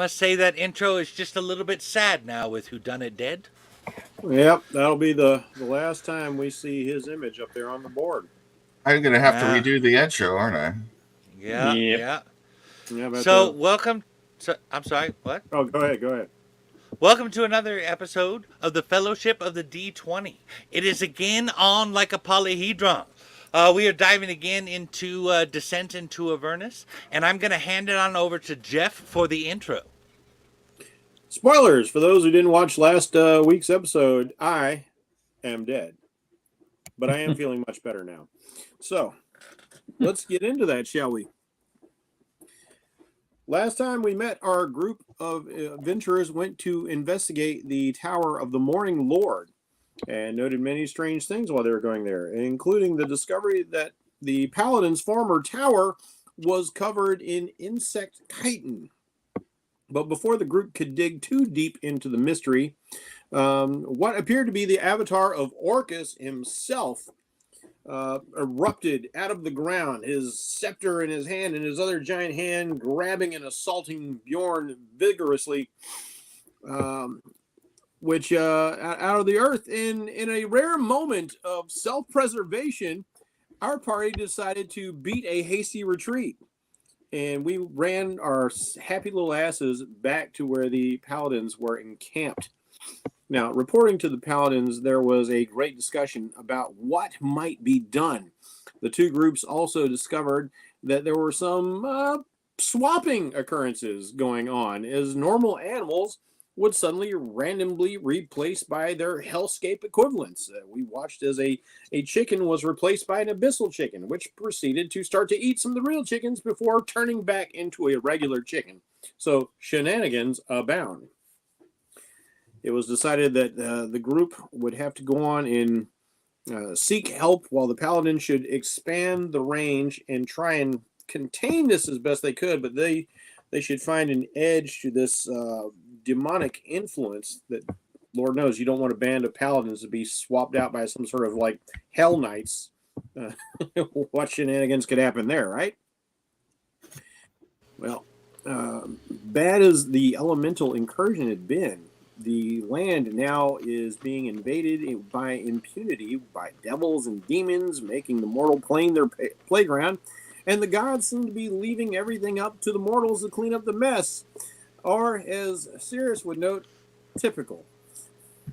must say that intro is just a little bit sad now with Whodunit dead. Yep, that'll be the last time we see his image up there on the board. I'm gonna have to Yeah, redo the intro, aren't I? yeah, Yep. yeah. Yeah, but So welcome. I'm sorry. What? oh, go ahead, go ahead. Welcome to another episode of the Fellowship of the D20. It is again on like a polyhedron. We are diving again into Descent into Avernus, and I'm going to hand it on over to Jeff for the intro. Spoilers for those who didn't watch last week's episode. I am dead, but I am feeling much better now. So let's get into that, shall we? Last time we met, our group of adventurers went to investigate the Tower of the Morning Lord and noted many strange things while they were going there, including the discovery that the Paladin's former tower was covered in insect chitin. But before the group could dig too deep into the mystery, what appeared to be the avatar of Orcus himself erupted out of the ground, his scepter in his hand and his other giant hand grabbing and assaulting Bjorn vigorously, which out of the earth. In a rare moment of self-preservation, our party decided to beat a hasty retreat, and we ran our happy little asses back to where the paladins were encamped. Now, reporting to the paladins, there was a great discussion about what might be done. The two groups also discovered that there were some swapping occurrences going on, as normal animals would suddenly randomly replaced by their hellscape equivalents. We watched as a chicken was replaced by an abyssal chicken, which proceeded to start to eat some of the real chickens before turning back into a regular chicken. So shenanigans abound. It was decided that the group would have to go on and seek help, while the paladin should expand the range and try and contain this as best they could, but they should find an edge to this demonic influence that, Lord knows, you don't want a band of paladins to be swapped out by some sort of like hell knights. What shenanigans could happen there, right? Well, bad as the elemental incursion had been, the land now is being invaded by impunity by devils and demons, making the mortal plane their playground, and the gods seem to be leaving everything up to the mortals to clean up the mess. Or, as Cirrus would note, typical.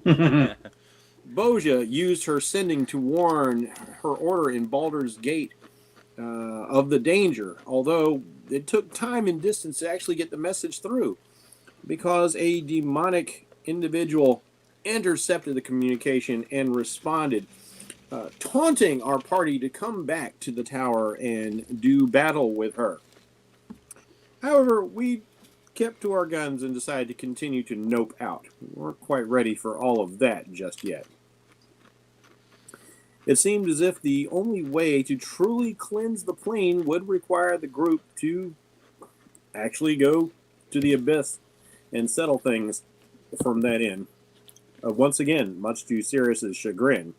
Boja used her sending to warn her order in Baldur's Gate of the danger, although it took time and distance to actually get the message through, because a demonic individual intercepted the communication and responded, taunting our party to come back to the tower and do battle with her. However, we kept to our guns and decided to continue to nope out. We weren't quite ready for all of that just yet. It seemed as if the only way to truly cleanse the plane would require the group to actually go to the abyss and settle things from that end. Once again, much to Sirius's chagrin,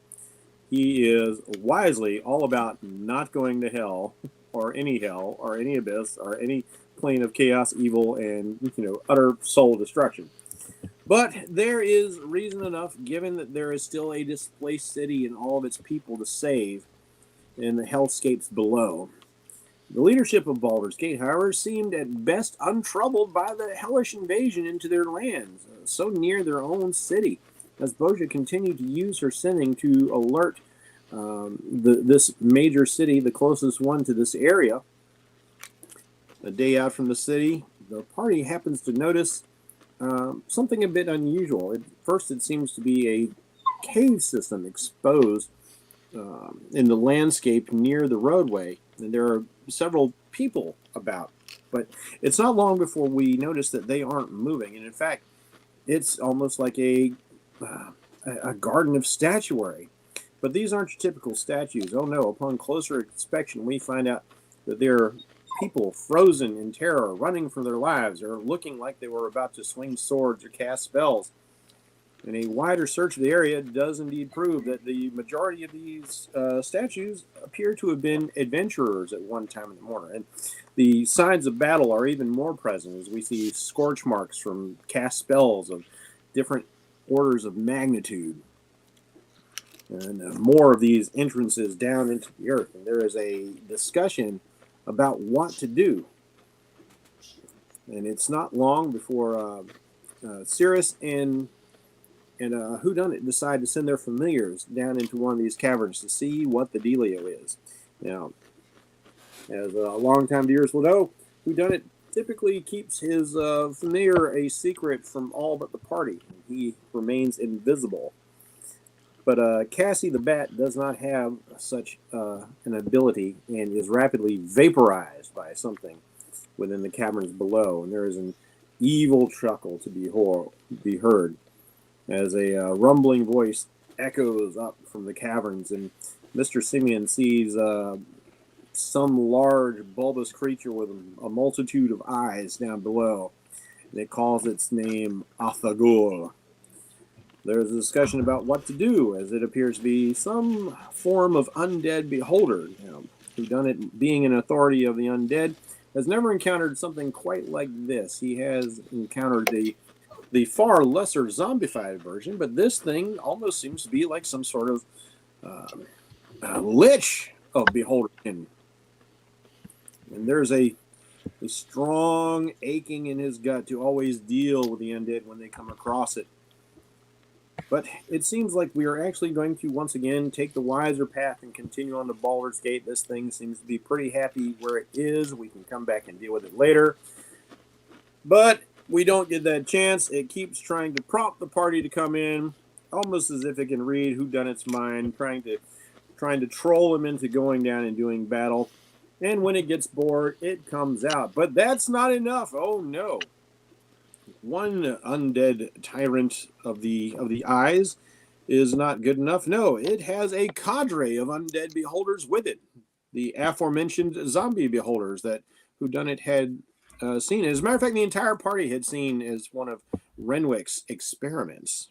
he is wisely all about not going to hell or any abyss or any plane of chaos, evil, and utter soul destruction. But there is reason enough, given that there is still a displaced city and all of its people to save in the hellscapes below. The leadership of Baldur's Gate, however, seemed at best untroubled by the hellish invasion into their lands, so near their own city, as Boja continued to use her sending to alert this major city, the closest one to this area. A day out from the city, the party happens to notice something a bit unusual. At first, it seems to be a cave system exposed in the landscape near the roadway, and there are several people about. But it's not long before we notice that they aren't moving, and in fact, it's almost like a garden of statuary. But these aren't your typical statues. Oh no, upon closer inspection, we find out that they're people frozen in terror, running for their lives, or looking like they were about to swing swords or cast spells. And a wider search of the area does indeed prove that the majority of these statues appear to have been adventurers at one time in the morning. And the signs of battle are even more present as we see scorch marks from cast spells of different orders of magnitude. And more of these entrances down into the earth. And there is a discussion about what to do. And it's not long before Cirrus and Whodunit decide to send their familiars down into one of these caverns to see what the dealio is. Now, as longtime viewers will know, Whodunit typically keeps his familiar a secret from all but the party. He remains invisible. But Cassie the Bat does not have such an ability and is rapidly vaporized by something within the caverns below. And there is an evil chuckle to be heard as a rumbling voice echoes up from the caverns, and Mr. Simeon sees some large bulbous creature with a multitude of eyes down below, and it calls its name Athagul. There's a discussion about what to do, as it appears to be some form of undead beholder. Whodunit, being an authority of the undead, has never encountered something quite like this. He has encountered the far lesser zombified version, but this thing almost seems to be like some sort of lich of beholder. And there's a strong aching in his gut to always deal with the undead when they come across it. But it seems like we are actually going to once again take the wiser path and continue on to Baldur's Gate. This thing seems to be pretty happy where it is. We can come back and deal with it later. But we don't get that chance. It keeps trying to prompt the party to come in, almost as if it can read Whodunit's mind, trying to troll him into going down and doing battle. And when it gets bored, it comes out. But that's not enough. Oh no. One undead tyrant of the eyes is not good enough. No, it has a cadre of undead beholders with it. The aforementioned zombie beholders that Whodunit had seen. As a matter of fact, the entire party had seen as one of Renwick's experiments.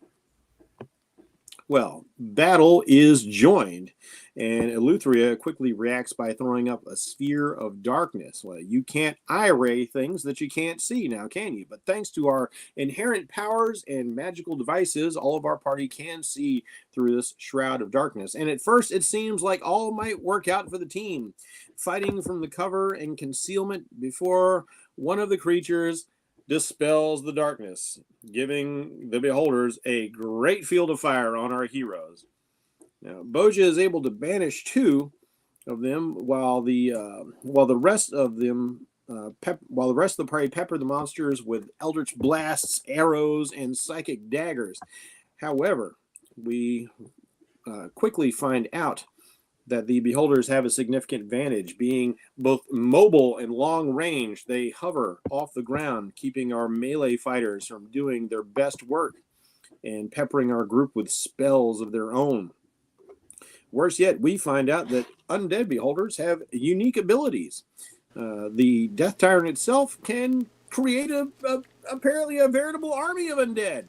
Well, battle is joined, and Eleutheria quickly reacts by throwing up a sphere of darkness. Well, you can't eye-ray things that you can't see now, can you? But thanks to our inherent powers and magical devices, all of our party can see through this shroud of darkness. And at first, it seems like all might work out for the team, fighting from the cover and concealment before one of the creatures dispels the darkness, giving the beholders a great field of fire on our heroes. Now, Boja is able to banish two of them, while the rest of the party pepper the monsters with eldritch blasts, arrows, and psychic daggers. However, we quickly find out that the beholders have a significant advantage, being both mobile and long range. They hover off the ground, keeping our melee fighters from doing their best work and peppering our group with spells of their own. Worse yet, we find out that undead beholders have unique abilities. The Death Tyrant itself can create apparently a veritable army of undead,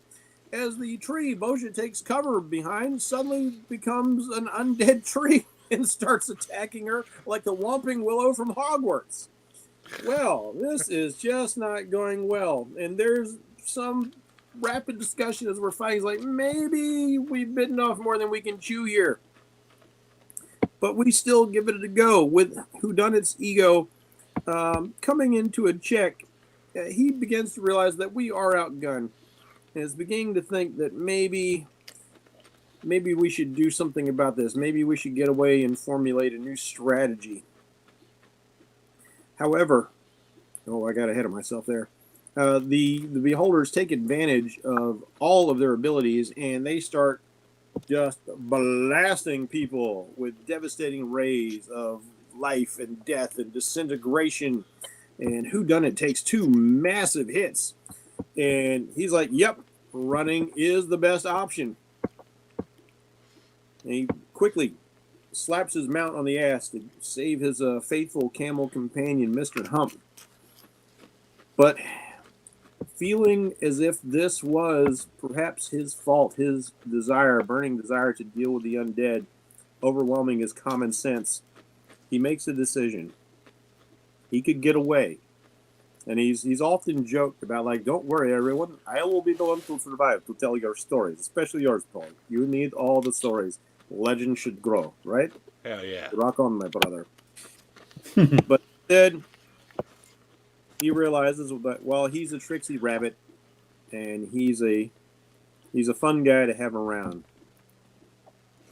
as the tree Boja takes cover behind suddenly becomes an undead tree and starts attacking her like the Whomping Willow from Hogwarts. Well, this is just not going well. And there's some rapid discussion as we're fighting. It's like, maybe we've bitten off more than we can chew here. But we still give it a go. With Whodunit's ego coming into a check, he begins to realize that we are outgunned. And is beginning to think that maybe we should do something about this. Maybe we should get away and formulate a new strategy. However, I got ahead of myself there. The beholders take advantage of all of their abilities, and they start just blasting people with devastating rays of life and death and disintegration. And Whodunit takes two massive hits. And he's like, yep, running is the best option. And he quickly slaps his mount on the ass to save his faithful camel companion, Mr. Hump. But feeling as if this was perhaps his fault, his desire, burning desire to deal with the undead, overwhelming his common sense, he makes a decision. He could get away. And he's often joked about, like, don't worry, everyone. I will be the one to survive to tell your stories, especially yours, Paul. You need all the stories. Legend should grow, right? Hell yeah. Rock on, my brother. But instead, he realizes that, well, he's a tricksy rabbit, and he's a fun guy to have around.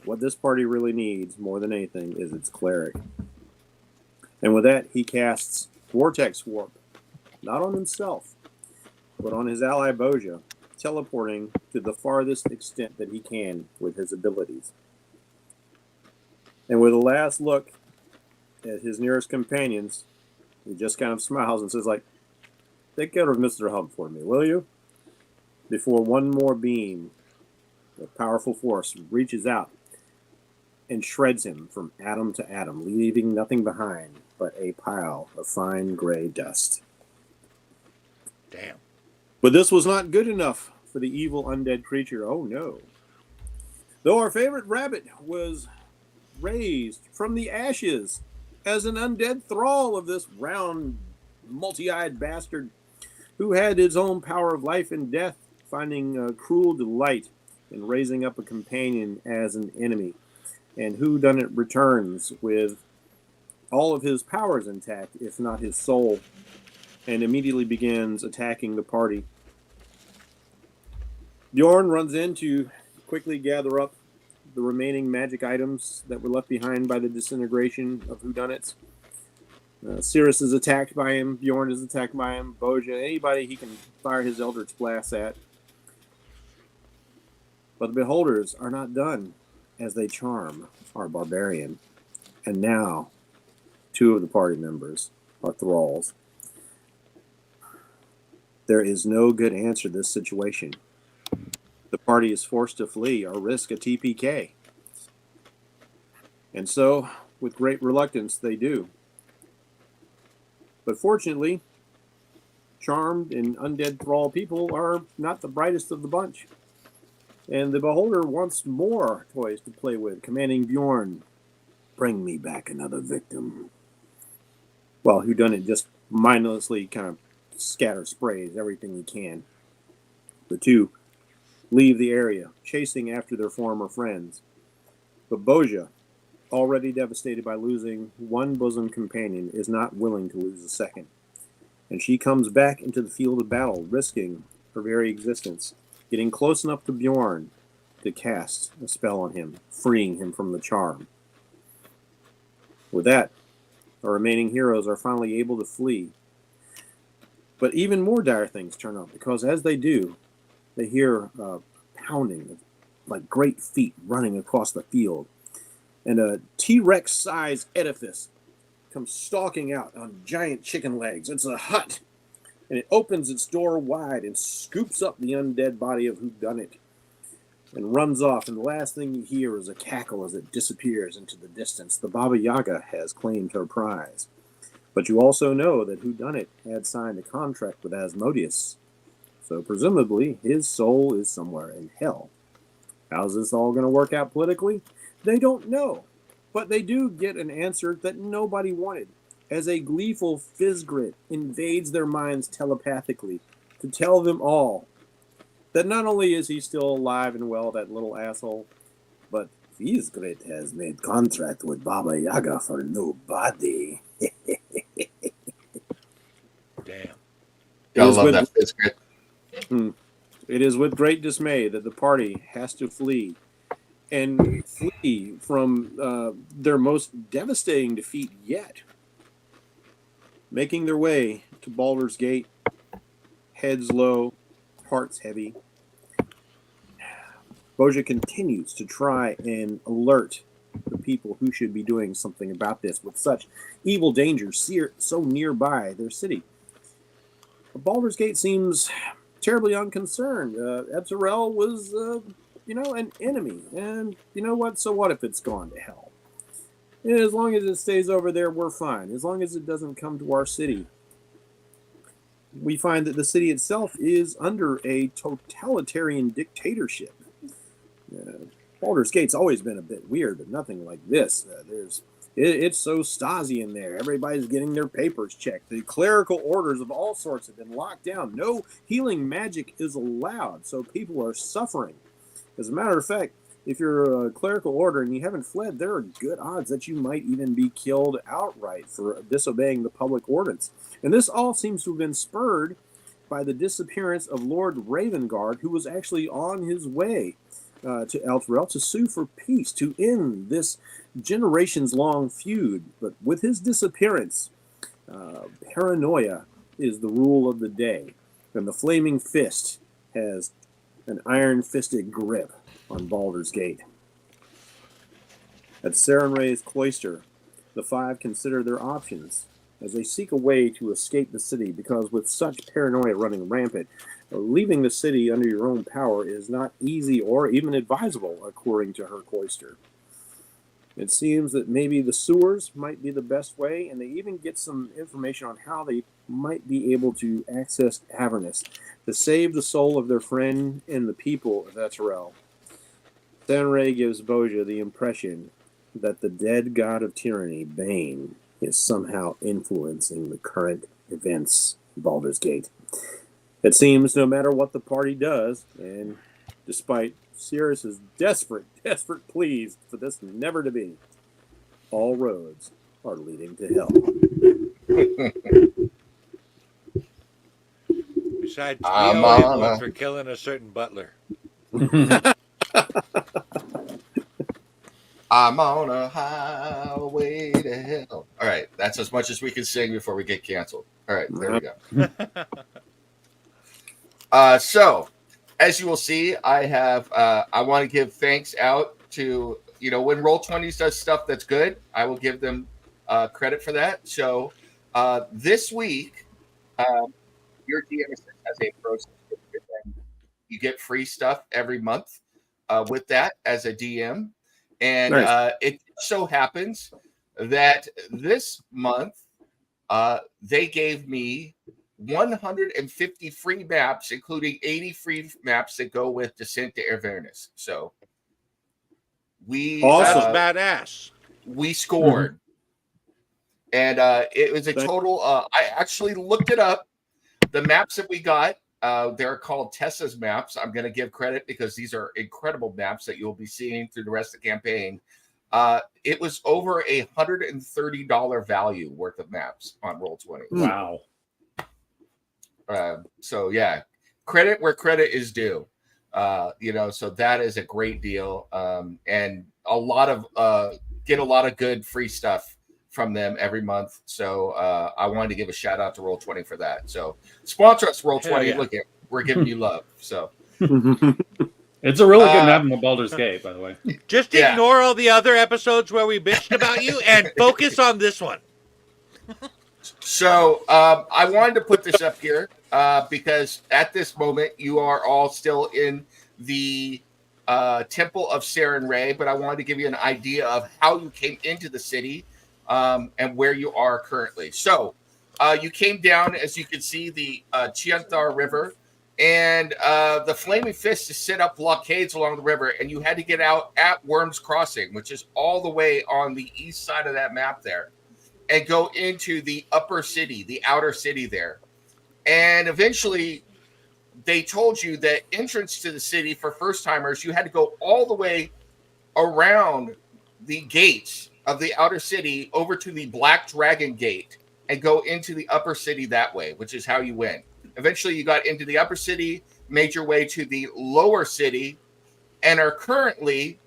What this party really needs, more than anything, is its cleric. And with that, he casts Vortex Warp, not on himself, but on his ally Boja, teleporting to the farthest extent that he can with his abilities. And with a last look at his nearest companions, he just kind of smiles and says, like, take care of Mr. Hump for me, will you? Before one more beam of powerful force reaches out and shreds him from atom to atom, leaving nothing behind but a pile of fine gray dust. Damn. But this was not good enough for the evil undead creature. Oh no. Though our favorite rabbit was raised from the ashes as an undead thrall of this round, multi-eyed bastard who had his own power of life and death, finding cruel delight in raising up a companion as an enemy. And whodunit returns with all of his powers intact, if not his soul, and immediately begins attacking the party. Bjorn runs in to quickly gather up the remaining magic items that were left behind by the disintegration of whodunits. Cirrus is attacked by him. Bjorn is attacked by him. Boja, anybody he can fire his Eldritch Blast at. But the Beholders are not done as they charm our barbarian. And now, two of the party members are thralls. There is no good answer to this situation. The party is forced to flee or risk a TPK. And so, with great reluctance, they do. But fortunately, charmed and undead thrall people are not the brightest of the bunch. And the Beholder wants more toys to play with, commanding Bjorn, bring me back another victim. Well, whodunit just mindlessly kind of scatter sprays everything he can. The two leave the area, chasing after their former friends. But Boja, already devastated by losing one bosom companion, is not willing to lose a second. And she comes back into the field of battle, risking her very existence, getting close enough to Bjorn to cast a spell on him, freeing him from the charm. With that, our remaining heroes are finally able to flee. But even more dire things turn up, because as they do, they hear pounding of like great feet running across the field. And a T-Rex-sized edifice comes stalking out on giant chicken legs. It's a hut, and it opens its door wide and scoops up the undead body of whodunit and runs off. And the last thing you hear is a cackle as it disappears into the distance. The Baba Yaga has claimed her prize. But you also know that whodunit had signed a contract with Asmodeus. So presumably, his soul is somewhere in hell. How's this all going to work out politically? They don't know. But they do get an answer that nobody wanted, as a gleeful Fizzgrit invades their minds telepathically to tell them all that not only is he still alive and well, that little asshole, but Fizzgrit has made contract with Baba Yaga for nobody. Damn. Gotta love that biscuit. It is with great dismay that the party has to flee, and flee from their most devastating defeat yet. Making their way to Baldur's Gate, heads low, hearts heavy, Boja continues to try and alert the people who should be doing something about this with such evil dangers so nearby their city. But Baldur's Gate seems terribly unconcerned. Ebzarel was, an enemy. And you know what? So what if it's gone to hell? And as long as it stays over there, we're fine. As long as it doesn't come to our city. we find that the city itself is under a totalitarian dictatorship. Baldur's Gate's always been a bit weird, but nothing like this. It's so Stasi in there. Everybody's getting their papers checked. The clerical orders of all sorts have been locked down. No healing magic is allowed, so people are suffering. As a matter of fact, if you're a clerical order and you haven't fled, there are good odds that you might even be killed outright for disobeying the public ordinance. And this all seems to have been spurred by the disappearance of Lord Ravengard, who was actually on his way to Elturel to sue for peace, to end this generations-long feud. But with his disappearance, paranoia is the rule of the day, and the Flaming Fist has an iron-fisted grip on Baldur's Gate. At Sarenrae's cloister, the Five consider their options as they seek a way to escape the city, because with such paranoia running rampant, leaving the city under your own power is not easy or even advisable, according to her cloister. It seems that maybe the sewers might be the best way, and they even get some information on how they might be able to access Avernus to save the soul of their friend and the people of Elturel. Sarenrae gives Boja the impression that the dead god of tyranny, Bane, is somehow influencing the current events of Baldur's Gate. It seems no matter what the party does, and despite Sirius's desperate pleas for this never to be, all roads are leading to hell. Besides, we owe him one for killing a certain butler. I'm on a highway to hell. All right, that's as much as we can sing before we get canceled. All right, there we go. So, as you will see, I have. I want to give thanks out to when Roll20 does stuff that's good, I will give them credit for that. So, this week, your DM has a pro subscription. You get free stuff every month with that as a DM. And nice. It so happens that this month they gave me 150 free maps, including 80 free maps that go with Descent to Avernus. So that's badass. We scored. And it was a total. I actually looked it up. The maps that we got, they're called Tessa's maps. I'm going to give credit because these are incredible maps that you'll be seeing through the rest of the campaign. It was over $130 value worth of maps on Roll20. Wow. So yeah, credit where credit is due. So that is a great deal. And a lot of get a lot of good free stuff from them every month. So I wanted to give a shout out to Roll20 for that. So sponsor us, Roll20. Yeah. Look, we're giving you love. So it's a really good map in the Baldur's Gate, by the way. Just ignore all the other episodes where we bitched about you and focus on this one. So I wanted to put this up here because at this moment you are all still in the Temple of Sarenrae, but I wanted to give you an idea of how you came into the city and where you are currently. So you came down, as you can see, the Chianthar River, and the Flaming Fist is set up blockades along the river, and you had to get out at Worm's Crossing, which is all the way on the east side of that map there, and go into the upper city, the outer city there. And eventually they told you that entrance to the city for first timers, you had to go all the way around the gates of the outer city over to the Black Dragon Gate and go into the upper city that way, which is how you went. Eventually you got into the upper city, made your way to the lower city, and are currently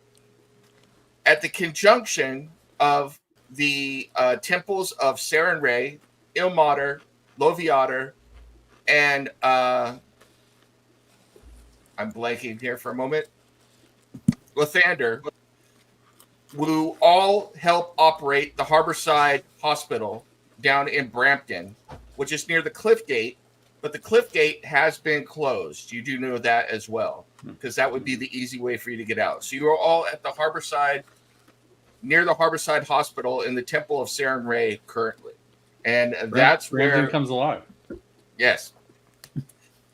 at the conjunction of the temples of Sarenrae, Ilmater, Loviater, and I'm blanking here for a moment, Lathander, who all help operate the Harborside Hospital down in Brampton, which is near the Cliff Gate, but the Cliff Gate has been closed. You do know that as well, because that would be the easy way for you to get out. So you are all at the Harborside, near the Harborside Hospital in the Temple of Sarenrae currently. And that's where Brampton comes alive. Yes.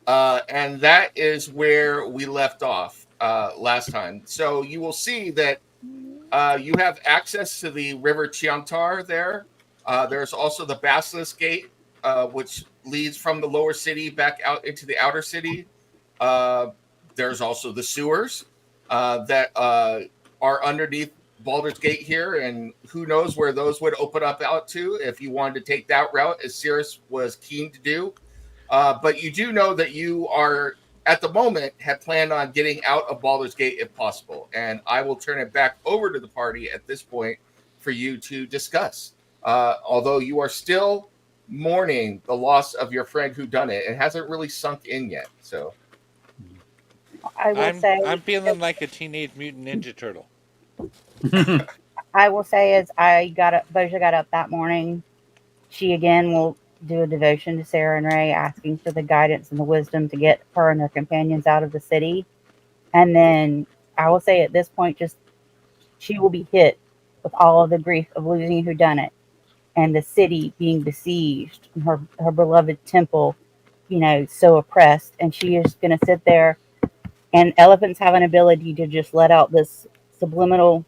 And that is where we left off last time. So you will see that you have access to the River Chiantar there. There's also the Basilisk Gate, which leads from the lower city back out into the outer city. There's also the sewers that are underneath Baldur's Gate here, and who knows where those would open up out to if you wanted to take that route, as Cirrus was keen to do. But you do know that you are, at the moment, have planned on getting out of Baldur's Gate if possible. And I will turn it back over to the party at this point for you to discuss. Although you are still mourning the loss of your friend who done it, it hasn't really sunk in yet. So I'm feeling like a Teenage Mutant Ninja Turtle. I will say as Boja got up that morning, she again will do a devotion to Sarah and Ray, asking for the guidance and the wisdom to get her and her companions out of the city. And then I will say at this point, just she will be hit with all of the grief of losing who done it, and the city being besieged, and her beloved temple, so oppressed. And she is going to sit there, and elephants have an ability to just let out this subliminal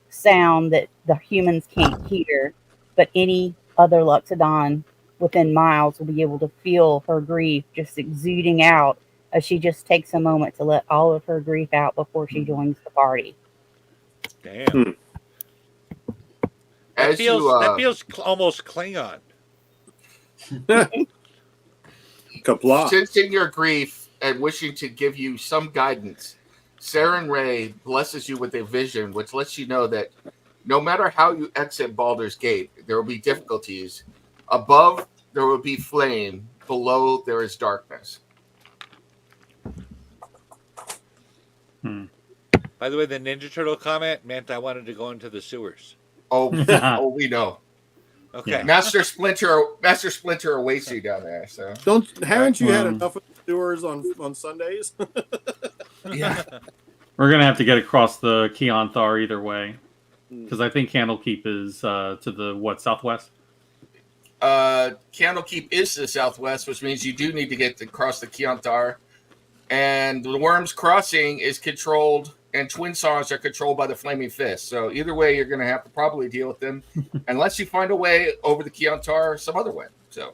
sound that the humans can't hear, but any other Luxodon within miles will be able to feel her grief just exuding out as she just takes a moment to let all of her grief out before she joins the party. Damn. That feels almost Klingon. Kapla. Sensing your grief and wishing to give you some guidance, Saren Ray blesses you with a vision which lets you know that no matter how you exit Baldur's Gate, there will be difficulties. Above, there will be flame. Below, there is darkness. By the way, the Ninja Turtle comment meant I wanted to go into the sewers. Oh, we know. Okay. Yeah. Master Splinter awaits you down there. So haven't you had enough of the sewers on Sundays? Yeah. We're gonna have to get across the Keonthar either way, because I think Candlekeep is to the southwest. Candlekeep is to the southwest, which means you do need to get across the Keonthar, and the Worms Crossing is controlled, and Twin Songs are controlled by the Flaming Fist. So either way, you're going to have to probably deal with them, unless you find a way over the Keonthar some other way. So,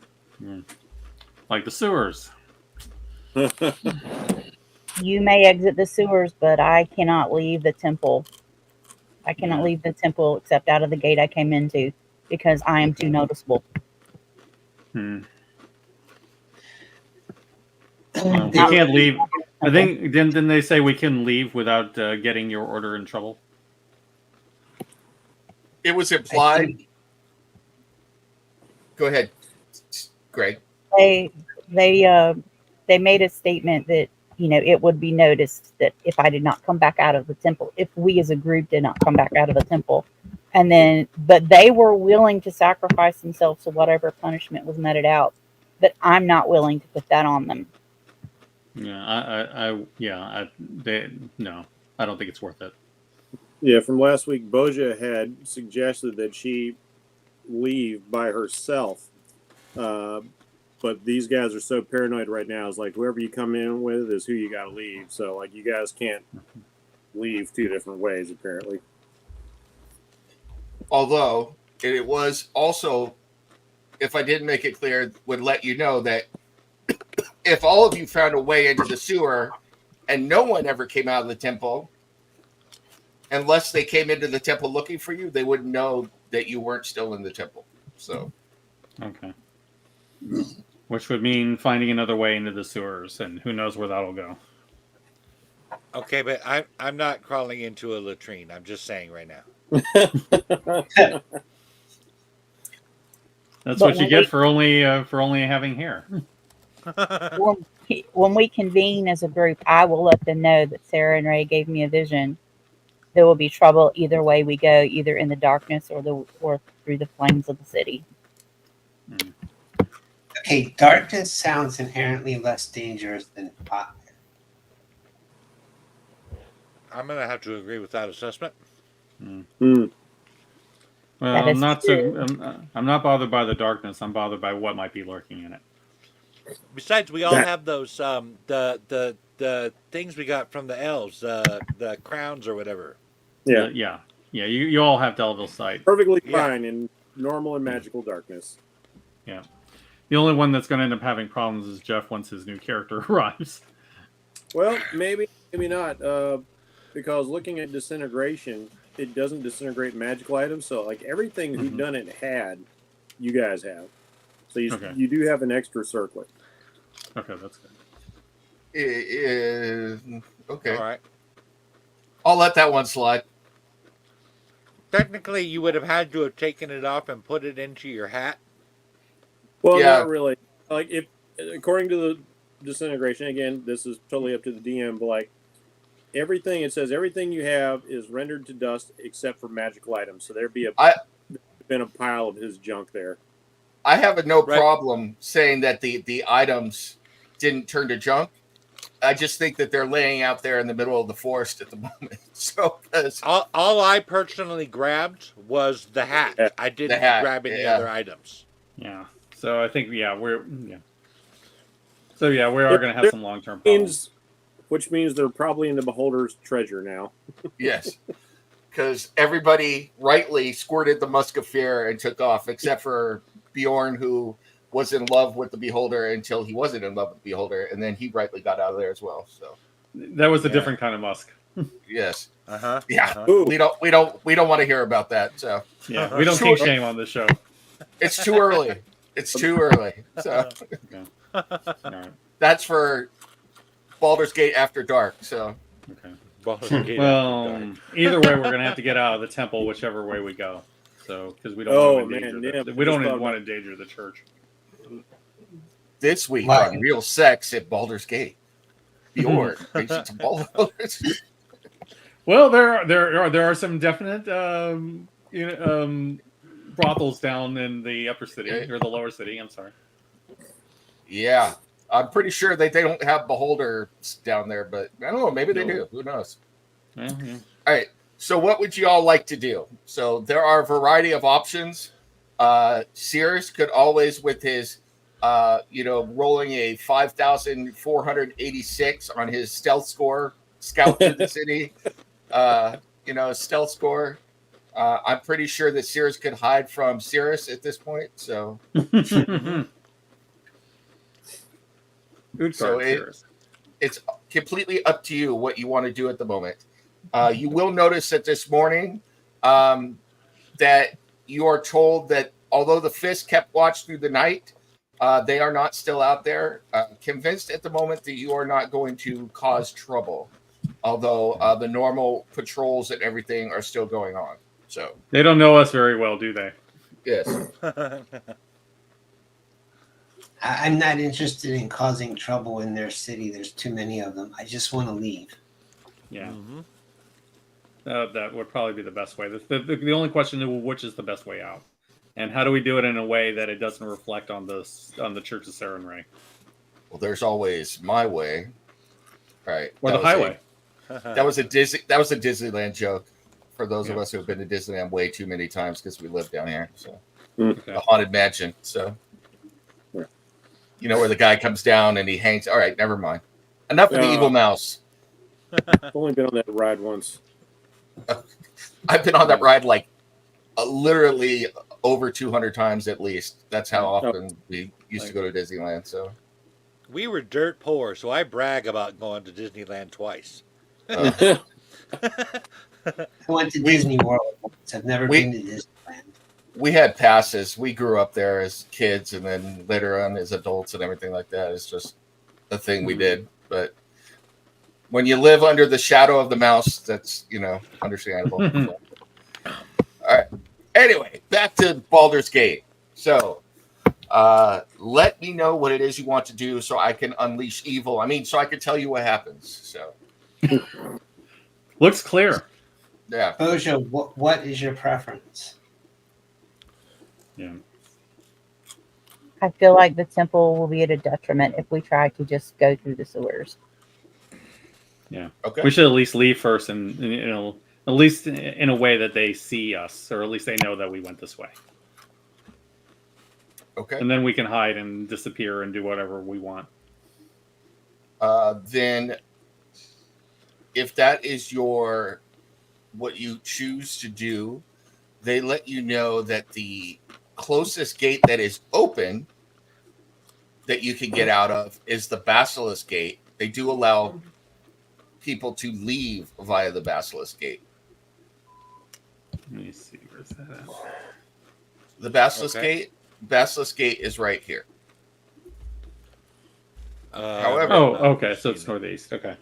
like the sewers. You may exit the sewers, but I cannot leave the temple. I cannot leave the temple except out of the gate I came into, because I am too noticeable. You can't leave. I think didn't they say we couldn't leave without getting your order in trouble? it was implied. Go ahead, Greg. They made a statement that it would be noticed that if I did not come back out of the temple, if we as a group did not come back out of the temple, but they were willing to sacrifice themselves to whatever punishment was meted out. But I'm not willing to put that on them. Yeah, no, I don't think it's worth it. Yeah, from last week, Boja had suggested that she leave by herself. But these guys are so paranoid right now. It's like whoever you come in with is who you got to leave. So, like, you guys can't leave two different ways, apparently. Although, it was also, if I didn't make it clear, would let you know that if all of you found a way into the sewer and no one ever came out of the temple, unless they came into the temple looking for you, they wouldn't know that you weren't still in the temple. So, okay. Which would mean finding another way into the sewers, and who knows where that'll go. Okay, but I'm not crawling into a latrine. I'm just saying right now. That's what you get for only having hair. When we convene as a group, I will let them know that Sarah and Ray gave me a vision. There will be trouble either way we go, either in the darkness or through the flames of the city. Okay, darkness sounds inherently less dangerous than fire. I'm gonna have to agree with that assessment. Well, I'm not bothered by the darkness. I'm bothered by what might be lurking in it. Besides, we all That- have those the things we got from the elves, the crowns or whatever. Yeah, Yeah. You all have Delville sight. perfectly Yeah. fine in normal and magical darkness. Yeah. The only one that's going to end up having problems is Jeff once his new character arrives. Well, maybe not. Because looking at disintegration, it doesn't disintegrate magical items. So, like everything Mhm. whodunit had, you guys have. So Okay. you do have an extra circlet. Okay, that's good. Okay. All right. I'll let that one slide. Technically, you would have had to have taken it off and put it into your hat. Well, Yeah. not really. Like if according to the disintegration, again, this is totally up to the DM. But like everything, it says everything you have is rendered to dust except for magical items. So there'd be been a pile of his junk there. I have no Right. problem saying that the items didn't turn to junk. I just think that they're laying out there in the middle of the forest at the moment. So, 'cause All I personally grabbed was the hat. Yeah. I didn't hat, grab any yeah. other items. Yeah. So I think we are going to have some long-term problems. Which means they're probably in the beholder's treasure now. yes, because everybody rightly squirted the musk of fear and took off, except for Bjorn, who was in love with the beholder until he wasn't in love with the beholder, and then he rightly got out of there as well. So That was a Yeah. different kind of musk. yes, Uh-huh. yeah, Uh-huh. Ooh, we don't want to hear about that. So Yeah, we don't Sure. take shame on this show. it's too early. It's too early. So All right. that's for Baldur's Gate After Dark. So Okay. Baldur's Gate Well, After Dark. either way, we're going to have to get out of the temple, whichever way we go. So, because we don't Oh, want to endanger man, the, yeah, we don't just thought want to endanger the church. this week Wow. on Real Sex at Baldur's Gate, Bjorn brings it to Baldur's. Well, there are some definite brothels down in the upper city or the lower city. I'm sorry. Yeah, I'm pretty sure they don't have beholders down there, but I don't know. Maybe they No. do. Who knows? Well, yeah. All right. So, what would you all like to do? So, there are a variety of options. Sears could always, with his, rolling a 5,486 on his stealth score, scout through the city. Stealth score. I'm pretty sure that Sears could hide from Cirrus at this point. So, Good So card, it- Cirrus. it's completely up to you what you want to do at the moment. You will notice that this morning that you are told that although the Fist kept watch through the night, they are not still out there. Convinced at the moment that you are not going to cause trouble, although the normal patrols and everything are still going on. So, They don't know us very well, do they? yes. I'm not interested in causing trouble in their city. There's too many of them. I just want to leave. Yeah. Mhm. That would probably be the best way. The only question is, well, which is the best way out, and how do we do it in a way that it doesn't reflect on the Church of Saren Ray Well, there's always my way. All right. or the That was highway? That was a Disneyland joke for those of Yeah. us who have been to Disneyland way too many times because we live down here. So Okay. the haunted mansion. So Yeah. you know where the guy comes down and he hangs. All right, never mind. Enough of the evil mouse. I've only been on that ride once. I've been on that ride like literally over 200 times at least. That's how often we used to go to Disneyland. So We were dirt poor, so I brag about going to Disneyland twice. I went to Disney World once. I've never been to Disneyland. we had passes. We grew up there as kids, and then later on as adults and everything like that. It's just a thing we did. But when you live under the shadow of the mouse, that's understandable. So. All right. Anyway, back to Baldur's Gate. So, let me know what it is you want to do, so I can unleash evil. I mean, so I can tell you what happens. So, Looks clear. yeah. Bojo, what is your preference? Yeah. I feel like the temple will be at a detriment if we try to just go through the sewers. Okay. We should at least leave first, and at least in a way that they see us, or at least they know that we went this way. Okay. And then we can hide and disappear and do whatever we want. Then, if that is what you choose to do, they let you know that the closest gate that is open that you can get out of is the Basilisk Gate. They do allow people to leave via the Basilisk Gate. Let me see, where's that at? The Basilisk Gate is right here. However- Oh, okay, so it's northeast. Okay.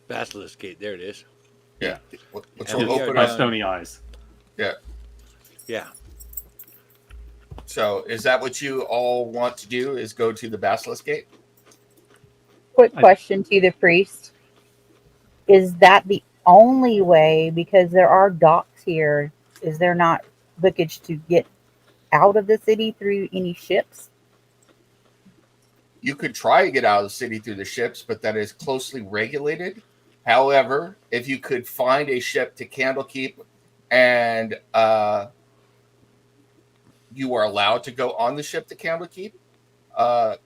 Basilisk Gate. There it is. Yeah. Which And will we are open By up. down- Stony Eyes. Yeah. Yeah. So, is that what you all want to do? Is go to the Basilisk Gate? Quick question to the priest. Is that the only way? Because there are docks here. Is there not bookage to get out of the city through any ships? You could try to get out of the city through the ships, but that is closely regulated. However, if you could find a ship to Candlekeep and you are allowed to go on the ship to Candlekeep,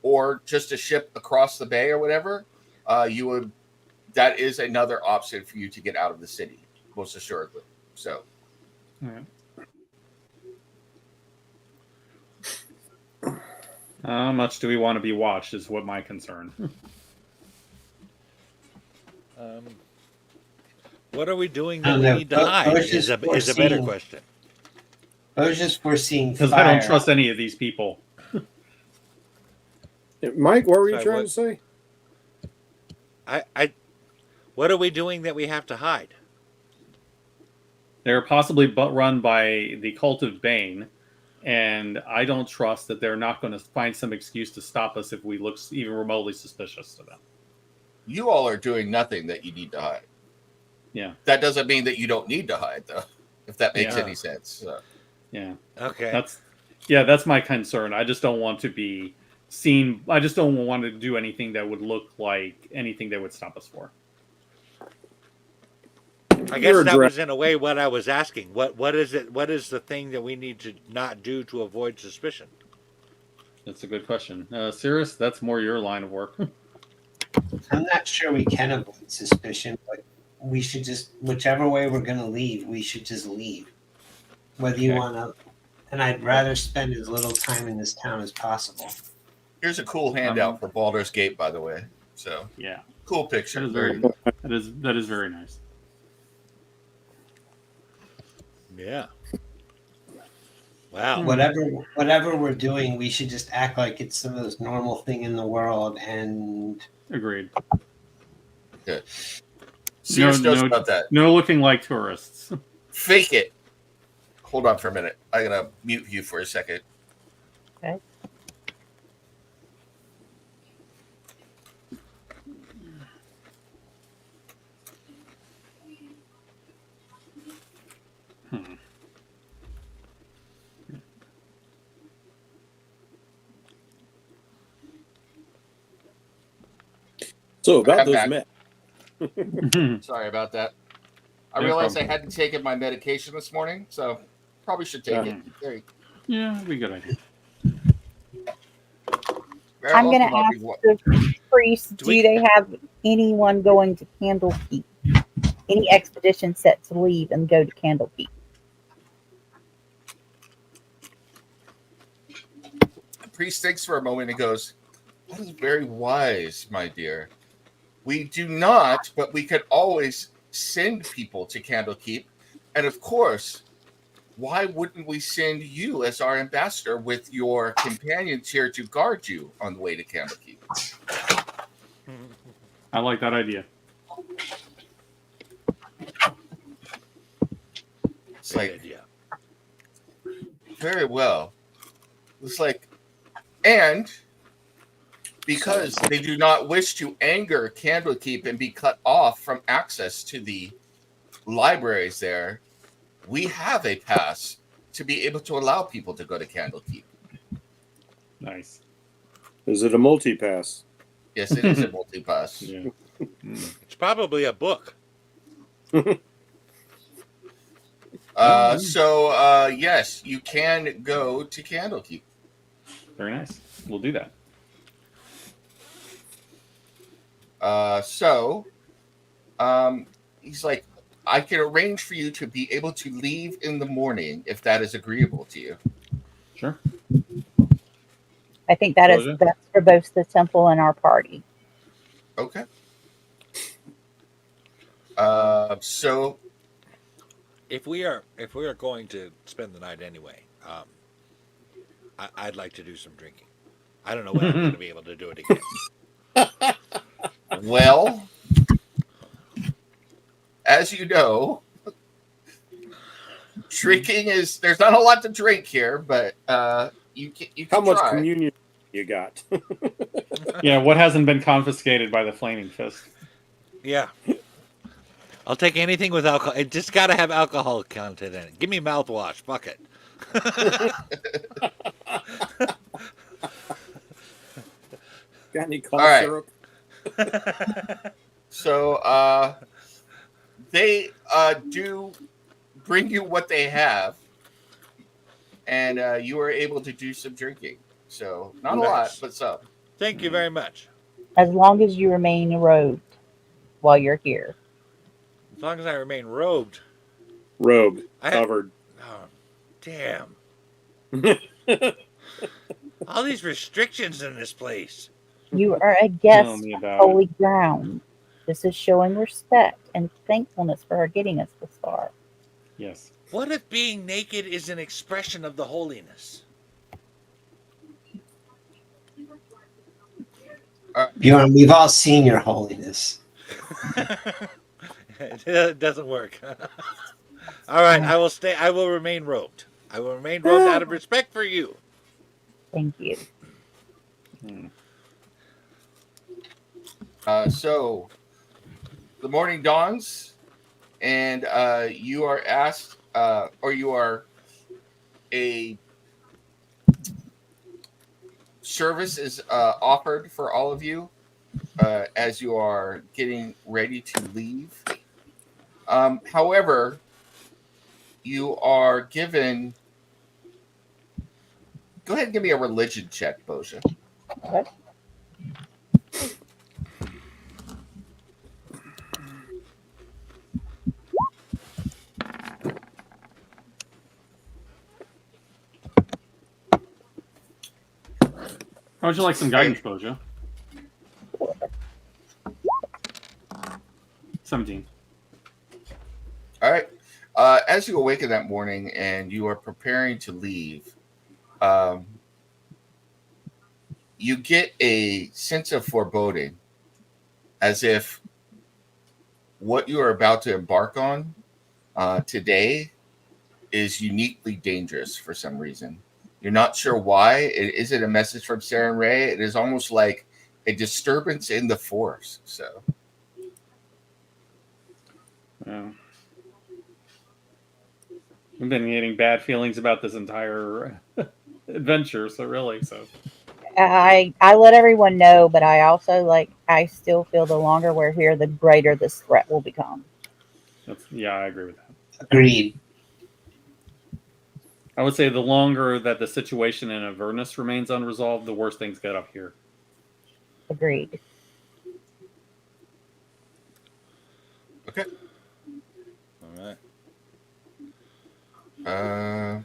or just a ship across the bay or whatever, that is another option for you to get out of the city, most assuredly. So, All right. How much do we want to be watched is what my concern. What are we doing I that don't we know. need to hide? I was Is just a better foreseeing- question. I was just foreseeing Because fire. I don't trust any of these people. Mike, what were you Sorry, trying what? to say? What are we doing that we have to hide? They're possibly run by the cult of Bane, and I don't trust that they're not going to find some excuse to stop us if we look even remotely suspicious to them. you all are doing nothing that you need to hide. Yeah. That doesn't mean that you don't need to hide, though, if that makes Yeah. any sense. So, Yeah. Okay. That's my concern. I just don't want to be seen. I just don't want to do anything that would look like anything that would stop us for. I guess You're a that dra- was in a way what I was asking. What is it? What is the thing that we need to not do to avoid suspicion? That's a good question. Cirrus, that's more your line of work. I'm not sure we can avoid suspicion, but we should just, whichever way we're going to leave, we should just leave. Whether you Okay. want to, and I'd rather spend as little time in this town as possible. here's a cool handout for Baldur's Gate, by the way. So, Yeah. cool picture. That is Very very that is very nice. Yeah. Wow. Whatever we're doing, we should just act like it's the most normal thing in the world. And Agreed. good. Sears knows no- about that. No looking like tourists. Fake it. Hold on for a minute. I gotta mute you for a second. Okay. So about I'm those back. met. Sorry about that. I No realized problem. I hadn't taken my medication this morning, so probably should take it. There you go. Yeah, that'd be a good idea. Very I'm going to welcome, ask everyone. the priests, Do do we- they have anyone going to Candlekeep? Any expedition set to leave and go to Candlekeep? The priest thinks for a moment and goes, "That is very wise, my dear. We do not, but we could always send people to Candlekeep. And of course, why wouldn't we send you as our ambassador with your companions here to guard you on the way to Candlekeep?" I like that idea. It's Great like, idea. very well. It's like, and because they do not wish to anger Candlekeep and be cut off from access to the libraries there, we have a pass to be able to allow people to go to Candlekeep. Nice. Is it a multi-pass? Yes, it is a multi-pass. Yeah. It's probably a book. Yes, you can go to Candlekeep. Very nice. We'll do that. He's like, I can arrange for you to be able to leave in the morning if that is agreeable to you. Sure. I think that is Boja? best for both the temple and our party. Okay. So If we are going to spend the night anyway, I'd like to do some drinking. I don't know when I'm going to be able to do it again. well, as you know, drinking is there's not a lot to drink here, but you can How much try. communion you got? Yeah, what hasn't been confiscated by the Flaming Fist? Yeah. I'll take anything with alcohol. It just got to have alcohol content in it. Give me mouthwash. Fuck it. Got any cough All right. syrup? So they do bring you what they have, and you are able to do some drinking. So not a lot, but some. Thank you very much. As long as you remain robed while you're here. As long as I remain robed. Robe, I- covered. Oh, damn. All these restrictions in this place. You are a Tell guest me of about holy ground. This is showing respect and thankfulness for her getting us this far. Yes. What if being naked is an expression of the holiness? Bjorn, we've all seen your holiness. It doesn't work. All right, I will stay. I will remain robed. I will remain robed out of respect for you. Thank you. So the morning dawns, and you are asked, or you are a service is offered for all of you as you are getting ready to leave. However, you are given. Go ahead and give me a religion check, Boja. Okay. How would you like some guidance, Boja? 17. All right. As you awaken that morning and you are preparing to leave, you get a sense of foreboding, as if what you are about to embark on today is uniquely dangerous for some reason. You're not sure why. Is it a message from Sarah and Ray? It is almost like a disturbance in the force. So, Yeah. I've been getting bad feelings about this entire adventure, so. I let everyone know, but I also I still feel the longer we're here, the greater this threat will become. Yeah, I agree with that. Agreed. I would say the longer that the situation in Avernus remains unresolved, the worse things get up here. Agreed. okay. All right.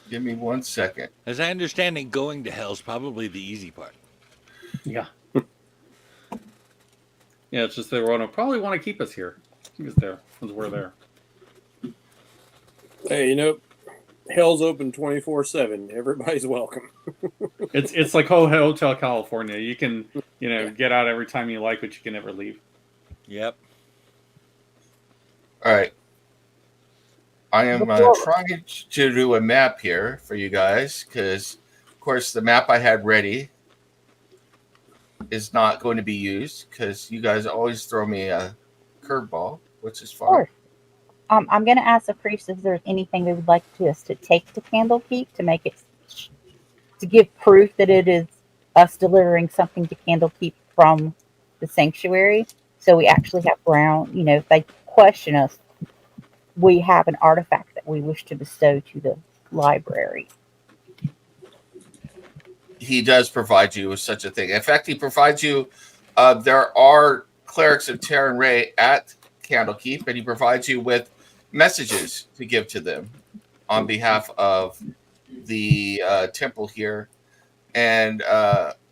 Give me 1 second. As I understand it, going to hell's probably the easy part. Yeah. Yeah, it's just they probably want to keep us here. Keep us there, because we're there. Hey, hell's open 24/7. Everybody's welcome. It's like Hotel California. You can, get out every time you like, but you can never leave. Yep. All right. I am trying to do a map here for you guys because, of course, the map I had ready is not going to be used because you guys always throw me a curveball, which is fine. Sure. I'm going to ask the priest if there's anything they would like us to take to Candlekeep to make it, to give proof that it is us delivering something to Candlekeep from the sanctuary. So we actually have ground, if they question us, we have an artifact that we wish to bestow to the library. He does provide you with such a thing. In fact, he provides you. There are clerics of Terran Ray at Candlekeep, and he provides you with messages to give to them on behalf of the temple here, and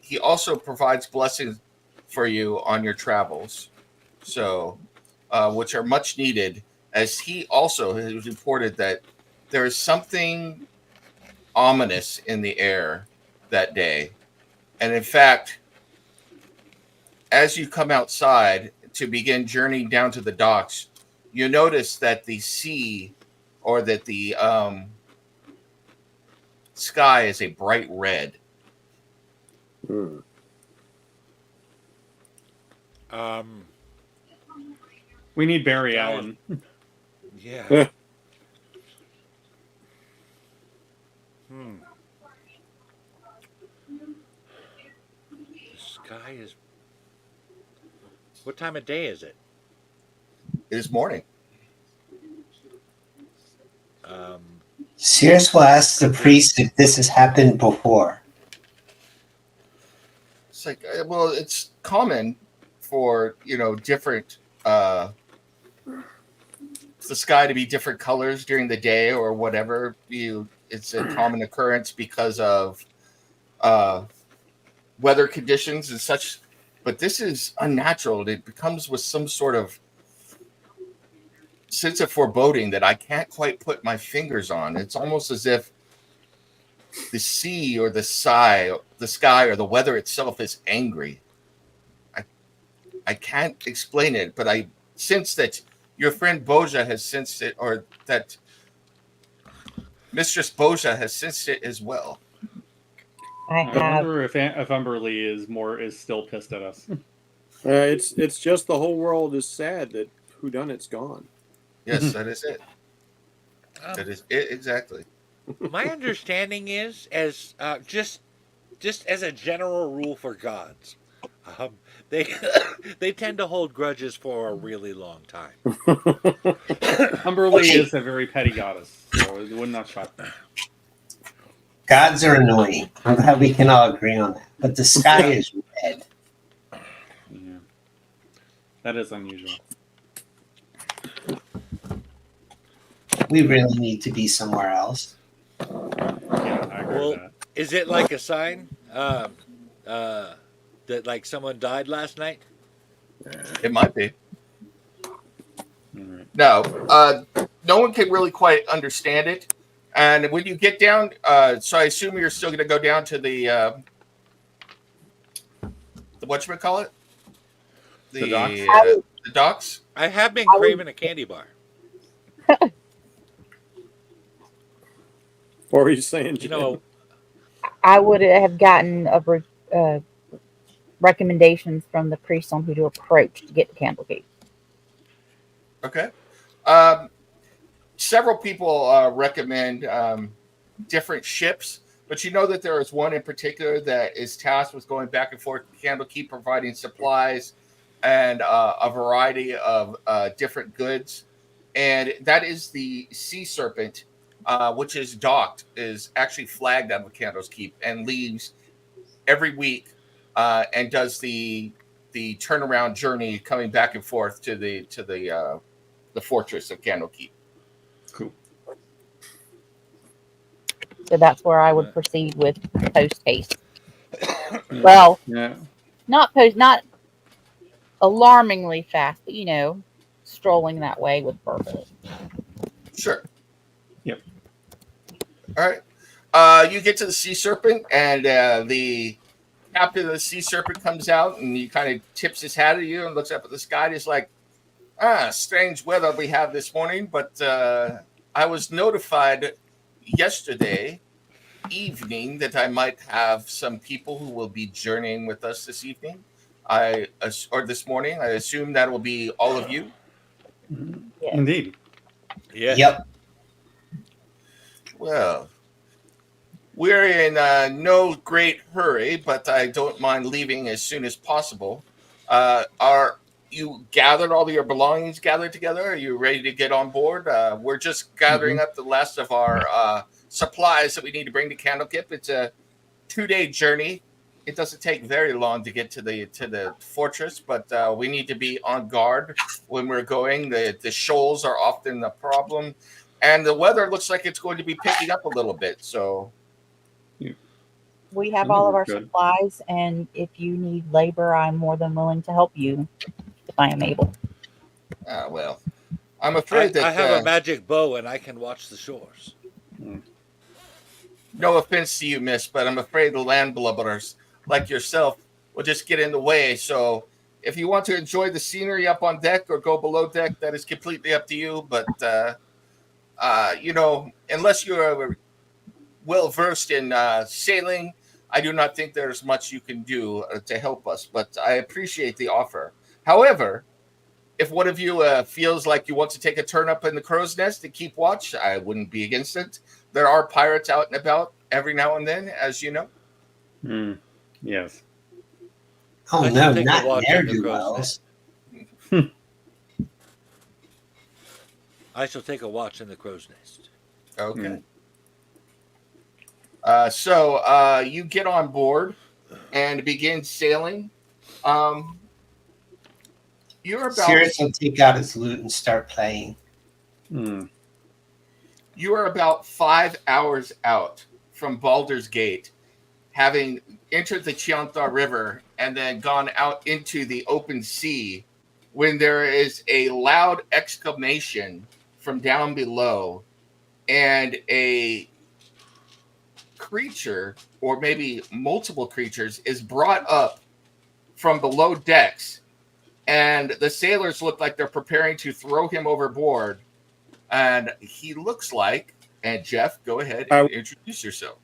he also provides blessings for you on your travels, so which are much needed. As he also has reported that there is something ominous in the air that day, and in fact, as you come outside to begin journeying down to the docks, you notice that the sea, or that the sky, is a bright red. Hmm. We need Barry Allen. Yeah. The sky is. What time of day is it? It is morning. Sears will ask the priest if this has happened before. It's like, well, it's common for, different, the sky to be different colors during the day or whatever. It's a common occurrence because of weather conditions and such. But this is unnatural. It becomes with some sort of sense of foreboding that I can't quite put my fingers on. It's almost as if the sea or the sky or the weather itself is angry. I can't explain it, but I sense that your friend Boja has sensed it, or that Mistress Boja has sensed it as well. I I have. wonder if Umberly is still pissed at us. It's just the whole world is sad that whodunit's gone. Yes, that is it. That is it exactly. My understanding is, as just as a general rule for gods, they they tend to hold grudges for a really long time. Umberly is a very petty goddess, so it would not shock me. Gods are annoying. I'm glad we can all agree on that. But the sky is red. Yeah. That is unusual. We really need to be somewhere else. Yeah, I agree Well, with that. is it like a sign that like someone died last night? It might be. All right. No, no one can really quite understand it. And when you get down, so I assume you're still going to go down to the whatchamacallit? The docks? The docks? I have been I would- craving a candy bar. What were you saying, You Jim? know, I would have gotten recommendations from the priest on who to approach to get the Candlekeep. Okay. Several people recommend different ships, but you know that there is one in particular that is tasked with going back and forth to Candlekeep, providing supplies and a variety of different goods. And that is the Sea Serpent, which is docked, is actually flagged out of Candlekeep and leaves every week and does the turnaround journey coming back and forth to the fortress of Candlekeep. Cool. So that's where I would proceed with post haste. Well, Yeah. not alarmingly fast, but strolling that way with purpose. Sure. Yep. All right. You get to the Sea Serpent, and the captain of the Sea Serpent comes out, and he kind of tips his hat at you and looks up at the sky. And he's like, strange weather we have this morning, but I was notified yesterday evening that I might have some people who will be journeying with us this evening. Or this morning. I assume that will be all of you. Yes. Indeed. yeah. Yep. Well, we're in no great hurry, but I don't mind leaving as soon as possible. you gathered all of your belongings gathered together? Are you ready to get on board? We're just gathering up the last of our supplies that we need to bring to Candlekeep. It's a 2-day journey. It doesn't take very long to get to the fortress, but we need to be on guard when we're going. The shoals are often the problem, and the weather looks like it's going to be picking up a little bit. So We have all of our supplies, and if you need labor, I'm more than willing to help you if I am able. Well, I'm afraid that I have a magic bow and I can watch the shores. No offense to you, miss, but I'm afraid the landlubbers like yourself will just get in the way. So if you want to enjoy the scenery up on deck or go below deck, that is completely up to you. But, unless you're well versed in sailing, I do not think there's much you can do to help us. But I appreciate the offer. However, if one of you feels like you want to take a turn up in the crow's nest and keep watch, I wouldn't be against it. There are pirates out and about every now and then, as you know. Yes. Oh no, not ne'er-do-wells. I shall take a watch in the crow's nest. Okay. So you get on board and begin sailing. You're about. Sirius will take out his lute and start playing. You are about 5 hours out from Baldur's Gate, having entered the Chiantha River and then gone out into the open sea, when there is a loud exclamation from down below, and a creature, or maybe multiple creatures, is brought up from below decks, and the sailors look like they're preparing to throw him overboard. And he looks like, and Jeff, go ahead and introduce yourself.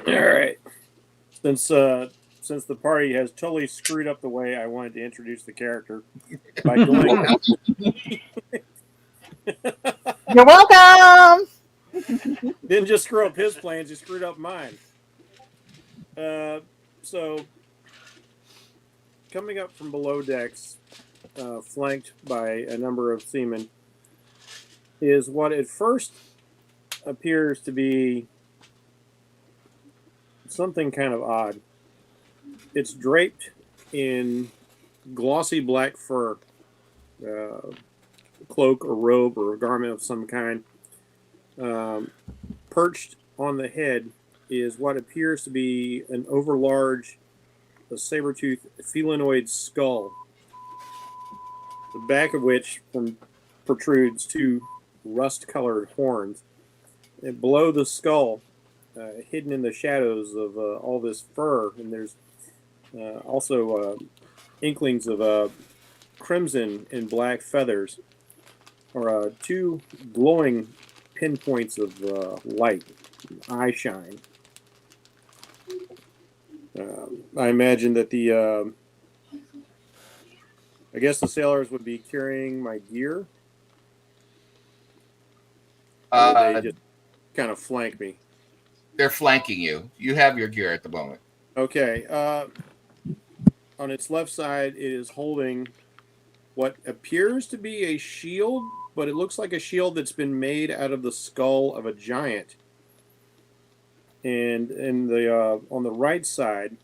All right. Since the party has totally screwed up the way I wanted to introduce the character by going You're welcome. Didn't just screw up his plans, he screwed up mine. So coming up from below decks, flanked by a number of seamen, is what at first appears to be something kind of odd. It's draped in glossy black fur, cloak or robe or a garment of some kind. Perched on the head is what appears to be an overlarge, saber-toothed felinoid skull, the back of which protrudes two rust-colored horns. And below the skull, hidden in the shadows of all this fur, and there's also inklings of crimson and black feathers, are two glowing pinpoints of light, eye shine. I imagine that I guess the sailors would be carrying my gear. They just kind of flank me. They're flanking you. You have your gear at the moment. Okay. On its left side, it is holding what appears to be a shield, but it looks like a shield that's been made out of the skull of a giant. And on the right side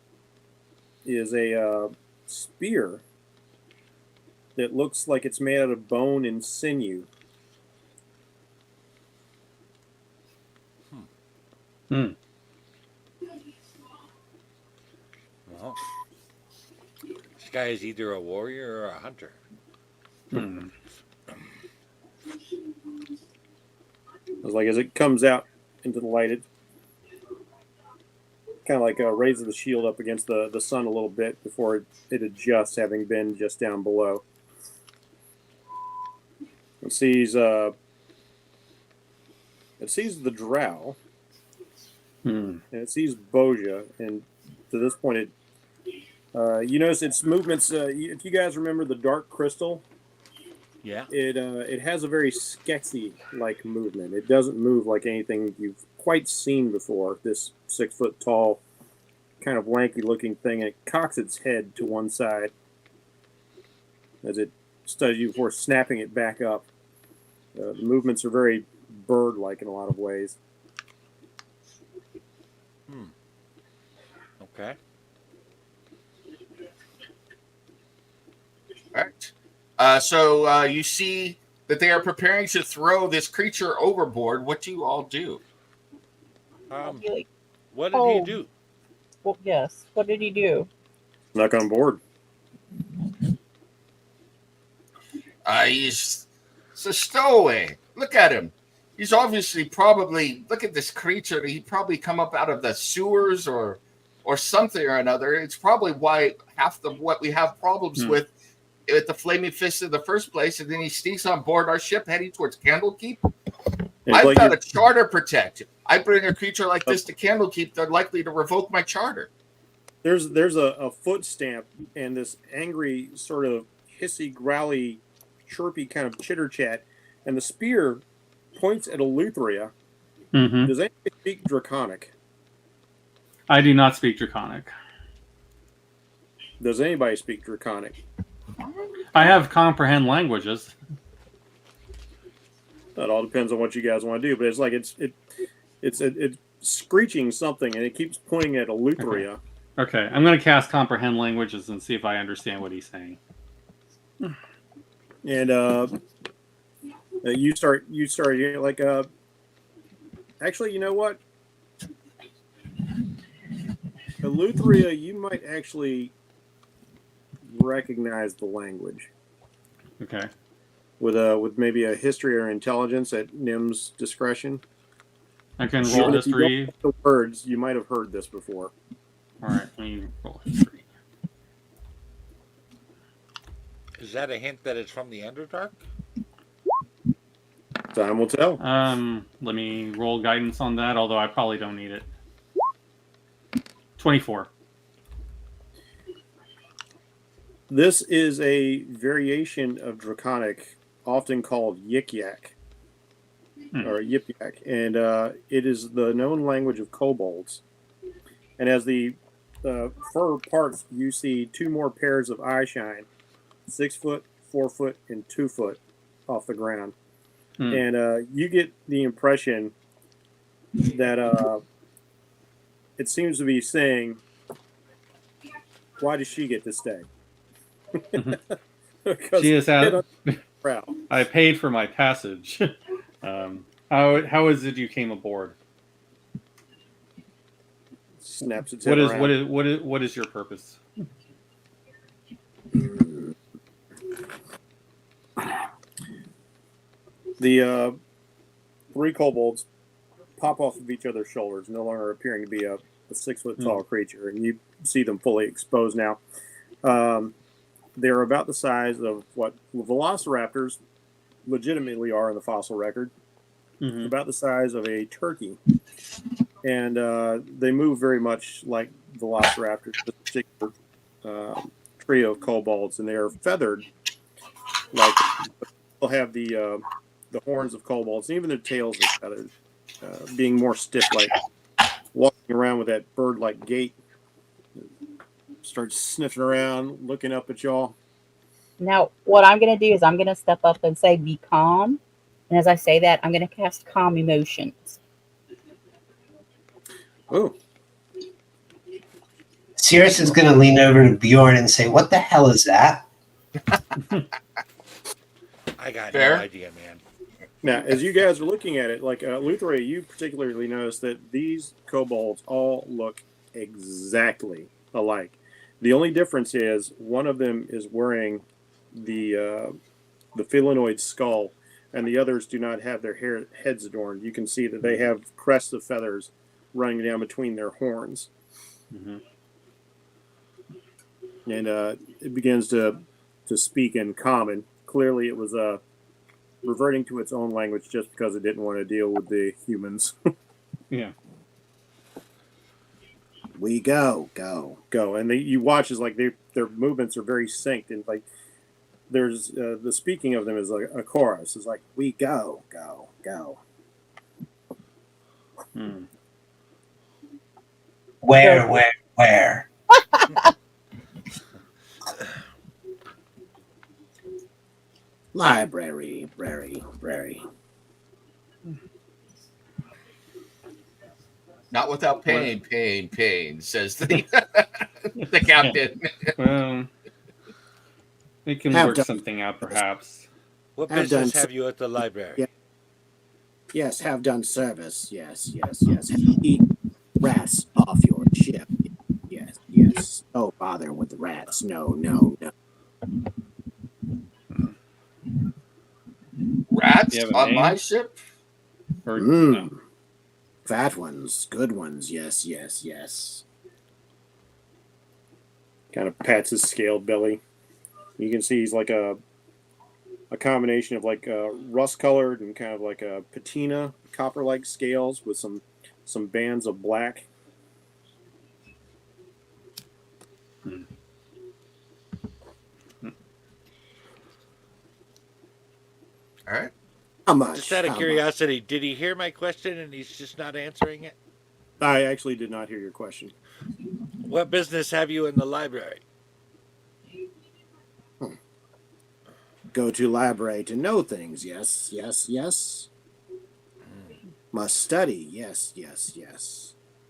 is a spear that looks like it's made out of bone and sinew. Well, this guy is either a warrior or a hunter. It's like as it comes out into the light, it kind of like raises the shield up against the sun a little bit before it adjusts, having been just down below. It sees the drow, and it sees Boja, and to this point, you notice its movements. If you guys remember the dark crystal, yeah, it has a very Skeksis-like movement. It doesn't move like anything you've quite seen before. This 6 foot tall, kind of lanky looking thing, and it cocks its head to one side. as it studies you before snapping it back up. The movements are very bird-like in a lot of ways. Okay. All right. So you see that they are preparing to throw this creature overboard. What do you all do? I'll be like, What did he Oh. do? well, yes. What did he do? Snuck on board. He's a stowaway. Look at him. He's obviously probably, look at this creature. He probably come up out of the sewers or something or another. It's probably why half the what we have problems with the Flaming Fist in the first place, and then he sneaks on board our ship heading towards Candlekeep. I've got a charter protect. I bring a creature like this to Candlekeep, they're likely to revoke my charter. There's a foot stamp and this angry sort of hissy, growly, chirpy kind of chitter chat, and the spear points at Eleutheria. Mm-hmm. Does anybody speak Draconic? I do not speak Draconic. Does anybody speak Draconic? I have comprehend languages. That all depends on what you guys want to do, but it's like it's screeching something, and it keeps pointing at Eleutheria. Okay, I'm going to cast comprehend languages and see if I understand what he's saying. And you start like actually, you know what? Eleutheria, you might actually recognize the language. Okay. With maybe a history or intelligence at Nim's discretion. I can roll Even if you don't history. know the words, you might have heard this before. All right, let me roll history. Is that a hint that it's from the Underdark? Time will tell. Let me roll guidance on that, although I probably don't need it. 24. This is a variation of Draconic, often called Yik Yak, or Yip Yak, and it is the known language of kobolds. And as the fur parts, you see two more pairs of eye shine, 6 foot, 4 foot, and 2 foot off the ground. And you get the impression that it seems to be saying, why does she get to stay? She is out. Proud. I paid for my passage. How is it you came aboard? Snaps its head around. What is your purpose? The 3 kobolds pop off of each other's shoulders, no longer appearing to be a 6 foot tall creature, and you see them fully exposed now. They're about the size of what velociraptors legitimately are in the fossil record, about the size of a turkey. And they move very much like velociraptors, this particular trio of kobolds, and they are feathered. Like they'll have the horns of kobolds, and even their tails are feathered, being more stiff, like walking around with that bird-like gait. Starts sniffing around, looking up at y'all. Now, what I'm going to do is I'm going to step up and say, be calm. And as I say that, I'm going to cast calm emotions. Oh. Sirius is going to lean over to Bjorn and say, what the hell is that? I got Fair. no idea, man. Now, as you guys are looking at it, like Lutheria, you particularly notice that these kobolds all look exactly alike. The only difference is one of them is wearing the felinoid skull, and the others do not have their heads adorned. You can see that they have crests of feathers running down between their horns. And it begins to speak in common. Clearly, it was reverting to its own language just because it didn't want to deal with the humans. Yeah. We go. And you watch as like their movements are very synced, and like there's the speaking of them is like a chorus. It's like, we go. Where? Library. Not without pain, pain, says the the captain. Well, we can Have work done. something out, perhaps. What Have business done have you at the library? Yeah. Yes, have done service. Yes. Have eat rats off your ship. Yes. Oh, bother with the rats. No. Rats You have a on my name? ship? Or no? Fat ones, good ones. Yes. Kind of pats his scaled belly. You can see he's like a combination of like rust colored and kind of like a patina copper like scales with some bands of black. All right. How much? Just out of How curiosity, did he hear my question and he's just not answering it? much? I actually did not hear your question. What business have you in the library? Go to library to know things. Yes. Must study. Yes.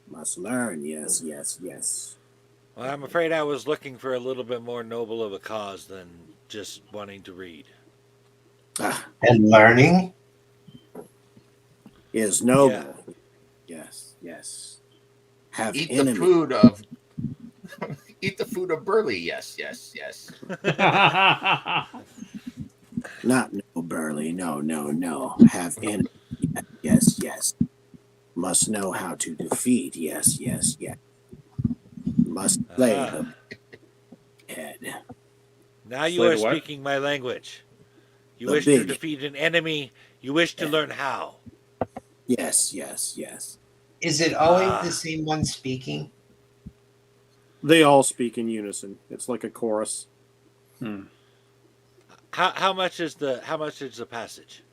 Must learn. Yes. Well, I'm afraid I was looking for a little bit more noble of a cause than just wanting to read. And learning. Is noble. Yes. Have Eat enemy. eat the food of Burley. Yes. Not no Burley. No. Have enemy. Yes. Must know how to defeat. Yes. Must slay the head. Now you Slay are the what? speaking my language. You The wish to big- defeat an enemy. You wish to learn how. Yes. Is it always the same one speaking? They all speak in unison. It's like a chorus. How much is the passage?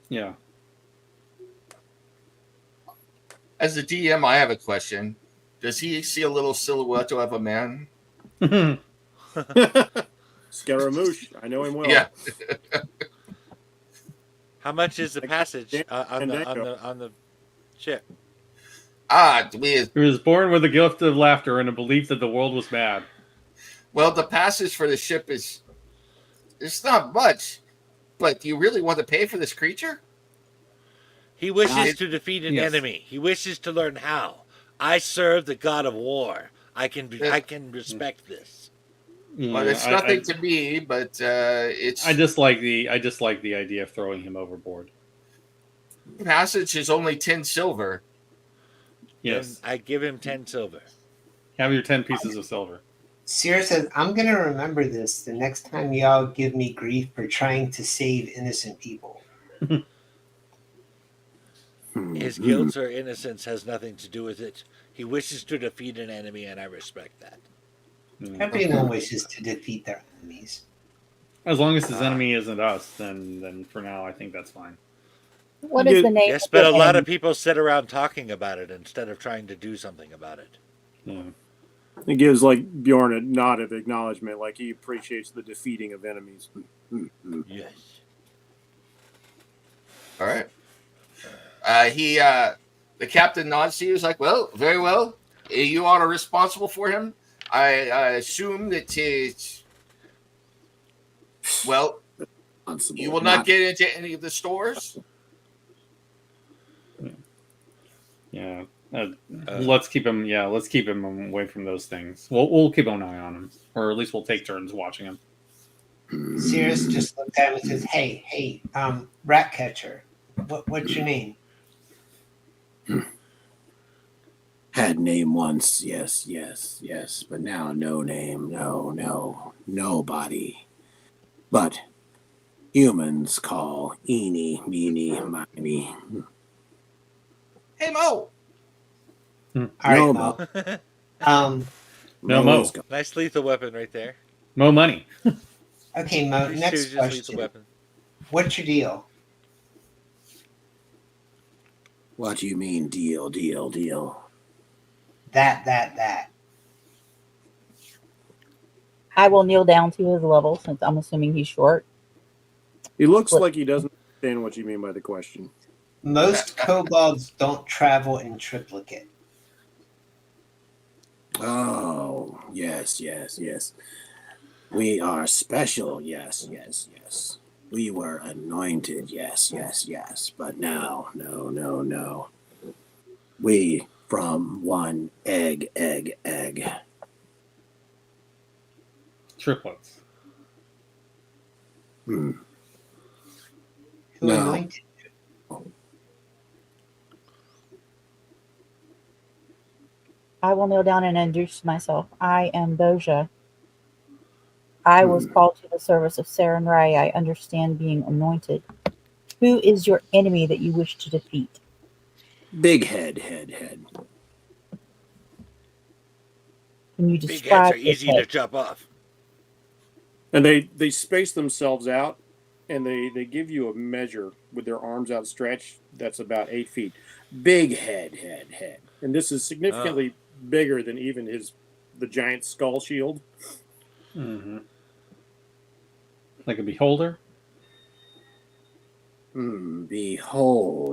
Yeah. As the DM, I have a question. Does he see a little silhouette of a man? Scaramouche. I know him well. Yeah. How much is the passage on Fandango. the ship? We He was born with a gift of laughter and a belief that the world was bad. well, the passage for the ship is it's not much, but do you really want to pay for this creature? He wishes to defeat an Yes. enemy. He wishes to learn how. I serve the god of war. I can respect this. Well, it's nothing to me, but it's I just like the idea of throwing him overboard. passage is only 10 silver. Yes. Then I give him 10 silver. Have your 10 pieces of silver. Seer says, I'm going to remember this the next time y'all give me grief for trying to save innocent people. His guilt or innocence has nothing to do with it. He wishes to defeat an enemy, and I respect that. Everyone wishes to defeat their enemies. As long as his enemy isn't us, then for now I think that's fine. What is the name? Yes, of but the a lot enemy? of people sit around talking about it instead of trying to do something about it. Yeah. It gives like Bjorn a nod of acknowledgement, like he appreciates the defeating of enemies. Yes. All right. The captain nods to you. He's like, well, very well. You are responsible for him. I assume that it's, well, you will not get into any of the stores. Yeah. Let's keep him. Yeah, let's keep him away from those things. We'll keep an eye on him, or at least we'll take turns watching him. Sirius just looked at him and says, "Hey, rat catcher, what's your name?" Had name once, yes, but now no name, nobody. But humans call eeny, meeny, miny. Hey, Mo. All right, No, Mo. No, Mo. is gone. Nice lethal weapon right there. Mo money. Okay, Mo. Three Next Stooges lethal question. weapon. What's your deal? What do you mean, deal? That. I will kneel down to his level since I'm assuming he's short. He looks What- like he doesn't understand what you mean by the question. Most kobolds don't travel in triplicate. Oh, yes, yes, yes. We are special, yes, yes, yes. We were anointed, yes, yes, yes. But now, no, no, no. We from one egg. Triplets. Hmm. Who No. anointed? I will kneel down and introduce myself. I am Boja. I was called to the service of Saren Rai. I understand being anointed. Who is your enemy that you wish to defeat? Big head. Can you Big heads describe are this easy to head? chop off. And they space themselves out, and they give you a measure with their arms outstretched that's about 8 feet. Big head. And this is significantly bigger than even the giant skull shield. Mm-hmm. Like a beholder. Beholder.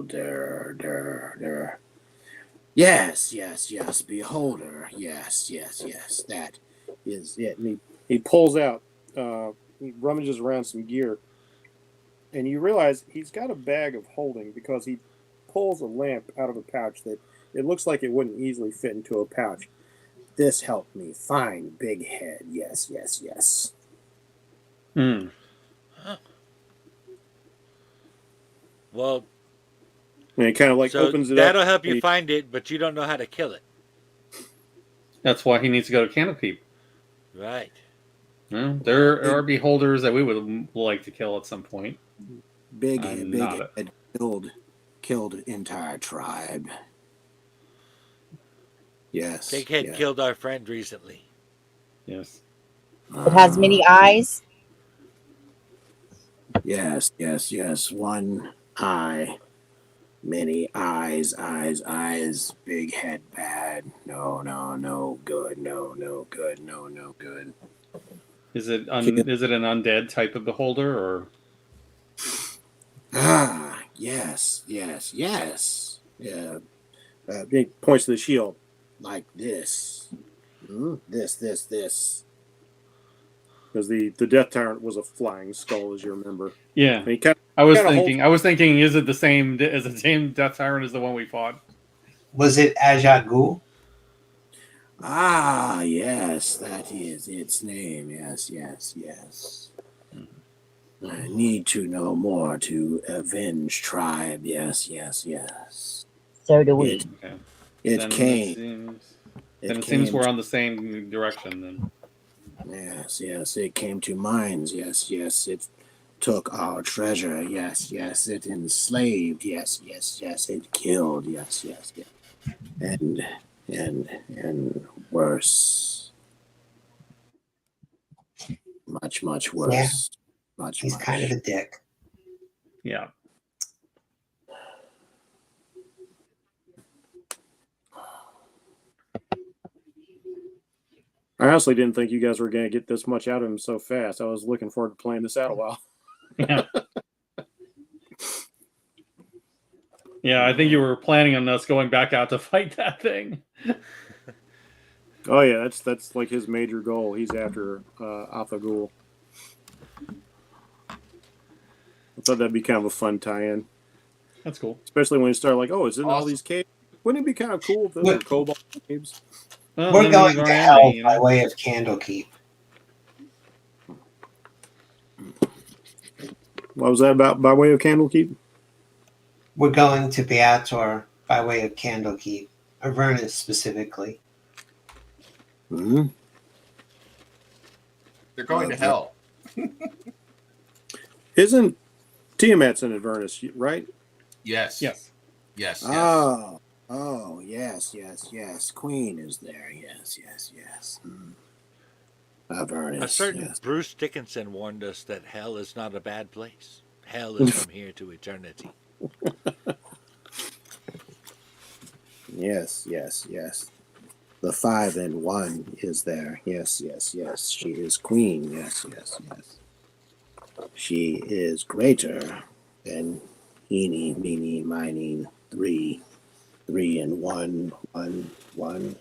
Yes, beholder. Yes. That is it. And he pulls out, he rummages around some gear, and you realize he's got a bag of holding because he pulls a lamp out of a pouch that it looks like it wouldn't easily fit into a pouch. This helped me find Big Head. Yes. Mm. Well, And it kind of like so opens it that'll up. help you and find it, but you don't know how to kill it. That's why he needs to go to Candlekeep. Right. Well, there are beholders that we would like to kill at some point. Big not Head killed entire tribe. Yes. Big Head killed our friend recently. Yes. It has many eyes. Yes. One eye. Many eyes. Big Head bad. No good. No good. Is it an undead type of beholder or? Yes. Yeah. He points to the shield like this. This. Because the Death Tyrant was a flying skull, as you remember. Yeah. And he I was holds- thinking, is it the same Death Tyrant as the one we fought? Was it Ajagu? Yes, that is its name. Yes. I need to know more to avenge tribe. Yes. So do we. Okay. It Then came. it seems we're on the same direction then. Yes, it came to mines. Yes, it took our treasure. Yes, it enslaved. Yes, it killed. Yes. And worse. Much worse. Yeah. Much. He's kind of a dick. Yeah. I honestly didn't think you guys were going to get this much out of him so fast. I was looking forward to playing this out a while. Yeah. Yeah, I think you were planning on us going back out to fight that thing. Oh yeah, that's like his major goal. He's after Athagul. I thought that'd be kind of a fun tie-in. That's cool. Especially when you start like, oh, it's in all these caves. Wouldn't it be kind of cool if those were cobalt caves? Well, We're then going he's to our hell enemy, you by know? way of Candlekeep. What was that about by way of Candlekeep? We're going to Beator by way of Candlekeep. Avernus specifically. Mm-hmm. They're going to hell. Isn't Tiamat's in Avernus, right? Yes. Yes. Oh, yes. Queen is there. Yes. Avernus. A certain yes. Bruce Dickinson warned us that hell is not a bad place. Hell is from here to eternity. Yes. The 5 and 1 is there. Yes. She is queen. Yes. She is greater than eeny, meeny, miny, 3, 3 and 1, 1, 1.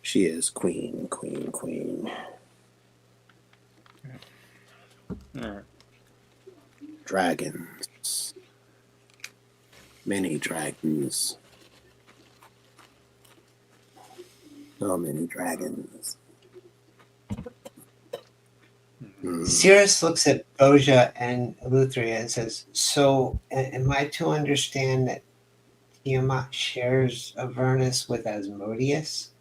She is queen, queen, queen. All right. Dragons. Many dragons. So many dragons. Cirrus looks at Boja and Eleutheria and says, so am I to understand that Tiamat shares Avernus with Asmodeus?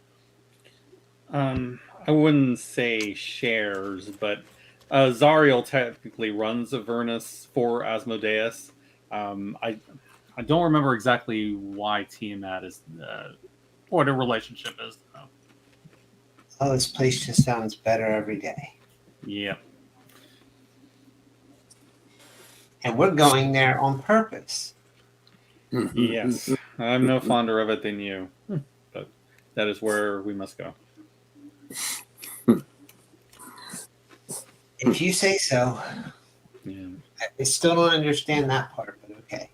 I wouldn't say shares, but Zariel technically runs Avernus for Asmodeus. I don't remember exactly why Tiamat is what a relationship is. Though. Oh, this place just sounds better every day. Yeah. And we're going there on purpose. Yes, I'm no fonder of it than you, but that is where we must go. If you say so. Yeah. I still don't understand that part, but okay.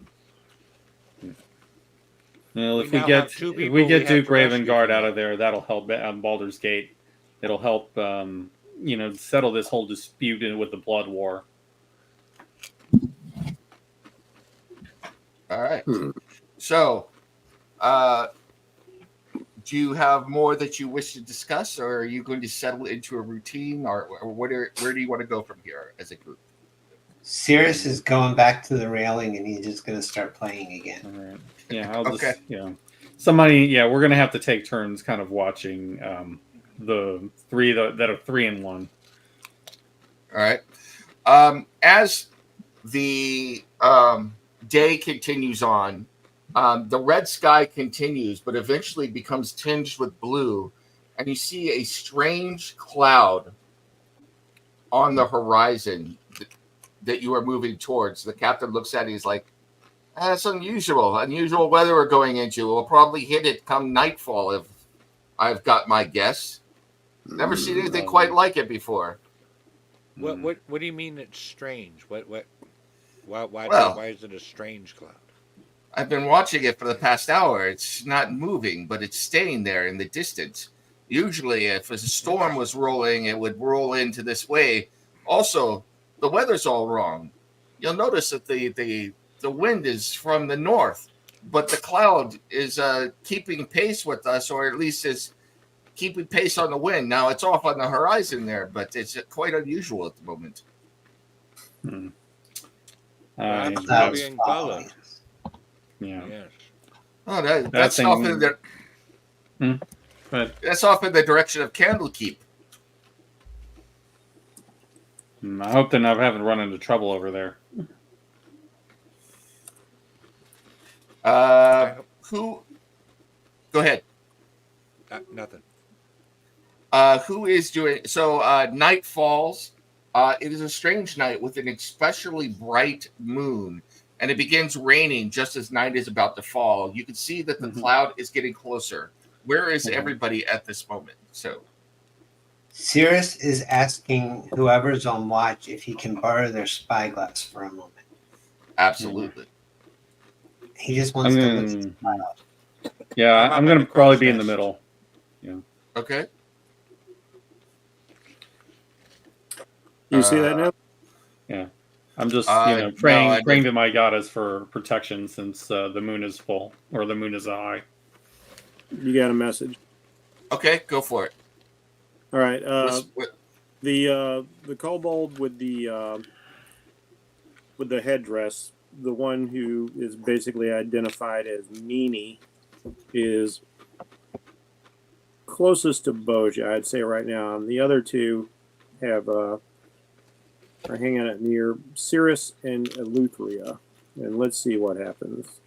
Well, We if we now get have two if people we we get have Duke to rescue Ravengard from out that. of there, that'll help on Baldur's Gate. It'll help, settle this whole dispute with the Blood War. All right. So, do you have more that you wish to discuss, or are you going to settle into a routine, or where do you want to go from here as a group? Cirrus is going back to the railing and he's just going to start playing again. All right. Yeah, I'll Okay. somebody. Yeah, we're gonna have to take turns, kind of watching the three that are 3 and 1. All right. As the day continues on, the red sky continues, but eventually becomes tinged with blue, and you see a strange cloud on the horizon that you are moving towards. The captain looks at it. He's like, "That's unusual weather we're going into. We'll probably hit it come nightfall if I've got my guess. Never seen anything quite like it before." What do you mean it's strange? Why is it a strange cloud? I've been watching it for the past hour. It's not moving, but it's staying there in the distance. Usually, if a storm was rolling, it would roll into this way. Also, the weather's all wrong. You'll notice that the wind is from the north, but the cloud is keeping pace with us, or at least is keeping pace on the wind. Now, it's off on the horizon there, but it's quite unusual at the moment. Perhaps that we're was being following. followed. Yeah. Yes. Oh, that's off in the But that's off in the direction of Candlekeep. I hope they're not having run into trouble over there. Who? Go ahead. Nothing. Who is doing so? Night falls. It is a strange night with an especially bright moon, and it begins raining just as night is about to fall. You can see that the cloud is getting closer. Where is everybody at this moment? So, Cirrus is asking whoever's on watch if he can borrow their spyglass for a moment. absolutely. He just wants to look at the cloud. Yeah, I'm going to probably be in the middle. Okay. You see that now? Yeah. I'm just, praying praying to my goddess for protection since the moon is full, or the moon is high. You got a message. Okay, go for it. All right. What- The kobold with the headdress, the one who is basically identified as Meanie, is closest to Boja, I'd say right now. And the other two have are hanging out near Cirrus and Eleutheria. And let's see what happens.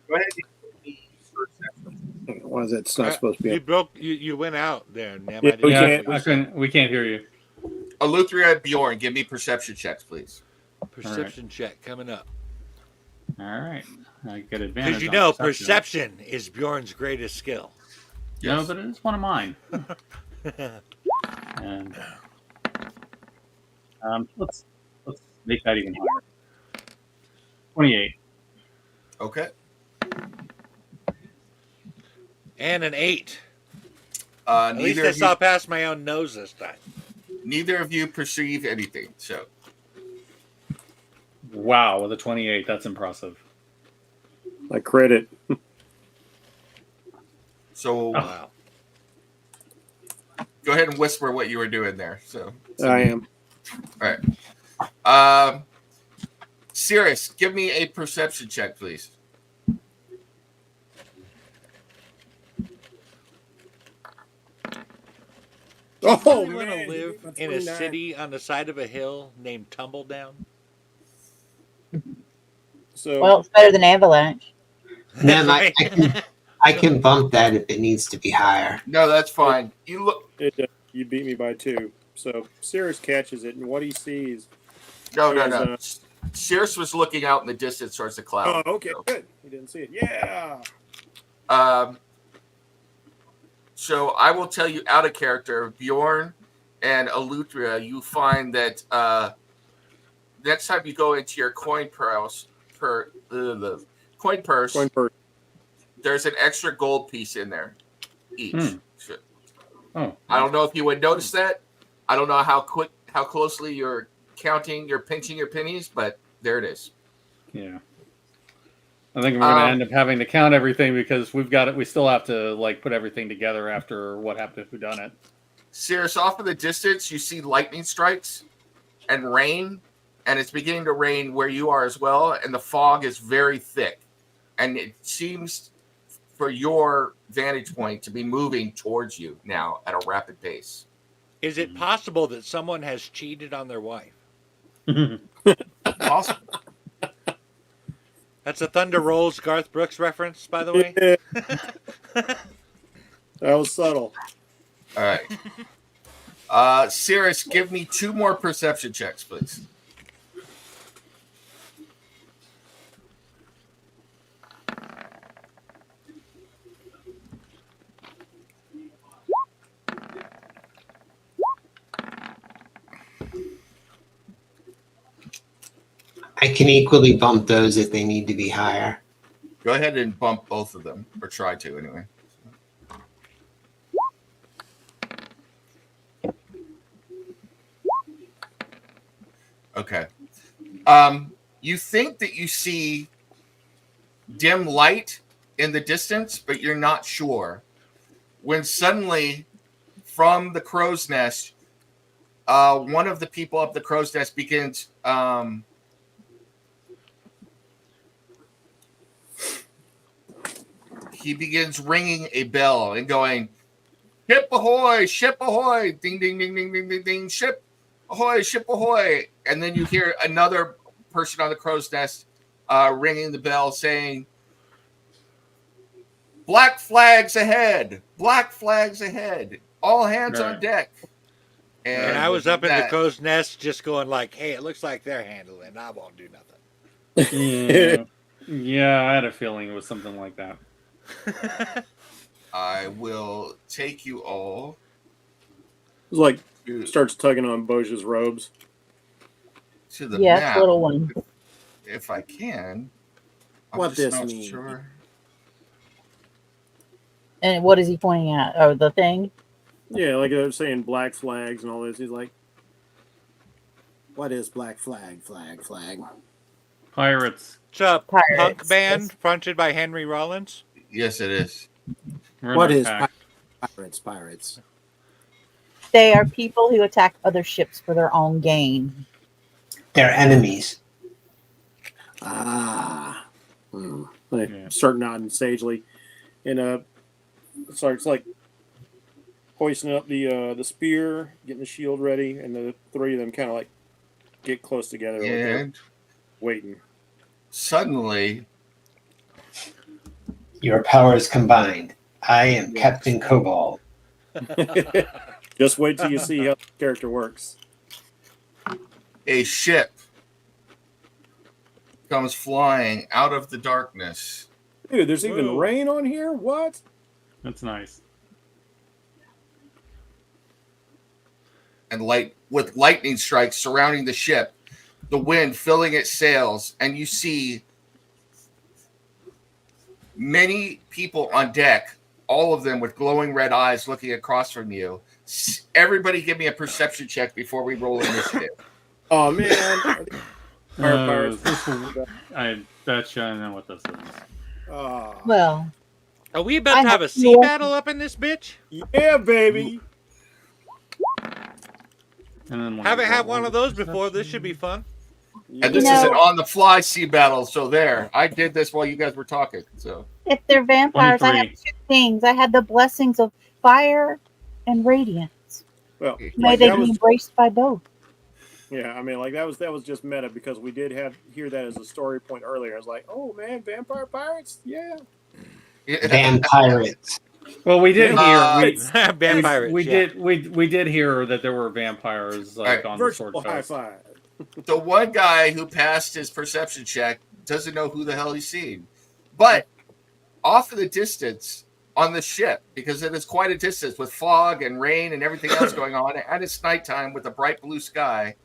Go ahead. Why is that? It's not supposed to be. You went out there, Nam. Yeah, I didn't we hear can't- what you said. We can't hear you. Eleuthera and Bjorn, give me perception checks, please. Perception check coming up. All right. I get advantage. Because you on know, perception is Bjorn's greatest skill. No, Yes. but it is one of mine. And let's make that even higher. 28. Okay. And an 8. At least I saw past my own nose this time. Neither of you perceive anything. So Wow, with a 28, that's impressive. I credit. So Wow. go ahead and whisper what you were doing there. So I am. all right. Cirrus, give me a perception check, please. Oh, You want to man, live that's in a 29. city on the side of a hill named Tumbledown? So Well, it's better than Avalanche. Ma'am, Right. I can bump that if it needs to be higher. No, that's fine. You look. you beat me by 2. So Cirrus catches it, and what he sees. No. Yes, Cirrus was looking out in the distance towards the cloud. Oh, okay, So, good. He didn't see it. Yeah. So I will tell you out of character, Bjorn and Eleuthera, you find that next time you go into your coin purse, there's an extra gold piece in there each. So, Oh. I don't know if you would notice that. I don't know how closely you're pinching your pennies, but there it is. Yeah. I think we're going to end up having to count everything because we still have to like put everything together after what happened to Whodunit. Cirrus, off in the distance, you see lightning strikes and rain, and it's beginning to rain where you are as well, and the fog is very thick. And it seems, for your vantage point, to be moving towards you now at a rapid pace. Is it possible that someone has cheated on their wife? Possible. That's a Thunder Rolls Garth Brooks reference, by the way. That was subtle. All right. Cirrus, give me 2 more perception checks, please. I can equally bump those if they need to be higher. Go ahead and bump both of them, or try to anyway. Okay. You think that you see dim light in the distance, but you're not sure. When suddenly, from the crow's nest, one of the people up the crow's nest begins he begins ringing a bell and going, "Ship ahoy, ship ahoy, ding, ding, ding, ding, ding, ding, ding, ship ahoy, ship ahoy." And then you hear another person on the crow's nest ringing the bell saying, "Black flags ahead, black flags ahead, all hands on deck." And I was up in the crow's nest just going like, hey, it looks like they're handling. I won't do nothing. Yeah, I had a feeling it was something like that. I will take you all. It's like starts tugging on Boja's robes. To the Yes, map, little one. if I can. What just this not mean? sure. And what is he pointing at? Oh, the thing? Yeah, like they're saying black flags and all this. He's like, "What is black flag? Flag? Pirates. It's a Pirates. punk band fronted by Henry Rollins. Yes, it is. We're What in is attack. pirates? They are people who attack other ships for their own gain. They're enemies. Ah." They Yeah. start nodding sagely, and starts like hoisting up the spear, getting the shield ready, and the 3 of them kind of like get close together, like they're And waiting. suddenly, Your powers combined. I am Captain Cobalt. Just wait till you see how the character works. a ship comes flying out of the darkness. Dude, there's even Whoa. rain on here? What? That's nice. And with lightning strikes surrounding the ship, the wind filling its sails, and you see many people on deck, all of them with glowing red eyes looking across from you. Everybody give me a perception check before we roll initiative. Oh, man. Pirates. I bet you I know what this is. Oh. Well, Are we about I to have a have sea no- battle up in this bitch? Yeah, baby. And then when Haven't I had roll one of those before. This perception- should be fun. And this You is know- an on-the-fly sea battle, so there. I did this while you guys were talking, so. if they're vampires, I have 23. 2 things. I had the blessings of fire and radiance. Well, May like, they that be was, embraced by both. yeah, I mean, like that was just meta because we did hear that as a story point earlier. I was like, oh man, vampire pirates, yeah. Vampirates. Well, we did hear Vampires. we yeah. did hear that there were vampires like Alright, on the Sword Virtual high Coast. five. The one guy who passed his perception check doesn't know who the hell he's seen. But off in the distance on the ship, because it is quite a distance with fog and rain and everything else going on, and it's nighttime with a bright blue sky,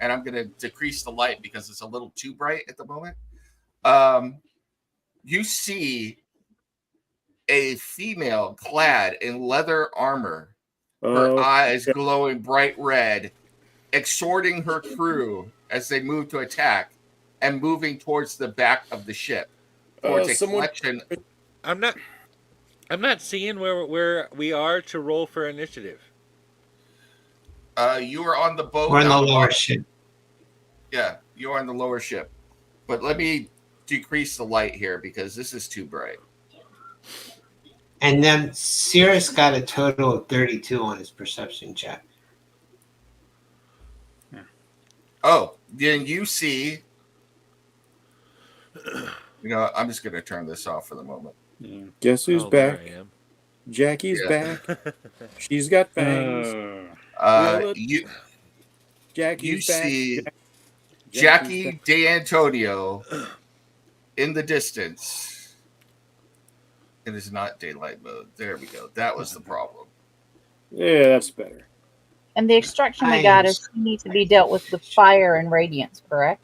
and I'm going to decrease the light because it's a little too bright at the moment. You see a female clad in leather armor, her eyes glowing bright red, exhorting her crew as they move to attack and moving towards the back of the ship. Towards a collection. I'm not seeing where we are to roll for initiative. You are on the boat. We're in the lower ship. Yeah, you are on the lower ship. But let me decrease the light here because this is too bright. And then Cirrus got a total of 32 on his perception check. Oh, then you see. I'm just going to turn this off for the moment. Yeah. Guess who's Oh, there back? I am. Jackie's Yeah. back. She's got fangs. You Jackie's back. see Jackie's Jackie D'Antonio in the distance. It is not daylight mode. There we go. That was the problem. Yeah, that's better. And the extraction we got is needs to be dealt with fire and radiance, correct?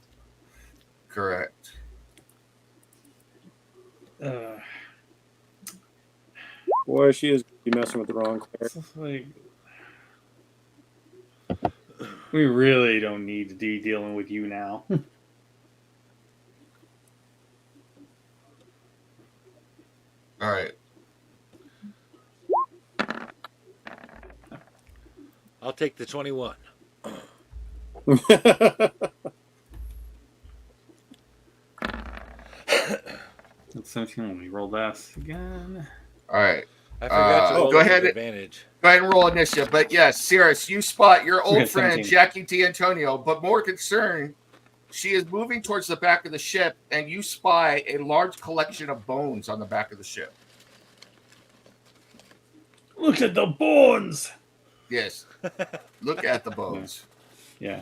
Correct. Boy, she is messing with the wrong player. It's like, we really don't need to be dealing with you now. All right. I'll take the 21. That's 17 when we rolled S again. All right. I forgot to roll go with ahead. advantage. Go ahead and roll initiative. But yes, Cirrus, you spot your old Okay, friend 17. Jackie D'Antonio, but more concerned, she is moving towards the back of the ship, and you spy a large collection of bones on the back of the ship. Look at the bones. Yes. Look at the bones. Yeah.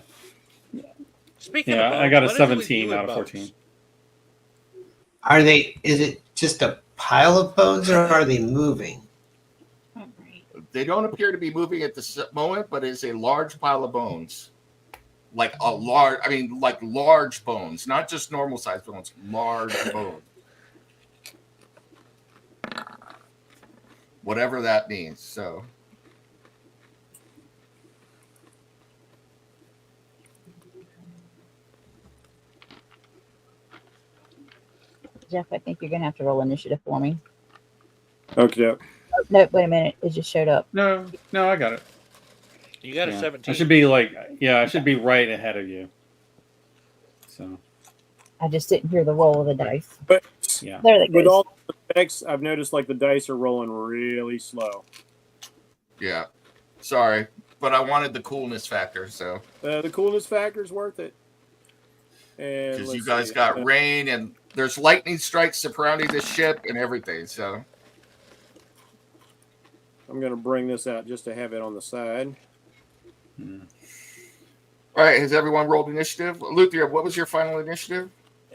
Speaking Yeah, of bones, I got a what is it with 17 you out and of bones? 14. Are they? Is it just a pile of bones, or are they moving? They don't appear to be moving at this moment, but it's a large pile of bones. Like large bones, not just normal sized bones, large bones. Whatever that means. So, Jeff, I think you're gonna have to roll initiative for me. Okay. Oh, no, wait a minute. It just showed up. No, I got it. You got a Yeah. 17. I should be I should be right ahead of you. So, I just didn't hear the roll of the dice. But yeah. There they with go. all the effects, I've noticed like the dice are rolling really slow. yeah. Sorry, but I wanted the coolness factor. So, The coolness factor is worth it. And because you let's guys see. got rain and there's lightning strikes surrounding the ship and everything. So, I'm going to bring this out just to have it on the side. All right, has everyone rolled initiative? Luthria, what was your final initiative?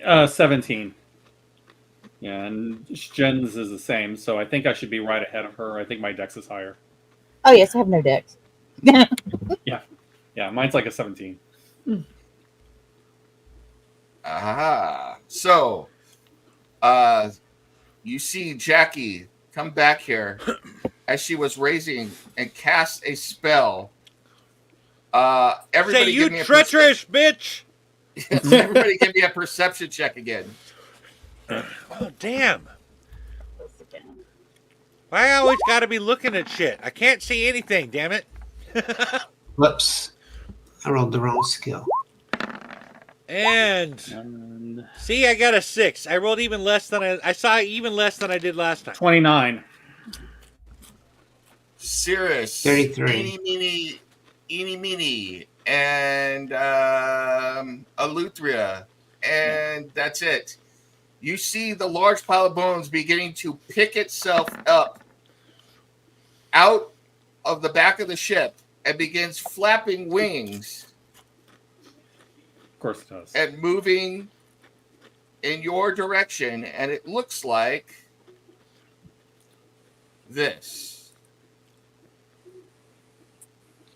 17. Yeah, and Jen's is the same, so I think I should be right ahead of her. I think my dex is higher. Oh yes, I have no decks. Yeah, mine's like a 17. Aha. So, you see Jackie come back here as she was raising and cast a spell. Everybody Say, you give me a treacherous bitch! Yes, everybody give me a perception check again. Oh, damn. Why I always gotta be looking at shit? I can't see anything, damn it. Whoops. I rolled the wrong skill. And see, I got a 6. I rolled even less than I saw even less than I did last time. 29. Cirrus, 33. Eeny Meeny, and Eleuthria, and that's it. You see the large pile of bones beginning to pick itself up out of the back of the ship and begins flapping wings. Of course it does. And moving in your direction, and it looks like this.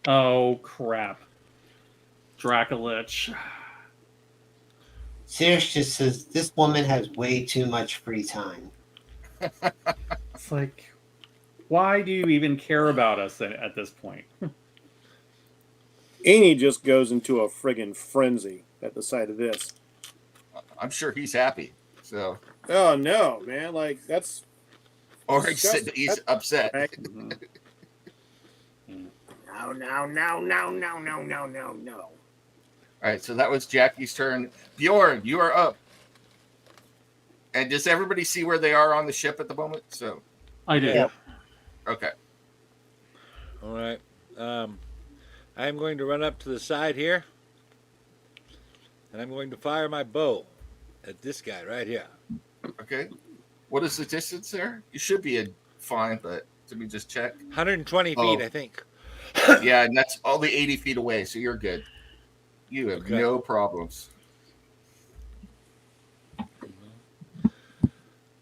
Oh, crap. Dracolich. Sirius just says, this woman has way too much free time. It's like, why do you even care about us at this point? Annie just goes into a friggin' frenzy at the sight of this. I'm sure he's happy. So, Oh no, man! Like that's or disgusting. he's upset. No. All right, so that was Jackie's turn. Bjorn, you are up. And does everybody see where they are on the ship at the moment? So, I did. Yeah. okay. All right. I'm going to run up to the side here. And I'm going to fire my bow at this guy right here. Okay. What is the distance there? You should be fine, but let me just check. 120 feet, I think. Yeah, and that's only 80 feet away, so you're good. You have no problems.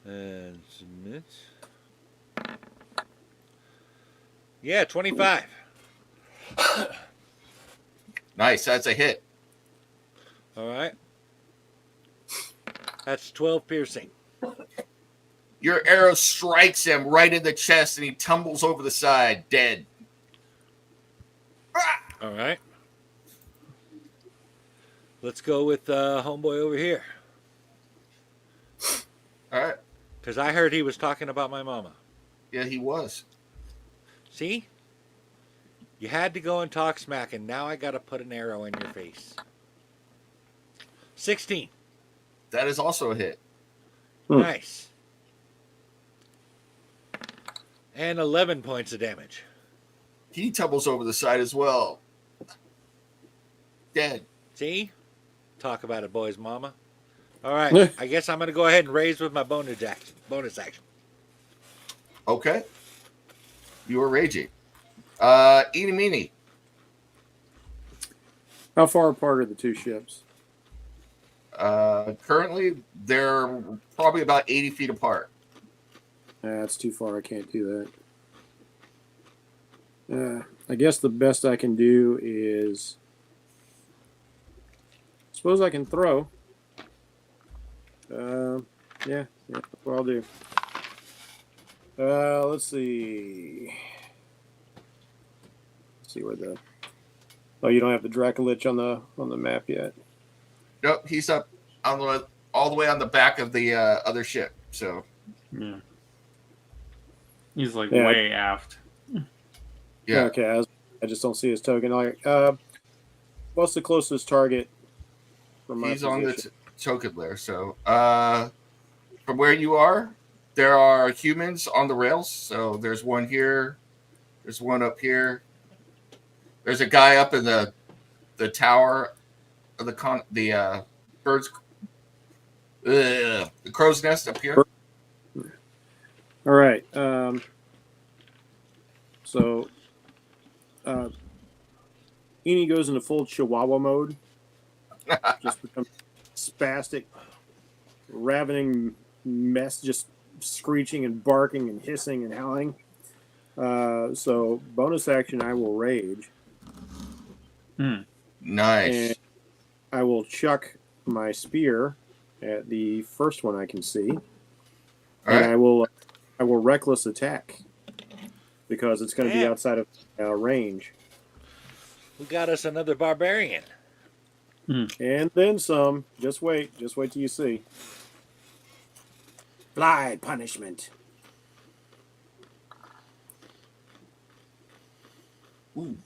And submit. Yeah, 25. Nice, that's a hit. All right. That's 12 piercing. Your arrow strikes him right in the chest, and he tumbles over the side, dead. All right. Let's go with homeboy over here. All right. Because I heard he was talking about my mama. Yeah, he was. See? You had to go and talk smack, and now I got to put an arrow in your face. 16. That is also a hit. Nice. And 11 points of damage. He tumbles over the side as well. Dead. See? Talk about it, boys, mama. All right. I guess I'm going to go ahead and raise with my bonus action. Okay. You are raging. Eeny Meeny. How far apart are the two ships? Currently, they're probably about 80 feet apart. That's too far. I can't do that. I guess the best I can do is, suppose I can throw. Yeah, that's what I'll do. Let's see. Let's see where the. Oh, you don't have the Dracolich on the map yet. Nope, he's up on all the way on the back of the other ship. So Yeah. He's like way aft. yeah. Okay, I just don't see his token. What's the closest target from my He's on position? the token there. So from where you are, there are humans on the rails. So there's one here. There's one up here. There's a guy up in the tower of the birds, the crow's nest up here. All right. So, Heaney goes into full Chihuahua mode. Just becomes spastic, ravening mess, just screeching and barking and hissing and howling. So bonus action, I will rage. Nice. And I will chuck my spear at the first one I can see. All And right. I will reckless attack because it's going to be Yeah. outside of range. We got us another barbarian. And then some. Just wait till you see. Fly punishment. Ooh.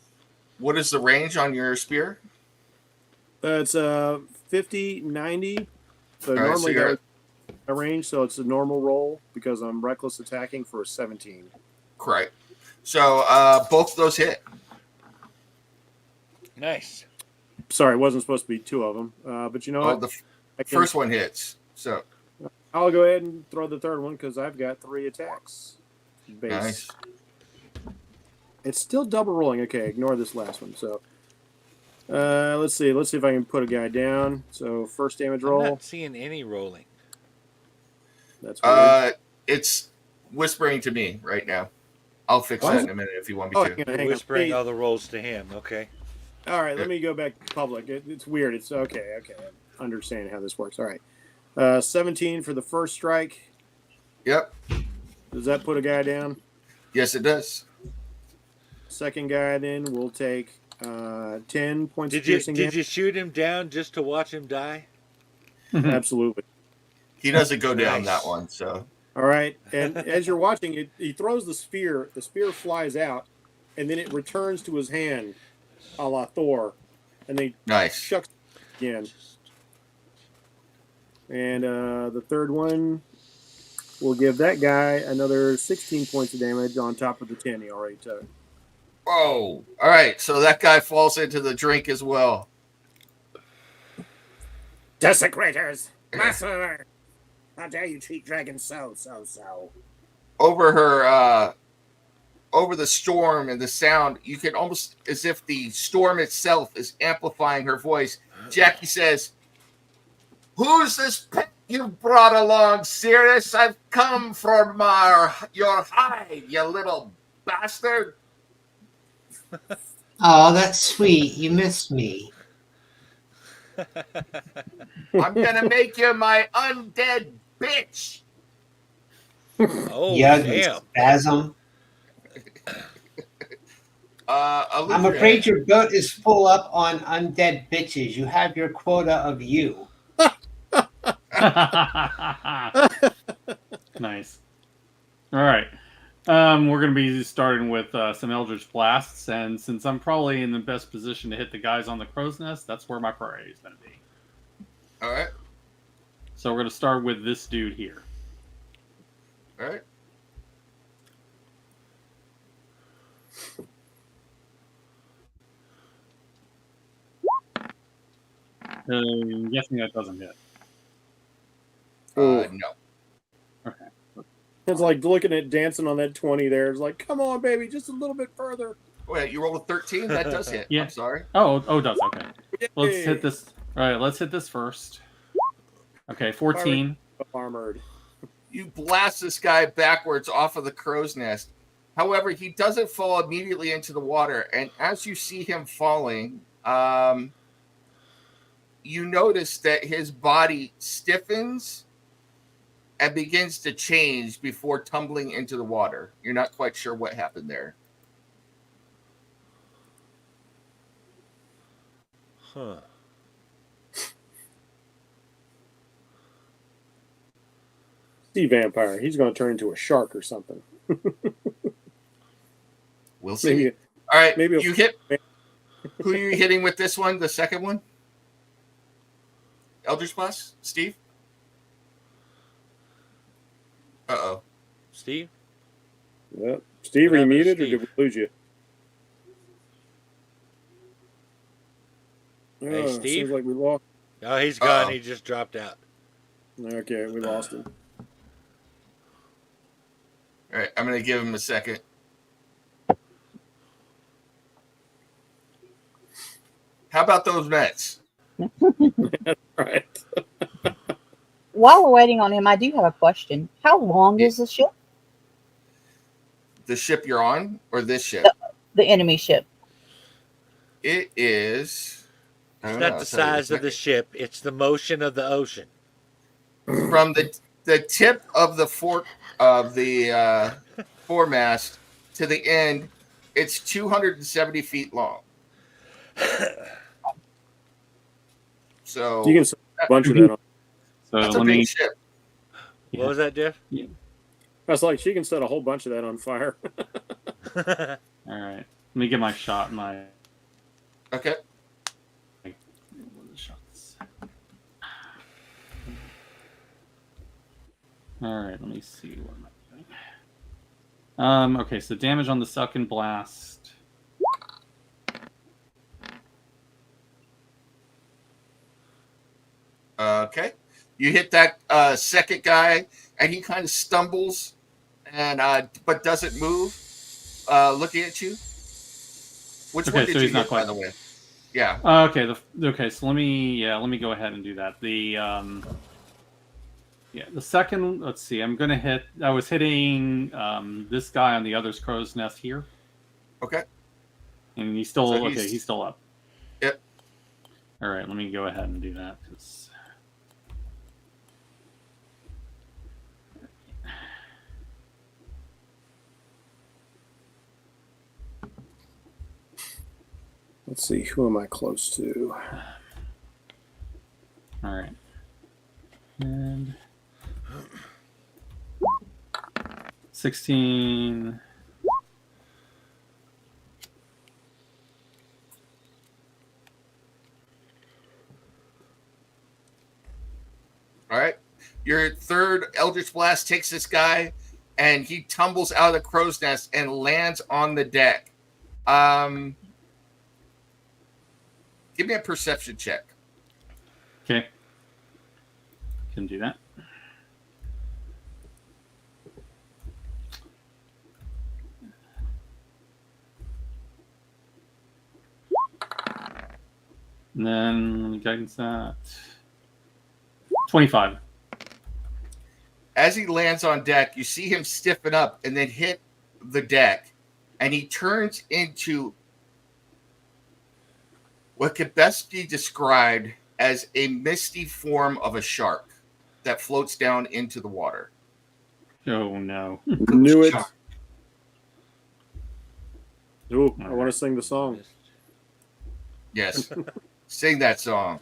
What is the range on your spear? It's 50, 90. So All right, normally so you're that would be a range, so it's a normal roll because I'm reckless attacking for a 17. correct. So both of those hit. Nice. Sorry, it wasn't supposed to be two of them. But you know Oh, what? the first one hits. So I'll go ahead and throw the third one because I've got 3 attacks. Base. nice. It's still double rolling. Okay, ignore this last one. So let's see. Let's see if I can put a guy down. So first damage I'm roll. not seeing any rolling. That's weird. It's whispering to me right now. I'll fix What? that in a minute if you want me Oh, to. hang on, You're hang on. whispering Hey, all the rolls to him. Okay. all right, let me go back to public. It's weird. It's okay. I understand how this works. All right. 17 for the first strike. Yep. Does that put a guy down? Yes, it does. Second guy then will take 10 points of Did you piercing damage. shoot him down just to watch him die? Absolutely. He doesn't go down Nice. that one. So All right. And as you're watching it, he throws the spear. The spear flies out, and then it returns to his hand, a la Thor, and they nice. chucks it again. And the third one will give that guy another 16 points of damage on top of the 10 he already took. Oh, all right. So that guy falls into the drink as well. Desecrators! Massacre! How dare you treat dragons so. Over her, over the storm and the sound, you can almost as if the storm itself is amplifying her voice. Jackie says, "Who's this pet you brought along, Sirius? I've come from your hide, you little bastard." Oh, that's sweet. You missed me. I'm gonna make you my undead bitch. Oh, You ugly damn. spasm. I'm afraid your boat is full up on undead bitches. You have your quota of you. Nice. All right. We're going to be starting with some Eldritch Blasts, and since I'm probably in the best position to hit the guys on the crow's nest, that's where my priority is going to be. All right. So we're going to start with this dude here. All right. I'm guessing that doesn't hit. Oh, No. Okay. it's like looking at dancing on that 20 there. It's like, come on, baby, just a little bit further. Wait, you rolled a 13? That does hit. Yeah. I'm sorry. Oh, it does. Okay. Let's Yay. hit this. All right, let's hit this first. Okay, 14. Armored. You blast this guy backwards off of the crow's nest. However, he doesn't fall immediately into the water. And as you see him falling, you notice that his body stiffens and begins to change before tumbling into the water. You're not quite sure what happened there. Huh. Sea vampire. He's going to turn into a shark or something. We'll see. Maybe. All right, maybe you hit. Who are you hitting with this one? The second one? Eldritch Blast? Steve? Uh-oh. Steve? Yep. Steve, What are you happened to muted or Steve? did we lose you? Hey, Steve? Seems like we lost. Oh, he's gone. Uh-oh. He just dropped out. Okay, we lost him. All right, I'm going to give him a second. How about those Mets? Right. While we're waiting on him, I do have a question. How long is the ship? The ship you're on, or this ship? The enemy ship. It is. I It's don't not know, the I'll tell you in a size of the second. ship; it's the motion of the ocean. From the tip of the fork of the foremast to the end, it's 270 feet long. So You can set a bunch of that on. So that's a let big me. ship. What was that, Jeff? That's like she can set a whole bunch of that on fire. All right. Let me get my shot. My Okay. shots. All right. Let me see what am I doing. Okay. So damage on the second blast. Okay. You hit that second guy, and he kind of stumbles, and but doesn't move, looking at you. Which Okay, one did so you he's not hit, by quite. the way? Yeah. Okay. Okay. So let me go ahead and do that. The second. Let's see. I'm gonna hit. I was hitting this guy on the other's crow's nest here, Okay. and he's still So okay. He's still up. Yep. All right. Let me go ahead and do that. Let's see, who am I close to? All right. And 16. All right. Your third Eldritch Blast takes this guy, and he tumbles out of the crow's nest and lands on the deck. Give me a perception check. Okay. Can do that. And then let me guidance that. 25. As he lands on deck, you see him stiffen up and then hit the deck, and he turns into what could best be described as a misty form of a shark that floats down into the water. Oh no. Knew it. Shark. Ooh, I want to sing the song. Yes. Sing that song.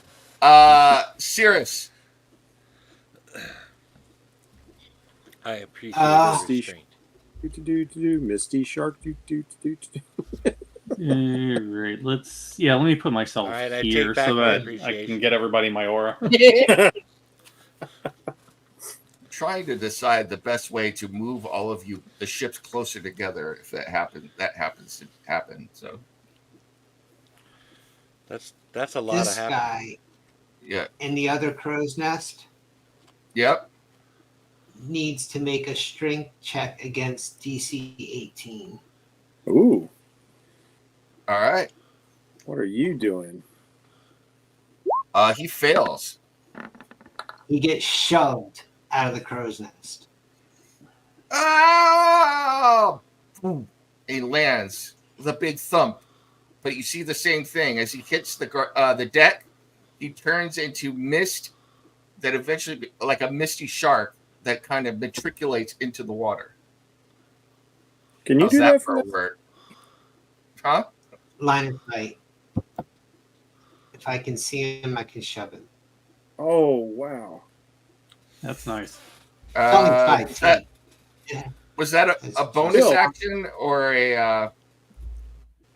Cirrus. I appreciate Ah. the restraint. Misty shark. Right. Let me put myself All right, I here take back so my that I appreciation. can get everybody my aura. Trying to decide the best way to move all of you, the ships, closer together. If that happens to happen. So That's a lot This of happening. guy yeah. in the other crow's nest Yep. needs to make a strength check against DC 18. Ooh, All right. what are you doing? He fails. He gets shoved out of the crow's nest. Oh! Boom. He lands with a big thump. But you see the same thing as he hits the deck. He turns into mist that eventually, like a misty shark, that kind of matriculates into the water. Can you How's do that that for for a word? Huh? Line of sight. If I can see him, I can shove him. Oh, wow. That's nice. It's only Uh, 5 was that, feet. was that a bonus Still. action or a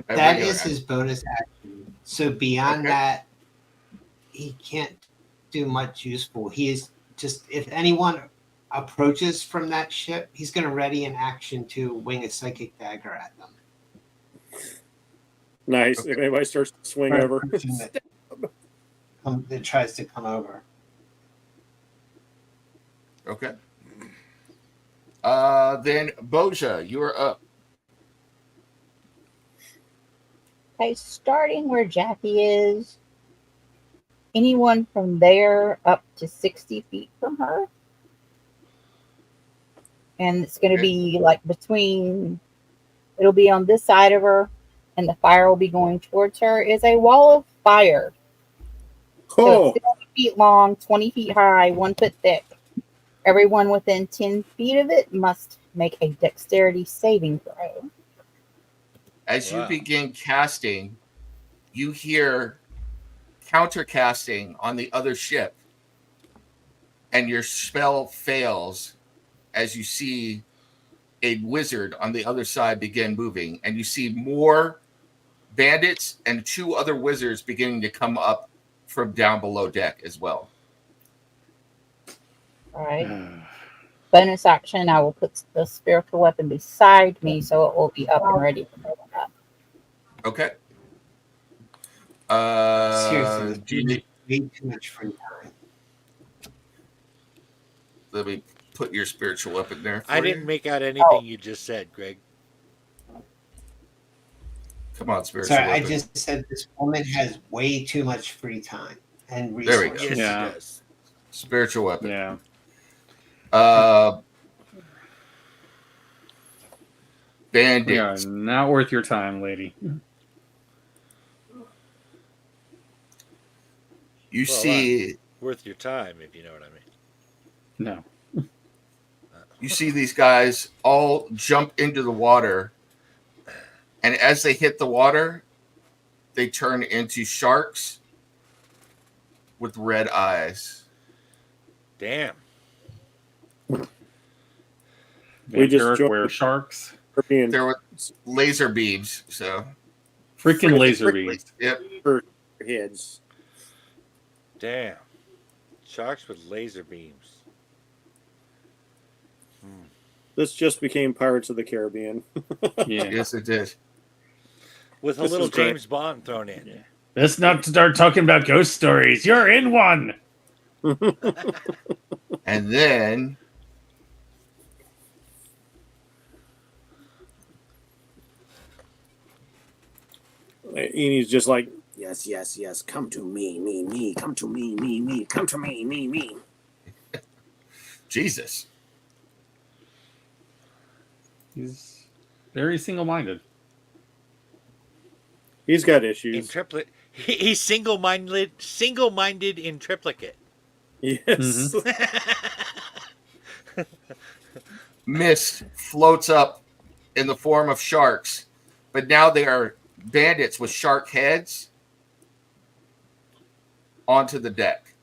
That regular is his bonus action. So beyond Okay. that, he can't do much useful. He is just, if anyone approaches from that ship, he's going to ready an action to wing a psychic dagger at them. Nice. Okay. If anybody starts to swing For a over. person that tries to come over. Okay. Then Boja, you are up. Okay, starting where Jackie is, anyone from there up to 60 feet from her. And it's going to be like it'll be on this side of her, and the fire will be going towards her, is a wall of fire. So Oh, it's 60 feet long, 20 feet high, 1 foot thick. Everyone within 10 feet of it must make a dexterity saving throw. As you Wow. begin casting, you hear countercasting on the other ship, and your spell fails as you see a wizard on the other side begin moving, and you see more bandits and 2 other wizards beginning to come up from down below deck as well. All right. Bonus action, I will put the spiritual weapon beside me so it will be up and ready for moving up. Okay. Seriously, Do you need? way too much free time. Let me put your spiritual weapon there. For I you. didn't make out anything you just said, Greg. Come on, spiritual Sorry, I weapon. just said this woman has way too much free time and There we resources. go. Yes, Yeah. it does. Spiritual weapon. Yeah. Bandit. Yeah, not worth your time, lady. You Well, see, Worth your time, if you know what I mean. No. you see these guys all jump into the water, and as they hit the water, they turn into sharks with red eyes. Damn. We just Vampiric joined- were-sharks. being There were laser beams, so Freaking laser beams. yep. heads. Damn. Sharks with laser beams. This just became Pirates of the Caribbean. Yeah. Yes, it did. With a This little is great. James Bond thrown in. Yeah. Let's not start talking about ghost stories. You're in one. And then And he's just like, yes, yes, yes, come to me, come to me, come to me. Jesus. He's very single-minded. He's got In issues. triplet. He's single-minded in triplicate. Yes. Mist floats up in the form of sharks, but now they are bandits with shark heads onto the deck.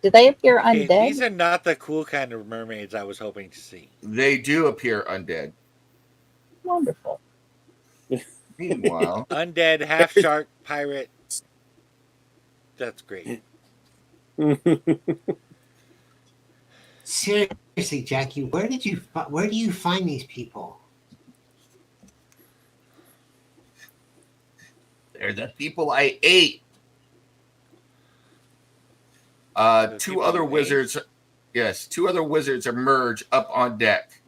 Do they appear Okay, undead? these are not the cool kind of mermaids I was hoping to see. They do appear undead. Wonderful. Meanwhile, Undead, half shark, pirate. That's great. Seriously, Jackie, where do you find these people? they're the people I ate. The Two people other you ate? wizards. Yes, 2 other wizards emerge up on deck.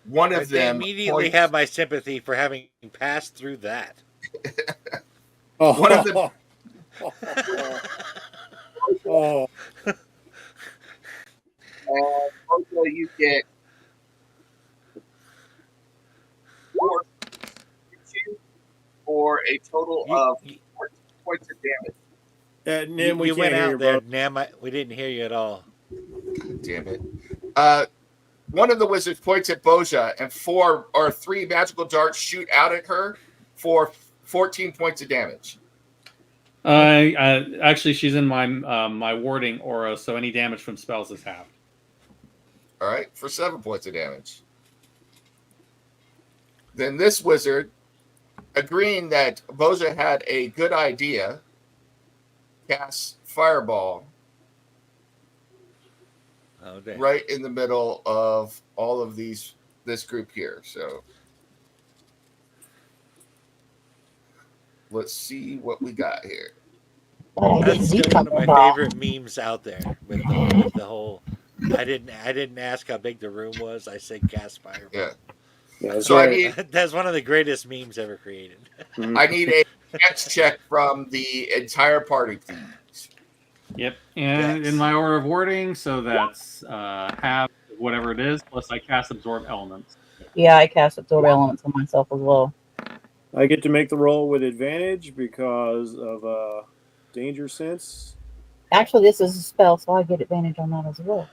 One of They them immediately points- have my sympathy for having passed through that. Oh, One of them- oh, Hopefully you get 4 for a total of You, 14 points of damage. Nim, we you can't went hear out you, there, bro. Nam. We didn't hear you at all. Damn it. One of the wizards points at Boja, and 3 magical darts shoot out at her for 14 points of damage. Actually, she's in my my warding aura, so any damage from spells is halved. All right, for 7 points of damage. Then this wizard, agreeing that Boja had a good idea, casts Fireball Oh, damn. right in the middle of all of this group here. So let's see what we got here. That's still one of my favorite memes out there with the whole. I didn't ask how big the room was. I said gas fireball. Yeah. Yeah, that's So I right. need That's one of the greatest memes ever created. Mhm. I need a X check from the entire party, please. Yep. And Dex. in my order of wording, so that's half whatever it is, plus I cast absorb elements. Yeah, I cast absorb elements on myself as well. I get to make the roll with advantage because of danger sense. Actually, this is a spell, so I get advantage on that as well.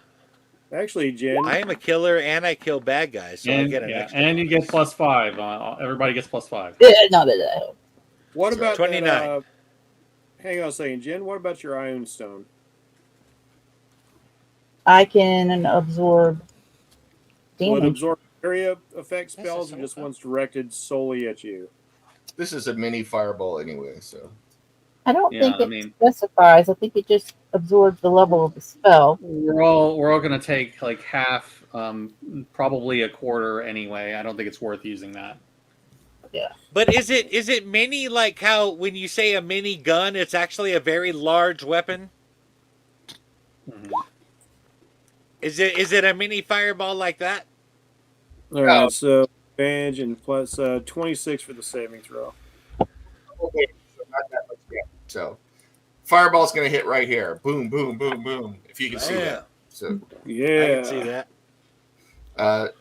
Actually, Jen, I am a killer and I kill bad guys, so I And get an yeah, extra and you get bonus. +5. Everybody gets +5. No, no. what about 29. that? Hang on a second, Jen. What about your Iron Stone? I can absorb Will it damage. absorb area effect This is spells, or so just fun. ones directed solely at you? This is a mini fireball anyway, so I don't Yeah, think I it mean, specifies. I think it just absorbs the level of the spell. we're all gonna take like half, probably a quarter anyway. I don't think it's worth using that. But is it mini like how when you say a mini gun, it's actually a very large weapon? Mhm. Is it a mini fireball like that? All right, so advantage and plus 26 for the saving throw. okay, so not that much damage. So fireball's gonna hit right here. Boom, boom, boom, boom. If you can see that. So Yeah, I can see that.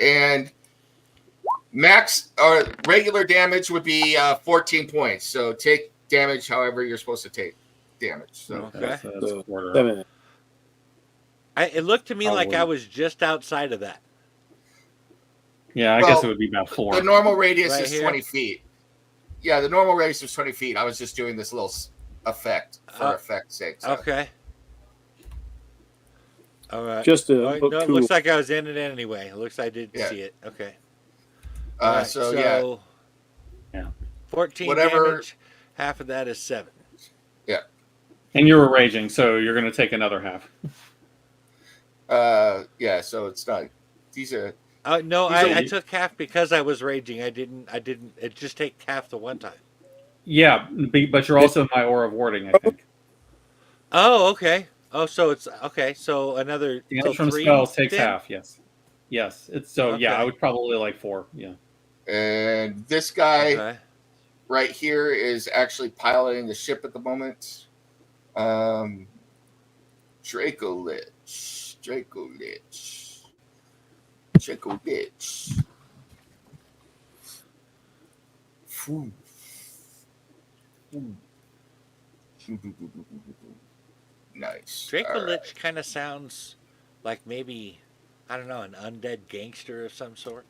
and max or regular damage would be 14 points. So take damage however you're supposed to take damage. So Okay. That's a So, quarter. 7. It looked to me like Probably. I was just outside of that. Yeah, I Well, guess it would be about 4. the normal radius Right is here? 20 feet. Yeah, the normal radius is 20 feet. I was just doing this little effect for effect's sake. So. Okay. All right. Just to Oh, look no, it cool. looks like I was in it anyway. It looks like I did Yeah. see it. Okay. All right, So yeah, Yeah. 14 Whatever- damage. Half of that is 7. And you were raging, so you're gonna take another half. yeah. So it's not. These are No, These are- I took half because I was raging. I didn't. It just take half the one time. Yeah, but you're also in my aura of warding, I think. Oh, okay. Oh, so it's okay. So another Damage so from 3 spells takes then? half. Yes. It's so yeah. Okay. I would probably like 4. Yeah. and this guy Okay. right here is actually piloting the ship at the moment. Draco Lich. Phew. Nice. Draco All right. Lich kind of sounds like maybe I don't know an undead gangster of some sort.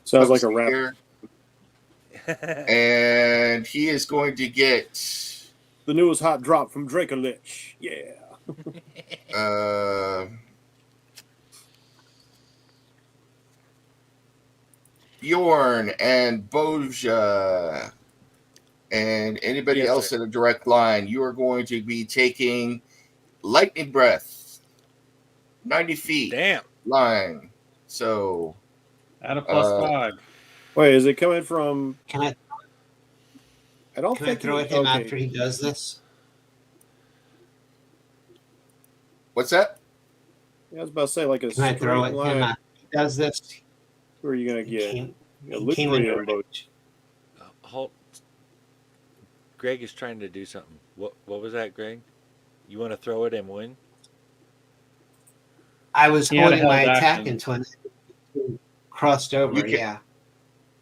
Sounds like Comes a rap. here, and he is going to get The newest hot drop from Draco Lich. Yeah. Bjorn and Boja and anybody Yes, else sir. in a direct line. You are going to be taking lightning breath, 90 feet Damn. line. So Add a +5. Wait, is it coming from? Can I I don't can I think. throw at him okay. after he does this? what's that? Yeah, I was about to say like a Can I straight throw at him line. after he does this? Who are you gonna He get? came- Yeah, he look came for into you on both. range. Hold. Greg is trying to do something. What was that, Greg? You want to throw it and win? I was He had a holding my held attack action. until he crossed over. You can- Yeah.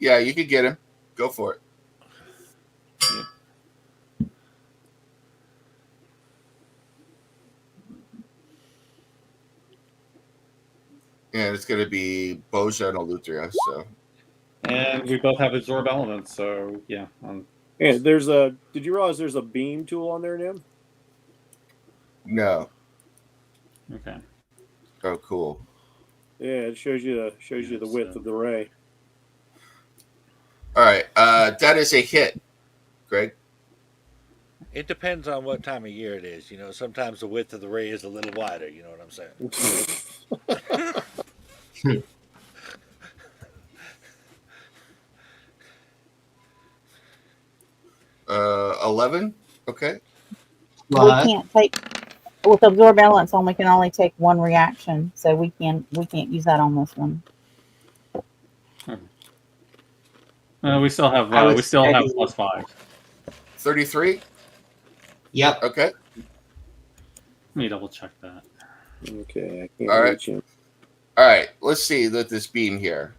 Yeah, you could get him. Go for it. And it's going to be Boja and Eleuthera. So And we both have absorb elements, so yeah. Yeah, there's a. Did you realize there's a beam tool on there, Nim? no. Okay. Oh, cool. Yeah, it shows you the width of the ray. All right. That is a hit, Greg. It depends on what time of year it is. You know, sometimes the width of the ray is a little wider. You know what I'm saying? 11. Okay. We Plus, can't take with absorb elements on, we can only take one reaction, so we can't use that on this one. We still have I was ready. +5. 33. Yep. Okay. Let me double check that. Okay, I can't All right. reach him. All right. Let's see with this beam here.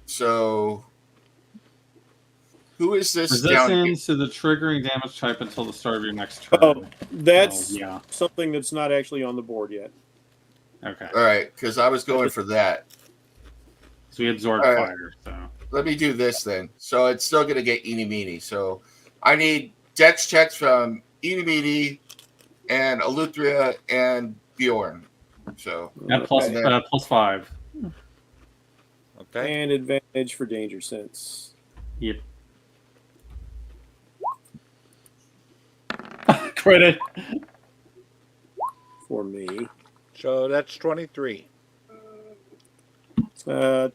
So, who is this down here? Resistance to the triggering damage type until the start of your next turn. Oh, that's yeah. something that's not actually on the board yet. Okay. All right, because I was going for that. So we absorb All right. fire. So Let me do this then. So it's still going to get eeny meeny. So I need dex checks from eeny meeny and Eleuthera and Bjorn. So at +5. Okay. And advantage for danger sense Yep. Credit. for me. So that's 23.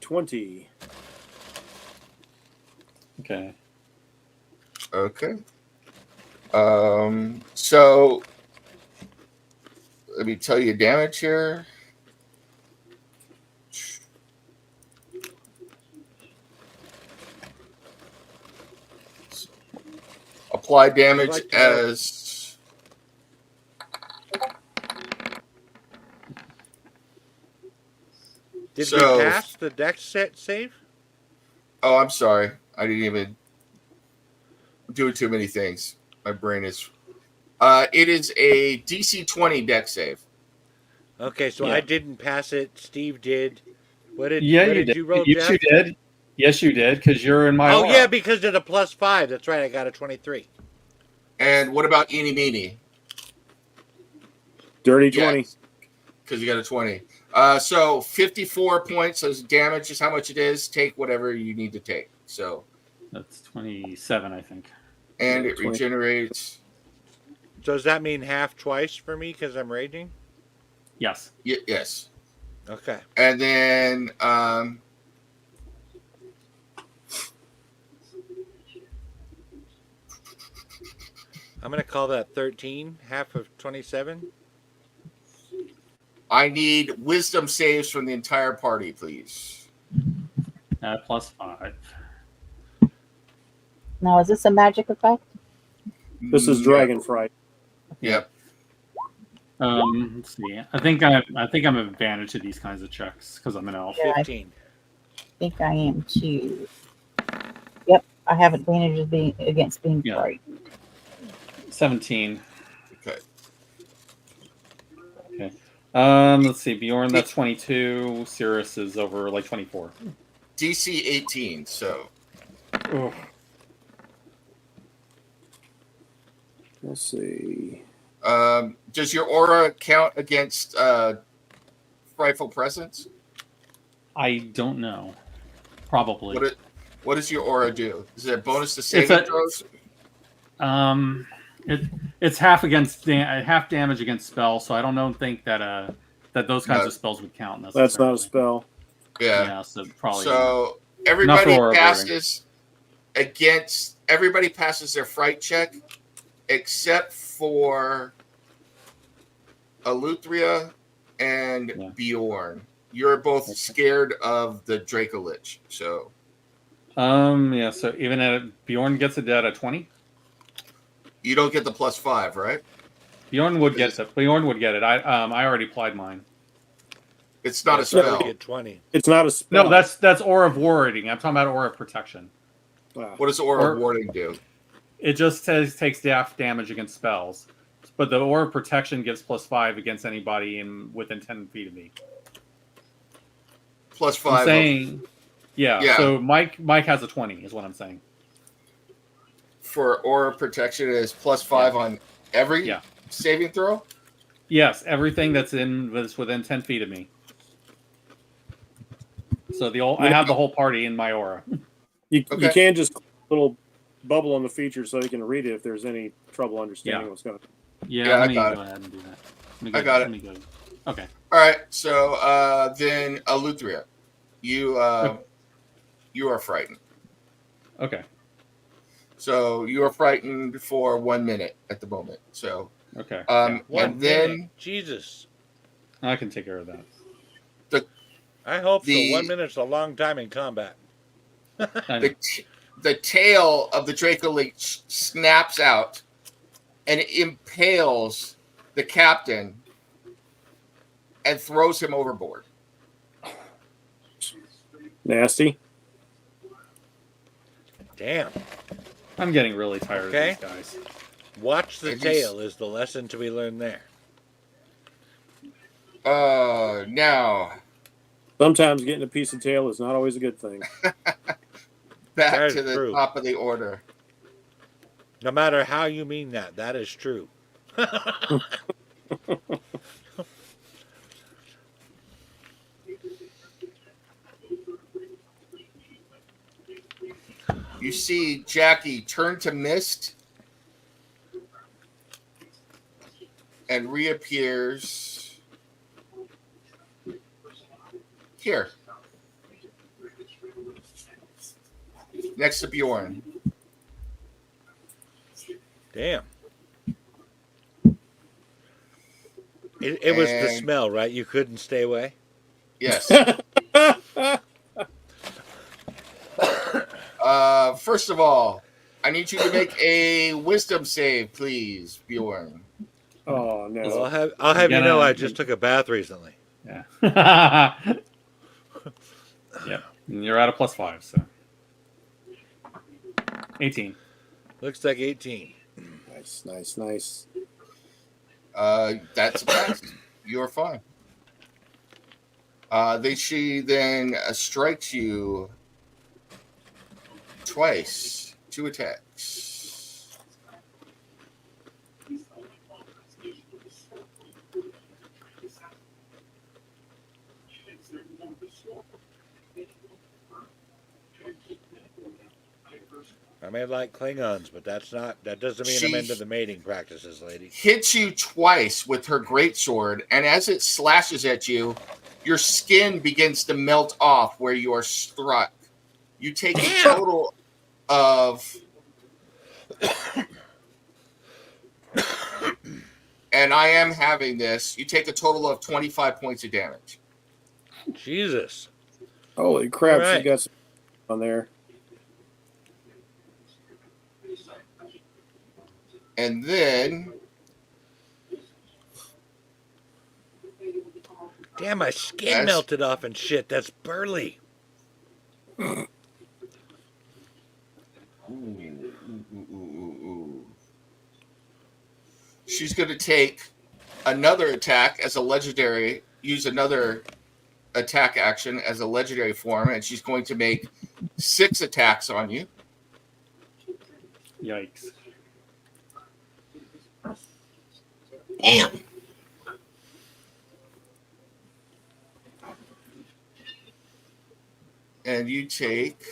20. Okay. okay. So let me tell you damage here. Apply damage I'd like to know- as Did So- we pass the dex set save? oh, I'm sorry. I didn't even do too many things. My brain is it is a DC 20 deck save. Okay, so Yeah. I didn't pass it. Steve did. What did you roll, Yes, Jeff? you did. Yes, you did, because you're in my Oh, aura. yeah, because of the +5. That's right. I got a 23. And what about eeny meeny? Dirty 20. Because you got a 20. So 54 points as damage is how much it is. Take whatever you need to take. So, That's 27, I think. and it 20. regenerates. So does that mean half twice for me because I'm raging? Yes. Yes. Okay. And then I'm going to call that 13, half of 27. I need wisdom saves from the entire party, please. At +5. Now, is this a magic effect? This is Dragon Fright. Yep. Let's see. I think I'm advantage to these kinds of checks because I'm an elf. Yeah. 15. I think I am too. Yep, I have advantages against being Yeah. fright. 17. Okay. Okay. Let's see. Bjorn, that's 22. Cirrus is over like 24. DC 18. So Oof. Let's see. does your aura count against frightful presence? I don't know. Probably. What does your aura do? Is it a bonus to saving throws? It's half half damage against spells, so I don't think that that those kinds of spells would count. That's not a spell. Yeah. Yeah, so probably. So everybody aura passes everybody passes their fright check except for Eleuthera and Bjorn. You're both scared of the Dracolich. So yeah, so even at Bjorn gets it at a 20. you don't get the +5, right? Bjorn would get it. Bjorn would get it. I already applied mine. It's not a So spell. we get 20. It's not a spell. No, that's aura of warding. I'm talking about aura of protection. Wow. What does aura of warding do? It just takes damage against spells, but the aura of protection gives +5 against anybody within 10 feet of me. +5. I'm saying, Yeah. So Mike has a 20, is what I'm saying. For aura protection is +5 on every saving throw? Yes, everything that's within 10 feet of me. So I have the whole party in my aura. You can just little bubble on the feature so you can read it if there's any trouble understanding what's going on. Yeah, let me got go it. ahead and do that. I got it. Let me go. Okay. All right. So then Eleuthera, you are frightened. Okay. So you are frightened for 1 minute at the moment. So Okay. One And then minute. Jesus. I can take care of that. I hope so. The- 1 minute's a long time in combat. I know. the tail of the Draco Leech snaps out and it impales the captain and throws him overboard. Nasty. Damn. I'm getting really tired Okay. of these guys. Watch the And tail is the lesson to be learned there. Now Sometimes getting a piece of tail is not always a good thing. back That is to the true. top of the order. No matter how you mean that, that is true. You see Jackie turn to mist and reappears here next to Bjorn. Damn. It was the And- smell, right? You couldn't stay away? Yes. First of all, I need you to make a wisdom save, please, Bjorn. Oh no! Well, I'll have you know I just took a bath recently. Yeah. Yep. And you're at a +5, so 18. Looks like 18. Nice. That's a pass. You're fine. She then strikes you twice. 2 attacks. I may like Klingons, but that doesn't mean I'm into the mating practices, lady. Hits you twice with her greatsword, and as it slashes at you, your skin begins to melt off where you are struck. You take a total of and I am having this. You take a total of 25 points of damage. Jesus. Holy crap! All right. She got some on there. And then Damn, my skin melted off and shit. That's burly. she's going to take another attack as a legendary, use another attack action as a legendary form, and she's going to make 6 attacks on you. Yikes. Damn. And you take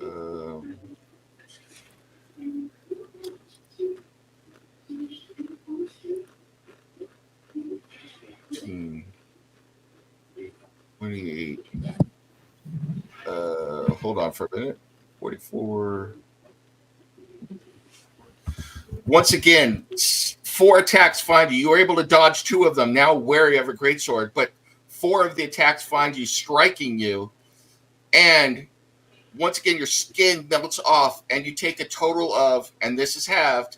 uh, 28. Hold on for a minute. 44. Once again, 4 attacks find you. You were able to dodge 2 of them, now wary of a greatsword, but 4 of the attacks find you, striking you. And once again, your skin melts off, and you take a total of, and this is halved,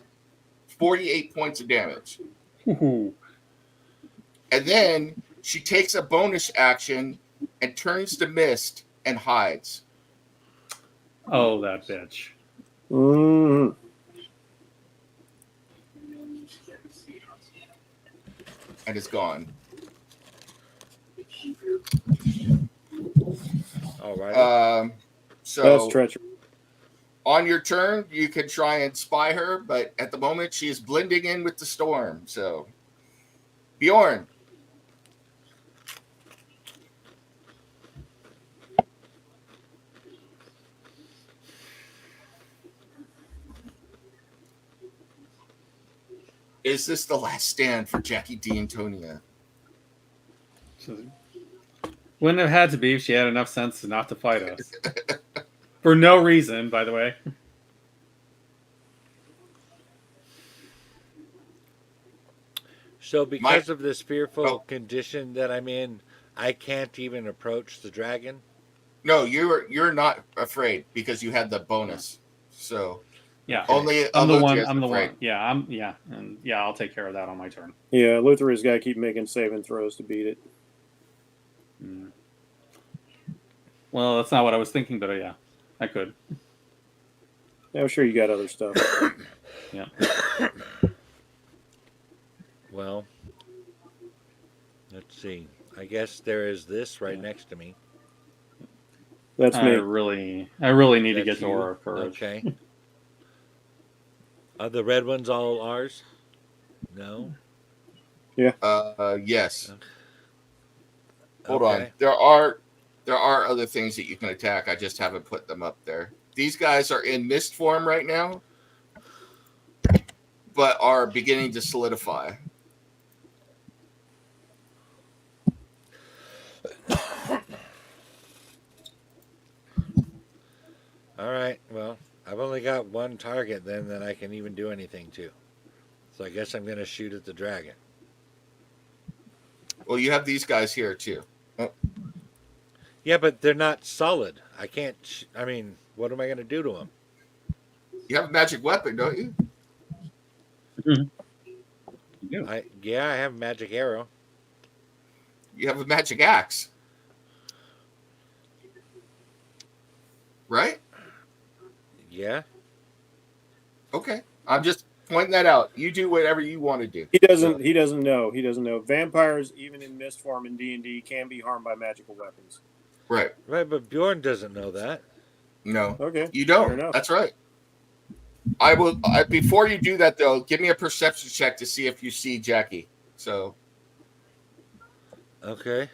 48 points of damage. Ooh. And then she takes a bonus action and turns to mist and hides. Oh, that bitch. Mm. And is gone. All right. So That's treacherous. on your turn, you can try and spy her, but at the moment she is blending in with the storm. So Bjorn. Is this the last stand for Jackie D'Antonia? Wouldn't have had to be if she had enough sense not to fight us. For no reason, by the way. So because of this fearful condition that I'm in, I can't even approach the dragon. No, you're not afraid because you had the bonus. So Yeah. only I'm the one. Alutria's I'm the afraid. one. Yeah, I'll take care of that on my turn. Yeah, Luthor's got to keep making saving throws to beat it. Mm. Well, that's not what I was thinking, but yeah, I could. I'm sure you got other stuff. Yeah. Well, let's see. I guess there is this right next to me. That's I me. really need to That's get to you? Aura of Courage. Okay. Are the red ones all ours? No. Yes. Hold on. Okay. There are other things that you can attack. I just haven't put them up there. These guys are in mist form right now, but are beginning to solidify. All right. Well, I've only got one target then that I can even do anything to. So I guess I'm going to shoot at the dragon. Well, you have these guys here too. Yeah, but they're not solid. I can't. I mean, what am I going to do to them? You have a magic weapon, don't you? Yeah, I have a magic arrow. You have a magic axe, right? Yeah. Okay. I'm just pointing that out. You do whatever you want to do. He doesn't know. Vampires, even in mist form in D&D, can be harmed by magical weapons. Right. Right, but Bjorn doesn't know that. No. Okay. You Fair don't. enough. That's right. I will. Before you do that, though, give me a perception check to see if you see Jackie. So Okay.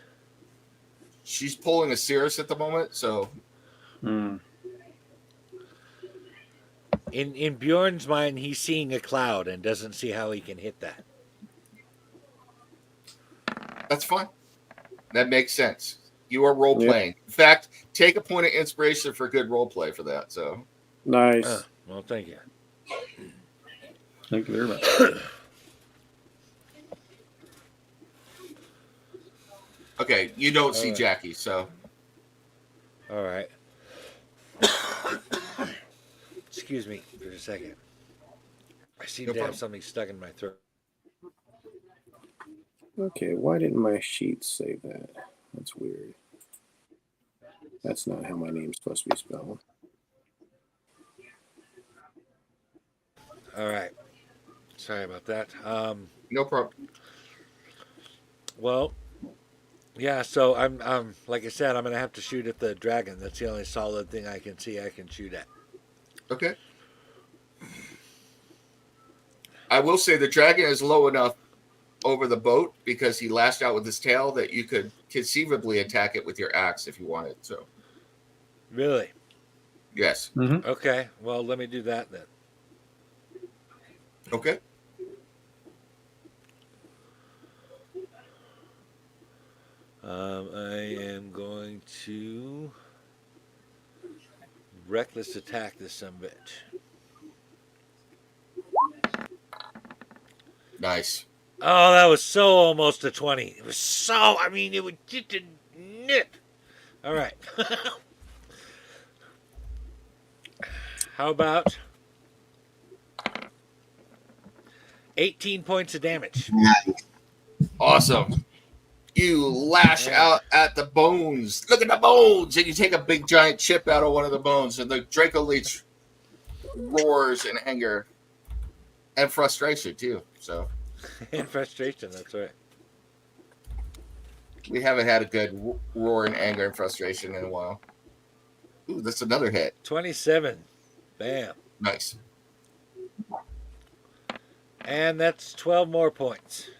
she's pulling a Cirrus at the moment. So In Bjorn's mind, he's seeing a cloud and doesn't see how he can hit that. that's fine. That makes sense. You are role playing. In fact, take a point of inspiration for good role play for that. So Nice. Well, thank you. Thank you very much. okay, you don't see Alright. Jackie. So All right. Excuse me for a second. I seem No to problem. have something stuck in my throat. Okay, why didn't my sheet say that? That's weird. That's not how my name's supposed to be spelled. All right. Sorry about that. no problem. Well, yeah. So I'm like I said, I'm gonna have to shoot at the dragon. That's the only solid thing I can see I can shoot at. Okay. I will say the dragon is low enough over the boat because he lashed out with his tail that you could conceivably attack it with your axe if you wanted. So Really? yes. Okay. Well, let me do that then. Okay. I am going to reckless attack this sumbitch. Nice. Oh, that was so almost a 20. It was so, I mean, it was just a nip. All right. How about 18 points of damage? Awesome. You lash out at the bones. Look at the bones. And you take a big giant chip out of one of the bones. And the Draco Leech roars in anger and frustration, too. So And frustration, that's right. we haven't had a good roar in anger and frustration in a while. Ooh, that's another hit. 27. Bam. Nice. And that's 12 more points.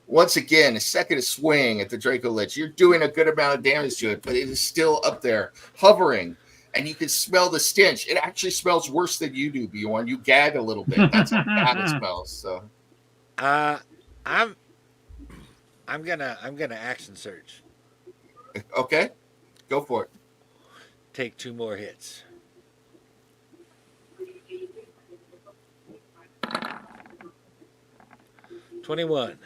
Once again, a second swing at the Draco Lich. You're doing a good amount of damage to it, but it is still up there, hovering, and you can smell the stench. It actually smells worse than you do, Bjorn. You gag a little bit. That's how bad it smells. So, I'm I'm gonna action search. Okay, go for it. Take 2 more hits. $21.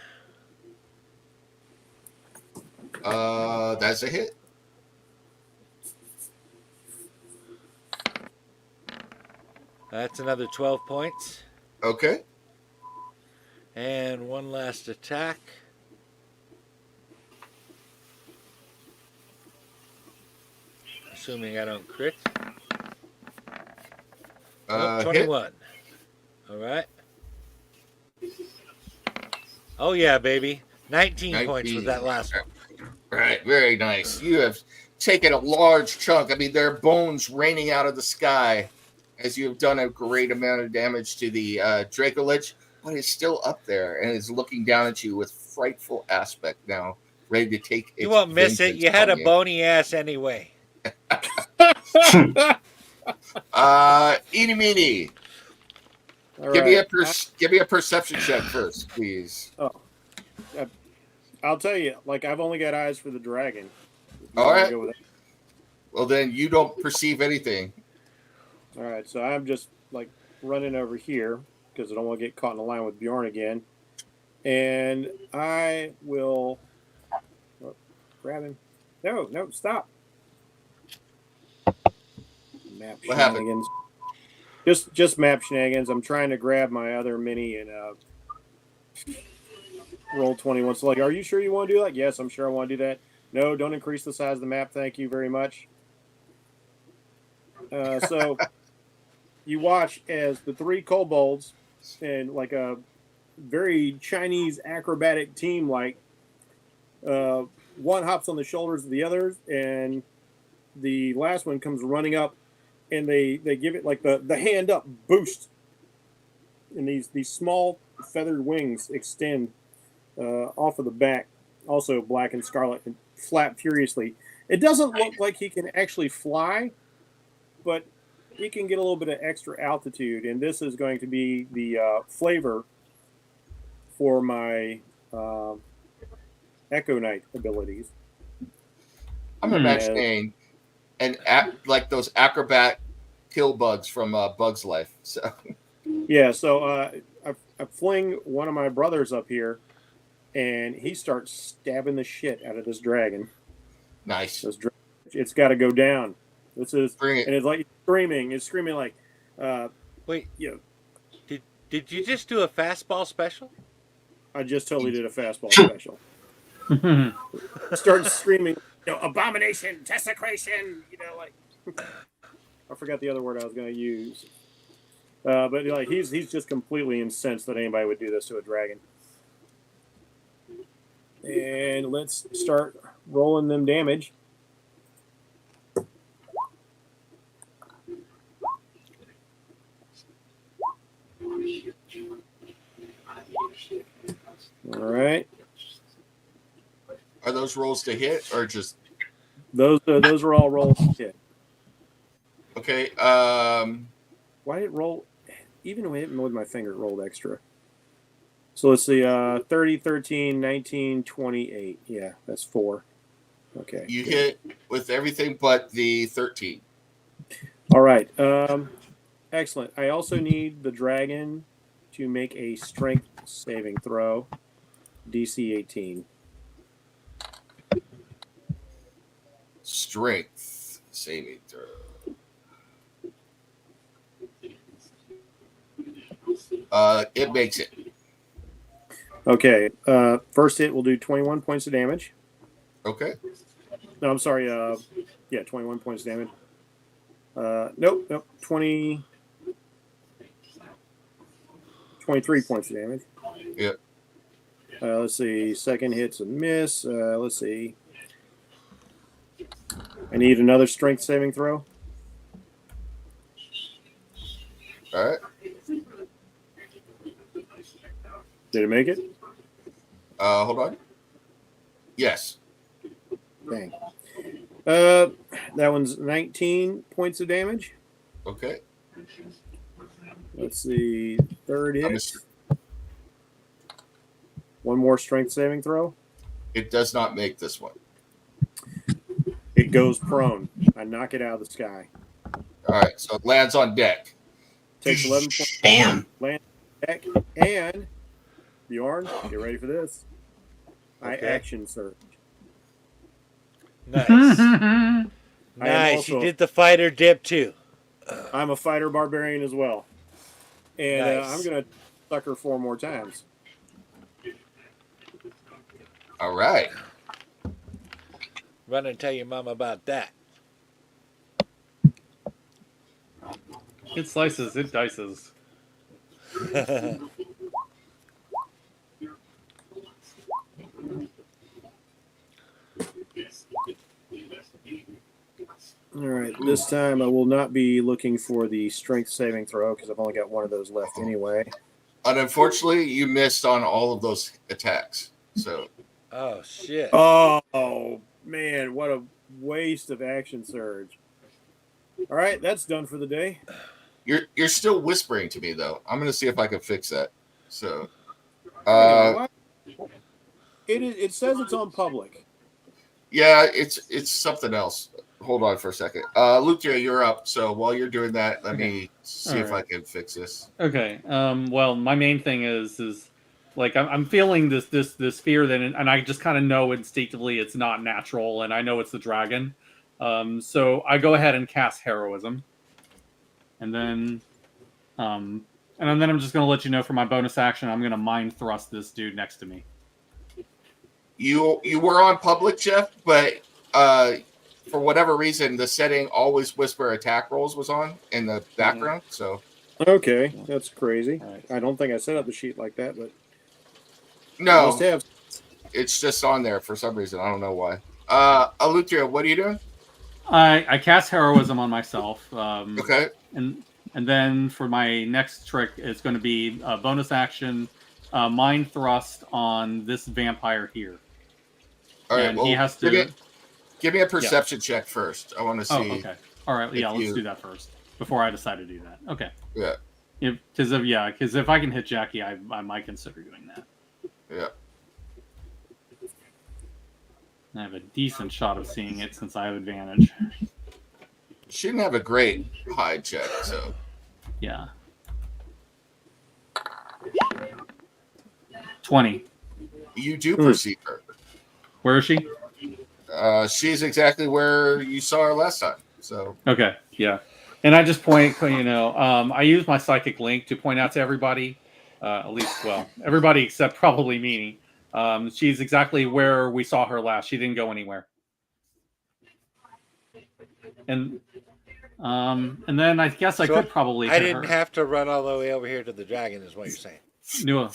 That's a hit. That's another 12 points. Okay. And one last attack. Assuming I don't crit. Hit. 21. All right. Oh, yeah, baby. 19 points with that last one. All right, very nice. You have taken a large chunk. I mean, there are bones raining out of the sky as you have done a great amount of damage to the Dracolich, but it's still up there and is looking down at you with frightful aspect now, ready to take its You won't miss it. vengeance You had a on you. bony ass anyway. Eeny meeny. All Give right. me a perception check first, please. I'll tell you, like, I've only got eyes for the dragon. All You wanna right. go with that? Well, then you don't perceive anything. All right, so I'm just like running over here because I don't want to get caught in a line with Bjorn again. And I will grab him. No, stop. Map What happened? shenanigans. Just map shenanigans. I'm trying to grab my other mini and roll 21. So, like, are you sure you want to do that? Yes, I'm sure I want to do that. No, don't increase the size of the map. Thank you very much. So you watch as the 3 kobolds and like a very Chinese acrobatic team, like one hops on the shoulders of the others, and the last one comes running up, and they give it like the hand up boost, and these small feathered wings extend off of the back, also black and scarlet, and flap furiously. It doesn't look like he can actually fly, but he can get a little bit of extra altitude, and this is going to be the flavor for my Echo Knight abilities. I'm imagining like those acrobat kill bugs from Bug's Life. So Yeah, so I fling one of my brothers up here, and he starts stabbing the shit out of this dragon. nice. It's got to go down. This is, Bring it. and it's like screaming. It's screaming like, Wait, you know, did you just do a fastball special? I just totally did a fastball special. Starts screaming, abomination, desecration. Like I forgot the other word I was going to use. But like he's just completely incensed that anybody would do this to a dragon. And let's start rolling them damage. All right. Are those rolls to hit or just Those are all rolls to hit. okay? Why did it roll? Even with my finger, it rolled extra. So let's see. 30, 13, 19, 28. Yeah, that's 4. Okay. You hit with everything but the 13. All right. Excellent. I also need the dragon to make a strength saving throw. DC 18. Strength saving throw. It makes it. Okay. First hit will do 21 points of damage. Okay. No, I'm sorry. Yeah, 21 points of damage. Nope. 23 points of damage. Yep. Let's see. Second hit's a miss. Let's see. I need another strength saving throw. All right. Did it make it? Hold on. Yes. Dang. That one's 19 points of damage. Okay. Let's see. Third I'm hit. One more strength saving throw. It does not make this one. It goes prone. I knock it out of the sky. All right, so it lands on deck. Takes 11 points. Bam. Land deck. And Bjorn, get ready for this. I Okay. action surge. Nice. I am Nice. also- You did the fighter dip too. I'm a fighter barbarian as well. And Nice. I'm going to sucker 4 more times. All right. Run and tell your mom about that. It slices, it dices. All right. This time I will not be looking for the strength saving throw because I've only got one of those left anyway. And unfortunately, you missed on all of those attacks. So Oh shit. Oh, man. What a waste of action surge. All right. That's done for the day. you're still whispering to me though. I'm gonna see if I can fix that. So It says it's on public. yeah, it's something else. Hold on for a second. Luthria, you're up. So while you're doing that, let me see if I can fix this. Okay. Well, my main thing is like I'm feeling this fear that, and I just kind of know instinctively it's not natural, and I know it's the dragon. So I go ahead and cast heroism, and then I'm just going to let you know for my bonus action, I'm going to mind thrust this dude next to me. You were on public, Jeff, but for whatever reason, the setting always whisper attack rolls was on in the background. So Okay. That's crazy. All right. I don't think I set up the sheet like that, but I no, must have. it's just on there for some reason. I don't know why. Alutria, what are you doing? I cast heroism on myself. Okay. And then for my next trick, it's going to be a bonus action, mind thrust on this vampire here. All right. And Well, he has to. give me a perception check first. I want to see. Oh, okay. All right. Yeah, if let's you- do that first before I decide to do that. Okay. Yeah. Because if I can hit Jackie, I might consider doing that. Yeah. I have a decent shot of seeing it since I have advantage. She didn't have a great hide check, so Yeah. 20. you do perceive her. Where is she? She's exactly where you saw her last time. So Okay. Yeah. And I just point, I use my psychic link to point out to everybody, at least, well, everybody except probably Meanie. She's exactly where we saw her last. She didn't go anywhere. And then I guess I So could probably. I hit didn't her. have to run all the way over here to the dragon, is what you're saying. No,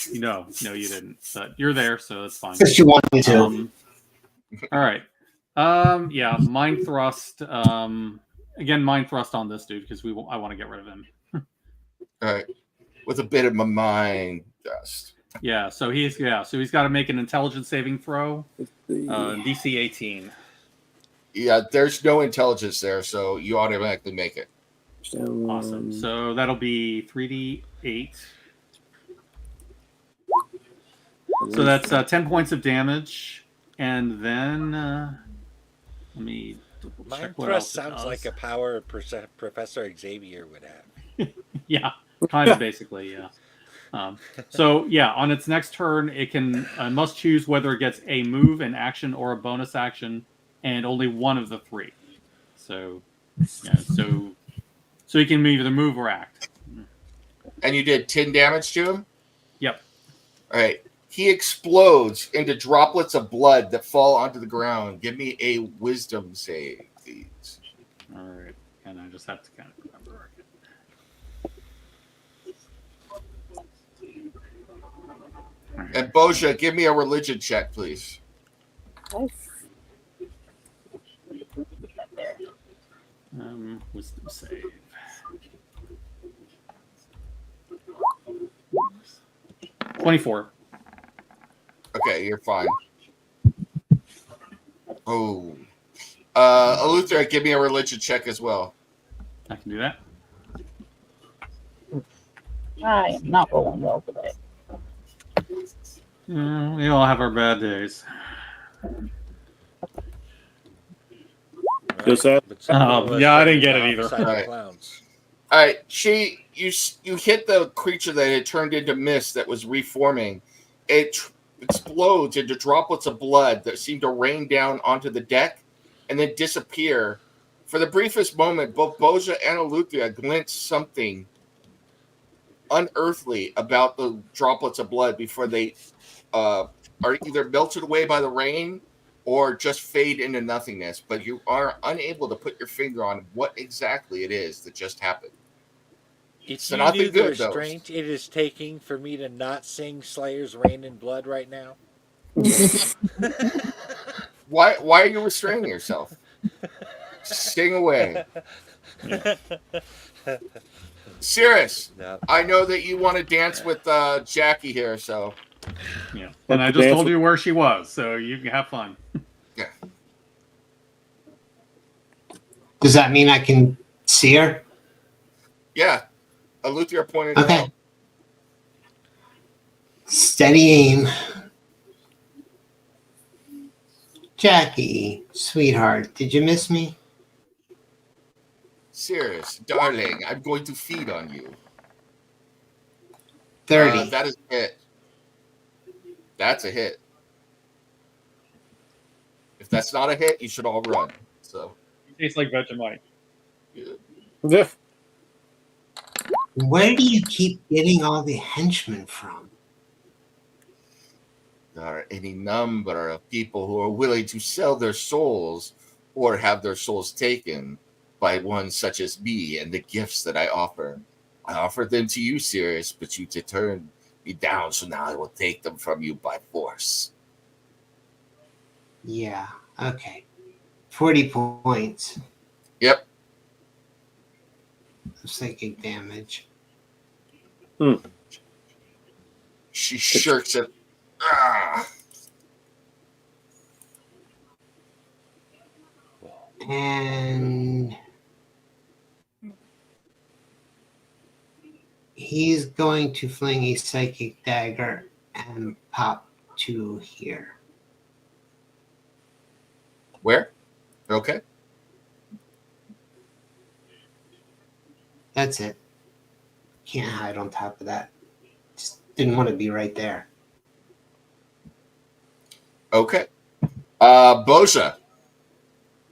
you didn't. But you're there, so that's fine. Because you want me to. All right. Yeah, mind thrust. Again, mind thrust on this dude because I want to get rid of him. all right. With a bit of my mind dust. Yeah, so he's got to make an intelligence saving throw. DC 18. Yeah, there's no intelligence there, so you automatically make it. Awesome. So that'll be 3d8. So that's 10 points of damage, and then let me double check Mind what thrust else it sounds does. like a power Professor Xavier would have. Yeah, kind of basically, yeah. So yeah, on its next turn, it can must choose whether it gets a move, an action, or a bonus action, and only one of the three. So yeah, so he can either move or act. And you did 10 damage to him? Yep. All right. He explodes into droplets of blood that fall onto the ground. Give me a wisdom save, please. All right, and I just have to kind of remember. And Boja, give me a religion check, please. Wisdom save. $24. Okay, you're fine. Oh. Eleuthera, give me a religion check as well. I can do that. I am not rolling well today. We all have our bad days. Just that- But some of us yeah, I are didn't get it either. beside the Right. clowns. All right, you hit the creature that had turned into mist that was reforming. It explodes into droplets of blood that seem to rain down onto the deck and then disappear. For the briefest moment, both Boja and Eleuthia glimpse something unearthly about the droplets of blood before they are either melted away by the rain or just fade into nothingness. But you are unable to put your finger on what exactly it is that just happened. If So you nothing knew the good, though. restraint it is taking for me to not sing Slayer's Rain in Blood right now. Why are you restraining yourself? Sing away. Cirrus, No. I know that you want to dance with Jackie here, so Yeah. And I just told you where she was, so you can have fun. yeah. Does that mean I can see her? Yeah. Eleuthia pointed Okay. out. Steady aim. Jackie, sweetheart, did you miss me? Cirrus, darling, I'm going to feed on you. 30. That is a hit. That's a hit. If that's not a hit, you should all run. So It tastes like Vegemite. yeah. Where do you keep getting all the henchmen from? There are any number of people who are willing to sell their souls or have their souls taken by one such as me and the gifts that I offer. I offered them to you, Sirius, but you turned me down, so now I will take them from you by force. Yeah, okay. 40 points Yep. of psychic damage. She shirks it. Ah. And he's going to fling a psychic dagger and pop 2 here. Where? Okay. That's it. Can't hide on top of that. Just didn't want to be right there. Okay. Boja.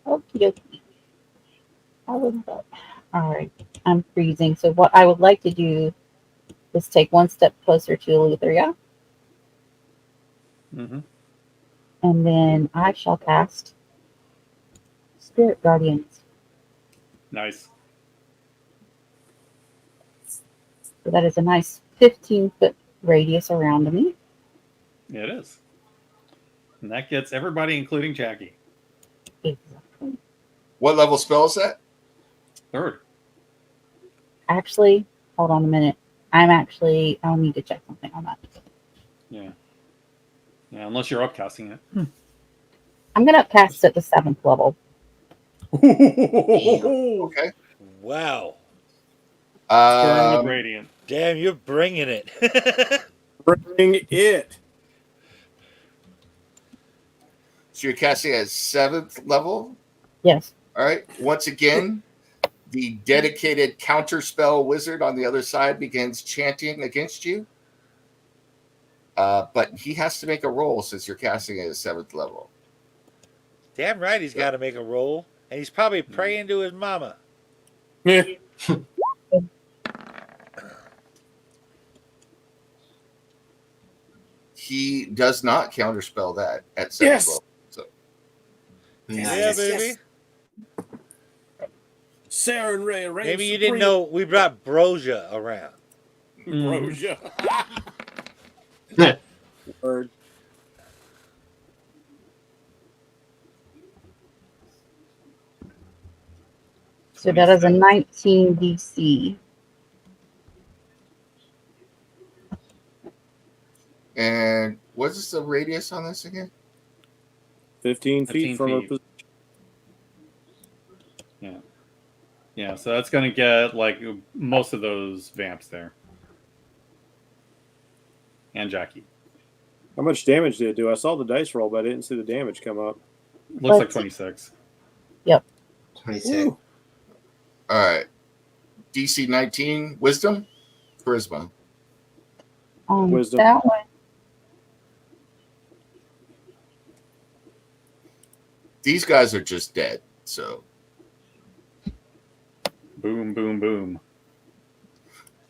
Okie dokie. I would. All right. I'm freezing. So what I would like to do is take one step closer to Eleutheria, Mm-hmm. and then I shall cast Spirit Guardians. Nice. So that is a nice 15-foot radius around me. It is. And that gets everybody, including Jackie. Exactly. What level spell is that? 3rd. Actually, hold on a minute. I'll need to check something on that. Yeah. Yeah, unless you're upcasting it. I'm going to upcast at the 7th level. Okay. Wow. Burn with Radiant. Damn, you're bringing it. Bring it. So you're casting at 7th level? Yes. All right. Once again, the dedicated counterspell wizard on the other side begins chanting against you. But he has to make a roll since you're casting at a 7th level. Damn right he's got to make a roll. And he's probably praying to his mama. Yeah. He does not counterspell that at 7th Yes. level. So Yeah, baby. Sarah and Ray. Maybe you didn't know we brought Brosia around. Brosia. Word. So that is a 19 DC. and what is the radius on this again? 15 feet 15 from feet. a Yeah. Yeah, so that's going to get like most of those vamps there. And Jackie. How much damage did it do? I saw the dice roll, but I didn't see the damage come up. Looks like Let's- 26. 26. Woo. All right. DC 19, Wisdom, Charisma. Wisdom. That one. These guys are just dead. So, Boom, boom, boom.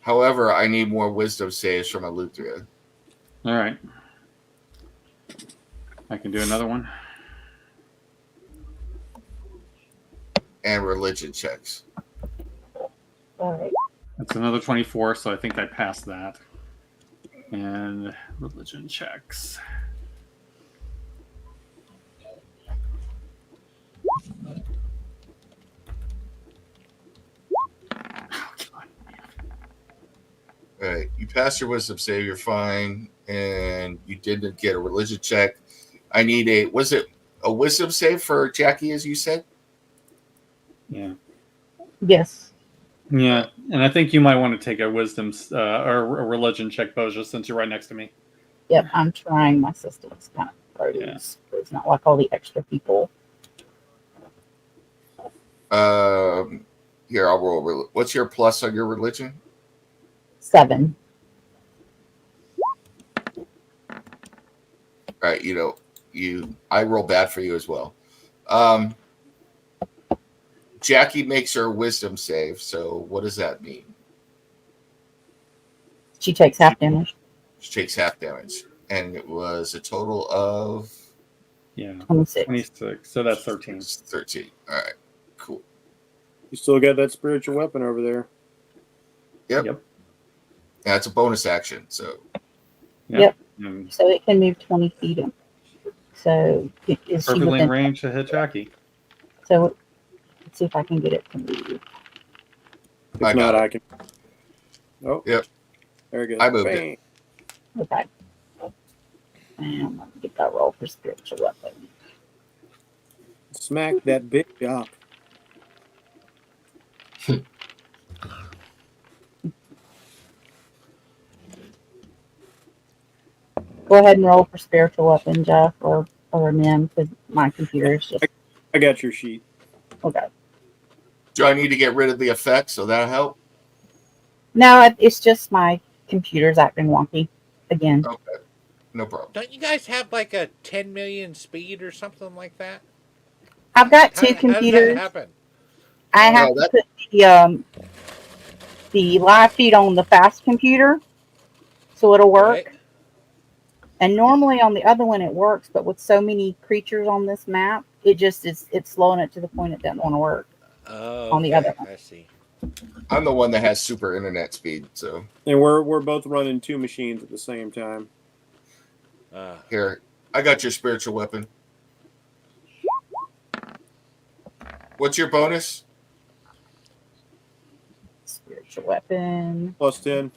however, I need more Wisdom saves from Eleuthera. All right. I can do another one. And religion checks. All right. That's another 24, so I think I passed that. And religion checks. All right. You passed your Wisdom save. You're fine. And you didn't get a religion check. I need was it a Wisdom save for Jackie, as you said? Yeah. Yes. Yeah. And I think you might want to take a wisdom or a religion check, Boja, since you're right next to me. Yep. I'm trying. My system's kind of froze. Yeah. It's not like all the extra people. Here, I'll roll. What's your plus on your religion? 7. All right. I roll bad for you as well. Jackie makes her wisdom save. So what does that mean? She takes half damage. She takes half damage. And it was a total of Yeah. 26. 26. So that's 13. 13. All right. Cool. You still got that spiritual weapon over there. Yep. That's a bonus action. So Yep. And So it can move 20 feet. So is she perfectly in within? range to hit Jackie. So let's see if I can get it to move. If I got not, it. I can. Oh. Yep. There it goes. I moved it. Bang. Okay. And let me get that roll for spiritual weapon. Smack that bitch up. Go ahead and roll for spiritual weapon, Jeff, or Nim, because my computer is just I got your sheet. okay. do I need to get rid of the effect? So that'll help. No, it's just my computer's acting wonky again. Okay. No problem. Don't you guys have like a 10 million speed or something like that? I've got two How does computers. that happen? I have No, to put the live feed on the fast computer, so it'll work. Right? And normally on the other one it works, but with so many creatures on this map, it's slowing it to the point it doesn't want to work. Oh, On the other one. I see. I'm the one that has super internet speed. So And we're both running 2 machines at the same time. here, I got your spiritual weapon. What's your bonus? Spiritual weapon. Plus 10.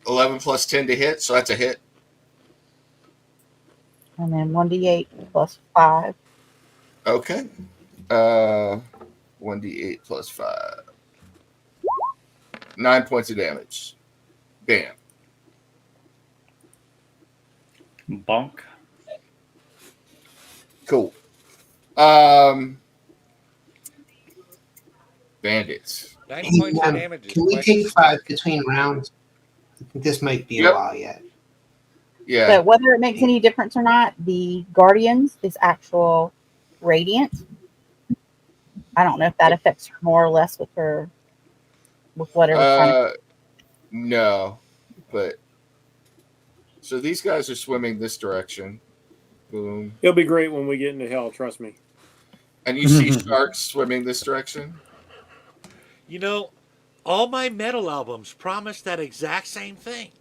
11 plus 10 to hit. So that's a hit. And then 1d8 plus 5. Okay. 1d8 plus 5. 9 points of damage. Bam. Bonk. Cool. Bandits. 9 points of damage. Can we take 5 between rounds? I think this might be Yep. a while yet. Yeah. But whether it makes any difference or not, the Guardians is actual radiant. I don't know if that affects her more or less with whatever kind of. No, but so these guys are swimming this direction. Boom. It'll be great when we get into hell, trust me. And you see sharks swimming this direction. You know, all my metal albums promise that exact same thing.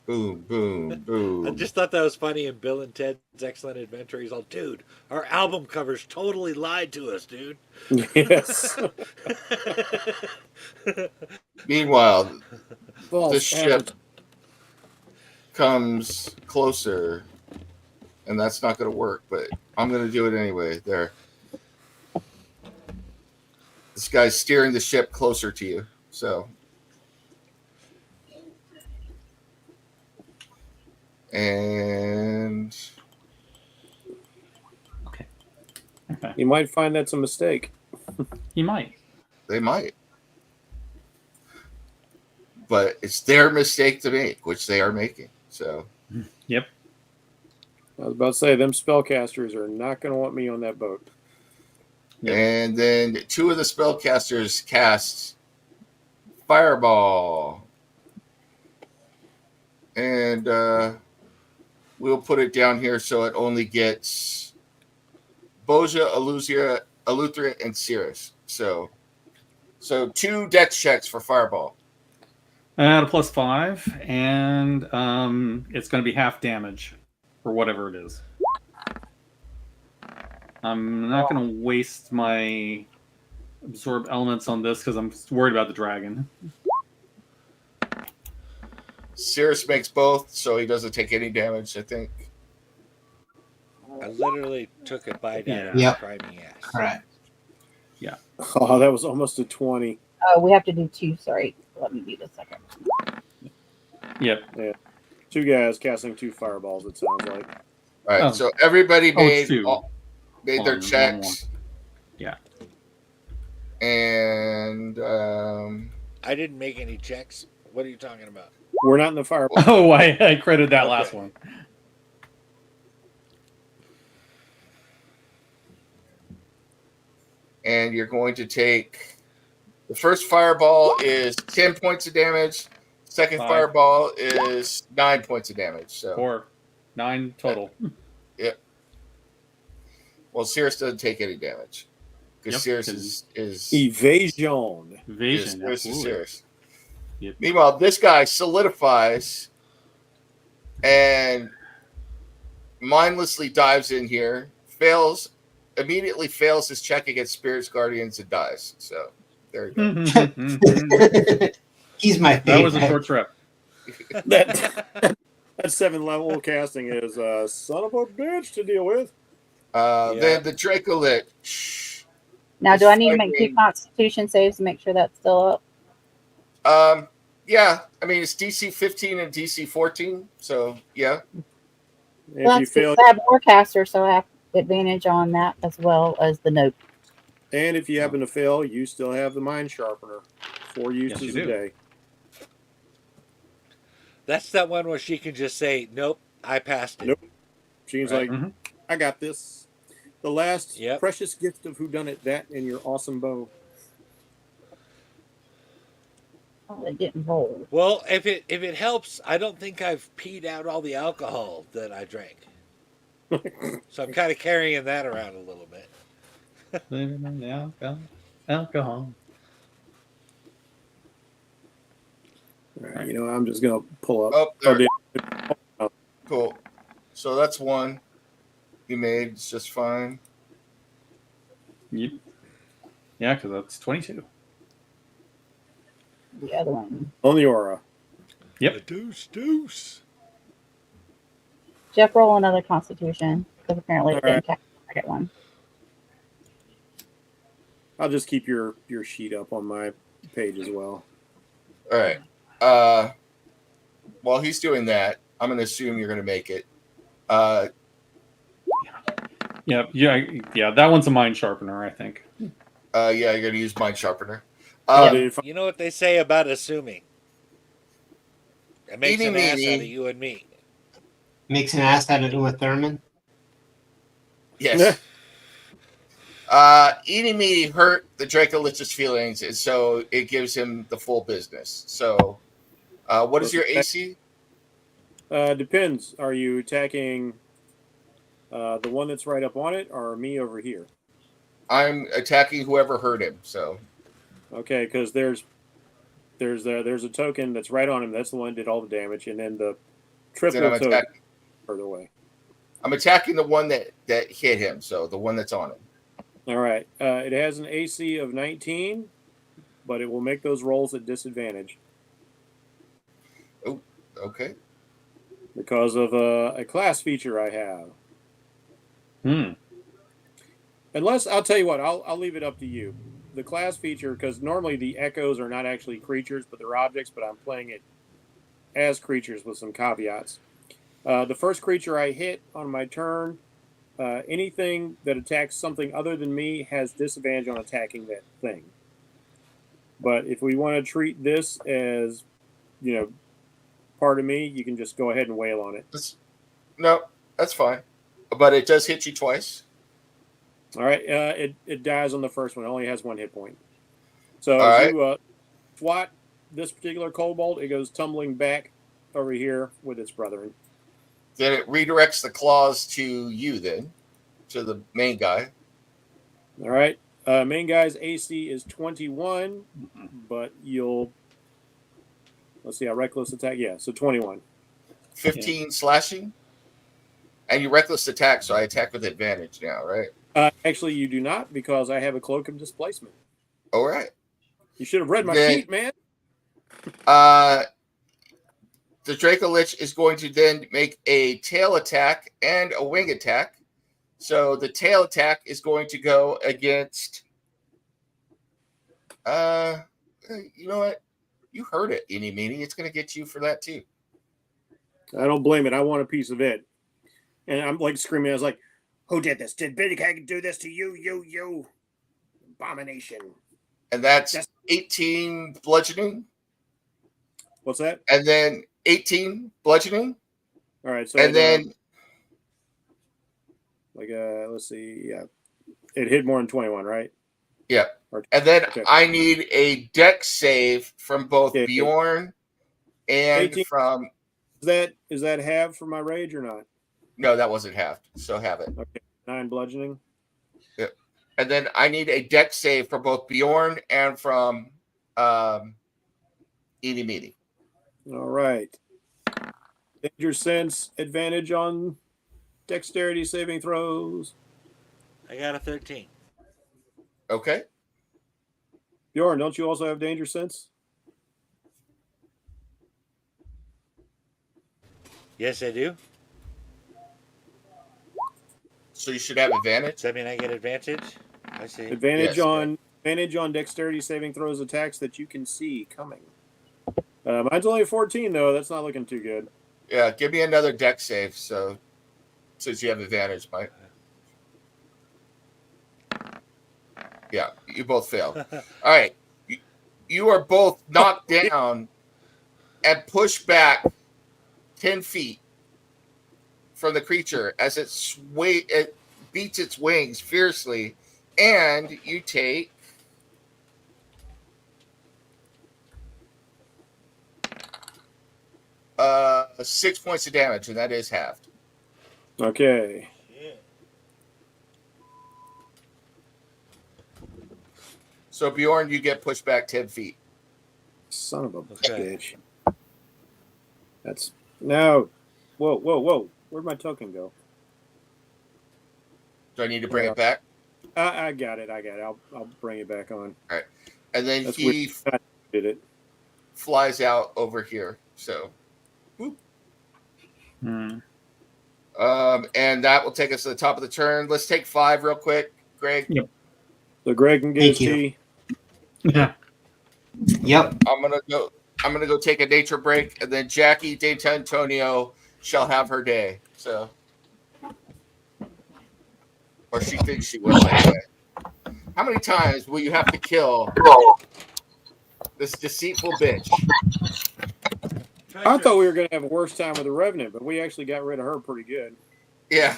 Boom, boom, boom. I just thought that was funny in Bill and Ted's Excellent Adventure. He's all, dude, our album covers totally lied to us, dude. Yes. Meanwhile, False the ship comes closer, and that's not going to work, but I'm going to do it anyway. There. This guy's steering the ship closer to you, so. And Okay. You might find that's a mistake. He might. they might. But it's their mistake to make, which they are making. So. Yep. I was about to say, them spellcasters are not going to want me on that boat. Yep. And then 2 of the spellcasters cast Fireball. And we'll put it down here so it only gets Boja, Eleuthera, and Cirrus. So 2 dex checks for Fireball. At a +5, and it's going to be half damage for whatever it is. I'm not going to waste my absorb elements on this because I'm worried about the dragon. Cirrus makes both, so he doesn't take any damage, I think. I literally took a bite out of Yeah. his grimy ass. Correct. Oh, that was almost a 20. Oh, we have to do 2. Sorry. Let me do the second. Yep. 2 guys casting 2 fireballs, it sounds like. All right, Oh. so everybody it's made 2. their One, checks. Yeah. And I didn't make any checks. What are you talking about? We're not in the fireball. Oh, I credited that Okay. last one. and you're going to take the first fireball is 10 points of damage. Second 5. fireball is 9 points of damage. So 4, 9 total. Yep. Well, Cirrus doesn't take any damage because Yep, Cirrus 'cause is Evasion. Evasion. Cirrus is absolutely. Cirrus. Yep. Meanwhile, this guy solidifies and mindlessly dives in here, immediately fails his check against Spirits Guardians and dies. So there you go. that He's my favorite. was a short trip. That 7th level casting is son of a bitch to deal with. Then the Dracolit. Now, do I need to make 2 Fighting. Constitution saves to make sure that's still up? Yeah, I mean it's DC 15 and DC 14, so yeah. If Well, you that's fail, because I have Warcaster, so I have advantage on that as well as the note. and if you happen to fail, you still have the Mind Sharpener. 4 Yes, uses you a do. day. That's that one where she can just say, "Nope, I passed it." Nope. She's Right. like, Mhm. I got this. The last Yep. precious gift of whodunit, that and your awesome bow. Oh, it didn't roll. Well, if it helps, I don't think I've peed out all the alcohol that I drank, so I'm kind of carrying that around a little bit. Living on the alcohol. All right, I'm just gonna pull up. Oh, there. dude. Cool. So that's one you made. It's just fine. Yep. Yeah, because that's 22. The other one. On the aura. Yep. A deuce. Jeff, roll another Constitution because apparently it All right. didn't catch the second one. I'll just keep your sheet up on my page as well. All right. While he's doing that, I'm going to assume you're going to make it. Yeah. That one's a mind sharpener, I think. Yeah, you're going to use Mind Sharpener. Dude, You know what they say about assuming? It makes Eeny, an ass meeny. out of you and me. Makes an ass out of Uma Thurman. Yes. Eeny meeny hurt the Dracolich's feelings, and so it gives him the full business. So, what is your AC? Depends. Are you attacking the one that's right up on it, or me over here? I'm attacking whoever hurt him. So, Okay, because there's a token that's right on him. That's the one that did all the damage, and then the triple then I'm token attacking. further away. I'm attacking the one that hit him. So the one that's on him. All right. It has an AC of 19, but it will make those rolls at disadvantage. Oh, okay. because of a class feature I have. Unless, I'll tell you what, I'll leave it up to you. The class feature, because normally the echoes are not actually creatures, but they're objects, but I'm playing it as creatures with some caveats. The first creature I hit on my turn, anything that attacks something other than me has disadvantage on attacking that thing. But if we want to treat this as, part of me, you can just go ahead and wail on it. No, that's fine. But it does hit you twice. All right, it dies on the first one. It only has 1 hit point. So All right. you swat this particular kobold, it goes tumbling back over here with its brethren. Then it redirects the claws to you then, to the main guy. All right. Main guy's AC is 21, but let's see, a reckless attack. Yeah, so 21. 15 slashing. And you reckless attack, so I attack with advantage now, right? Actually, you do not, because I have a cloak of displacement. All right. You should have read my sheet, man. The Draco Lich is going to then make a tail attack and a wing attack. So the tail attack is going to go against. You know what? You heard it, Eeny Meeny. It's going to get you for that too. I don't blame it. I want a piece of it. And I'm like screaming. I was like, "Who did this? Did Big Hag do this to you? You abomination!" And that's 18 bludgeoning. What's that? And then 18 bludgeoning. All right. So and then, let's see. Yeah, it hit more than 21, right? Yeah. And then I need a dex save from both Bjorn and 18. from. Is that halved for my rage or not? No, that wasn't halved. So have it. Okay. 9 bludgeoning. Yep. And then I need a dex save for both Bjorn and from Eeny Meeny. All right. Danger sense advantage on dexterity saving throws. I got a 13. Okay. Bjorn, don't you also have danger sense? Yes, I do. So you should have advantage. Does that mean I get advantage? I see. Advantage on dexterity saving throws attacks that you can see coming. Mine's only a 14 though. That's not looking too good. Yeah, give me another dex save. So since you have advantage, Mike. Yeah, you both failed. All right. You are both knocked down and pushed back 10 feet from the creature as it beats its wings fiercely, and you take 6 points of damage, and that is halved. Okay. So Bjorn, you get pushed back 10 feet. Son of a bitch. That's no. Whoa. Where'd my token go? Do I need to bring it back? I got it. I'll bring it back on. All right. And then That's he did it. flies out over here. So, whoop. And that will take us to the top of the turn. Let's take 5 real quick, Greg. Yep. So Greg can get his tea. Yeah. Yep. I'm gonna go take a nature break, and then Jackie De Antonio shall have her day. So, or she thinks she will anyway. How many times will you have to kill this deceitful bitch? I thought we were going to have a worse time with the Revenant, but we actually got rid of her pretty good. Yeah.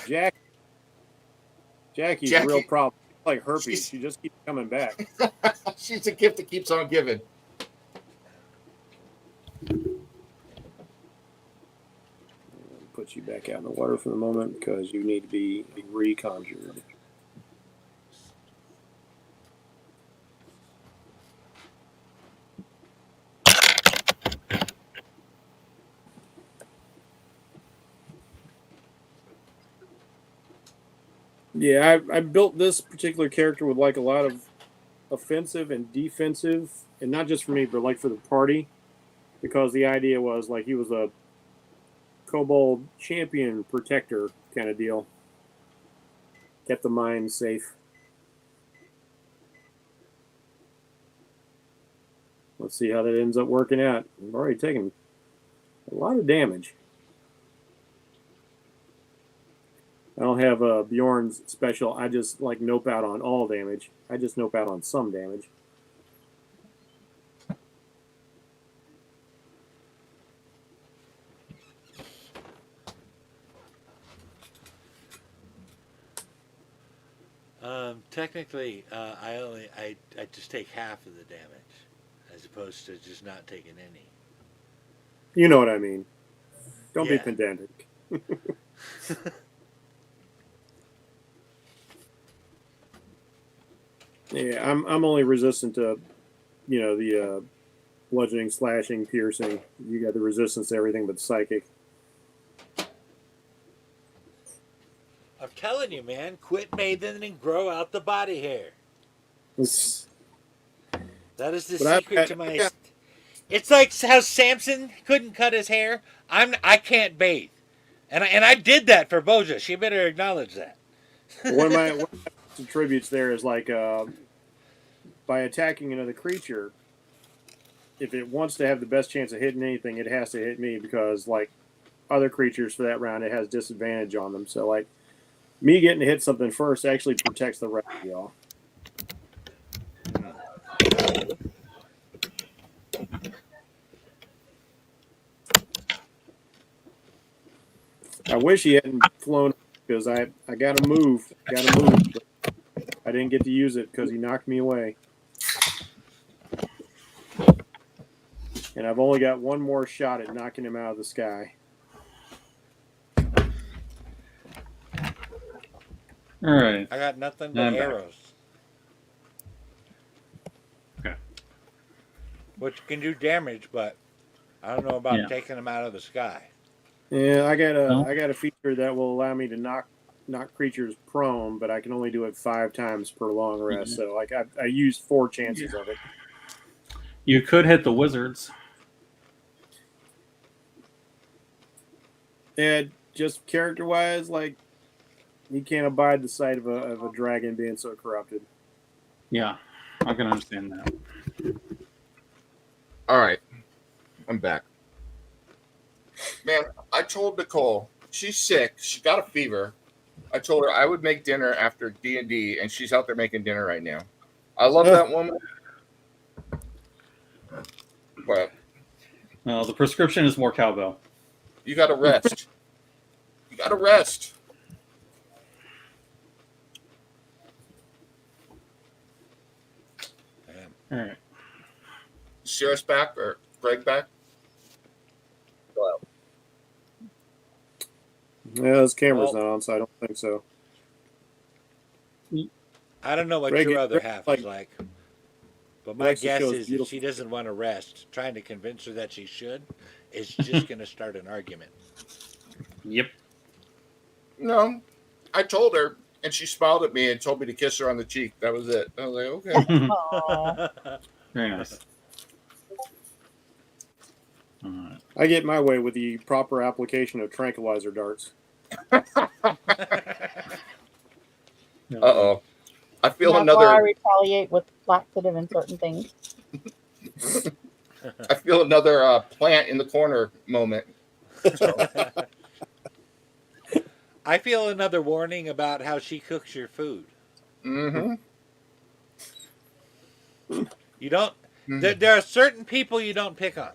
Jackie's a real problem. It's like herpes. She's- She just keeps coming back. She's a gift that keeps on giving. Put you back out in the water for the moment because you need to be reconjured. Yeah, I built this particular character with like a lot of offensive and defensive, and not just for me, but like for the party, because the idea was like he was a kobold champion protector kind of deal. Kept the mine safe. Let's see how that ends up working out. I've already taken a lot of damage. I don't have Bjorn's special. I just like nope out on all damage. I just nope out on some damage. Technically, I just take half of the damage, as opposed to just not taking any. You know what I mean. Don't be Yeah. pedantic. Yeah, I'm only resistant to, the bludgeoning, slashing, piercing. You got the resistance to everything but psychic. I'm telling you, man, quit bathing and grow out the body hair. It's- That is the But I've secret got- to my. It's like how Samson couldn't cut his hair. I can't bathe, and I did that for Boja. She better acknowledge that. one of my attributes there is like by attacking another creature, if it wants to have the best chance of hitting anything, it has to hit me because like other creatures for that round, it has disadvantage on them. So like me getting to hit something first actually protects the rest of y'all. I wish he hadn't flown because I got to move. But I didn't get to use it because he knocked me away. And I've only got one more shot at knocking him out of the sky. All right. I got nothing but I'm back. arrows. Okay. Which can do damage, but I don't know about taking them out of the sky. Yeah, I got a feature that will allow me to knock creatures prone, but I can only do it 5 times per long rest. So like I used 4 chances of it. You could hit the wizards. And just character wise, like he can't abide the sight of a dragon being so corrupted. Yeah, I can understand that. All right, I'm back. Man, I told Nicole she's sick. She got a fever. I told her I would make dinner after D&D, and she's out there making dinner right now. I love that woman, but Well, the prescription is more cowbell. you got to rest. You got to rest. Damn. All right. Sarah's back or Greg back? Yeah, his camera's Well- not on, so I don't think so. I don't know what Greg, your other Greg, half like- is like. But my Actually guess shows is if beautiful- she doesn't want to rest, trying to convince her that she should is just going to start an argument. Yep. No, I told her, and she smiled at me and told me to kiss her on the cheek. That was it. I was like, okay. Aw. Very nice. All right. I get my way with the proper application of tranquilizer darts. Uh-oh. I feel That's why I another. retaliate with laxative in certain things. I feel another plant in the corner moment. I feel another warning about how she cooks your food. Mm-hmm. You don't. There are certain people you don't pick on.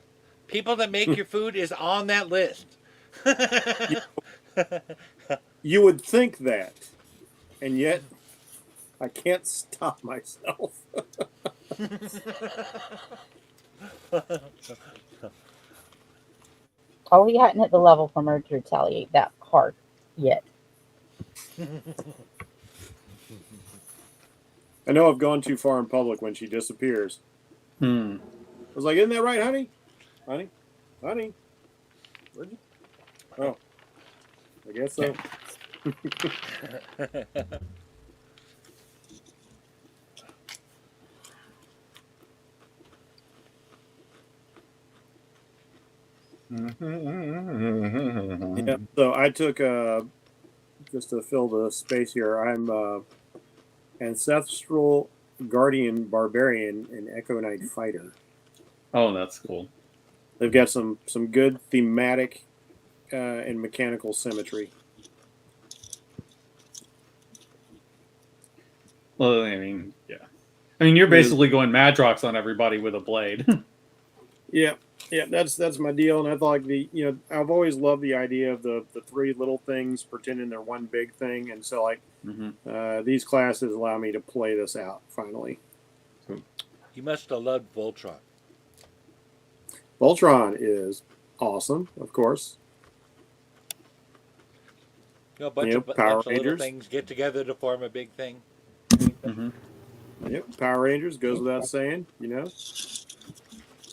People that make your food is on that list. You would think that, and yet I can't stop myself. Oh, he hadn't hit the level for her to retaliate that hard yet. I know I've gone too far in public when she disappears. Hmm. I was like, isn't that right, honey? Honey? Honey? Where'd you? Oh. I guess so. Yeah. So I took just to fill the space here. I'm ancestral guardian barbarian and Echo Knight fighter. Oh, that's cool. They've got some good thematic and mechanical symmetry. Well, I mean, yeah. I mean, you're Yeah. basically going Madrox on everybody with a blade. Yeah, that's my deal. And I thought I've always loved the idea of the three little things pretending they're one big thing, and so these classes allow me to play this out finally. You must have loved Voltron. Voltron is awesome, of course. A bunch Power of little Rangers. things get together to form a big thing. Yep, Power Rangers goes without saying.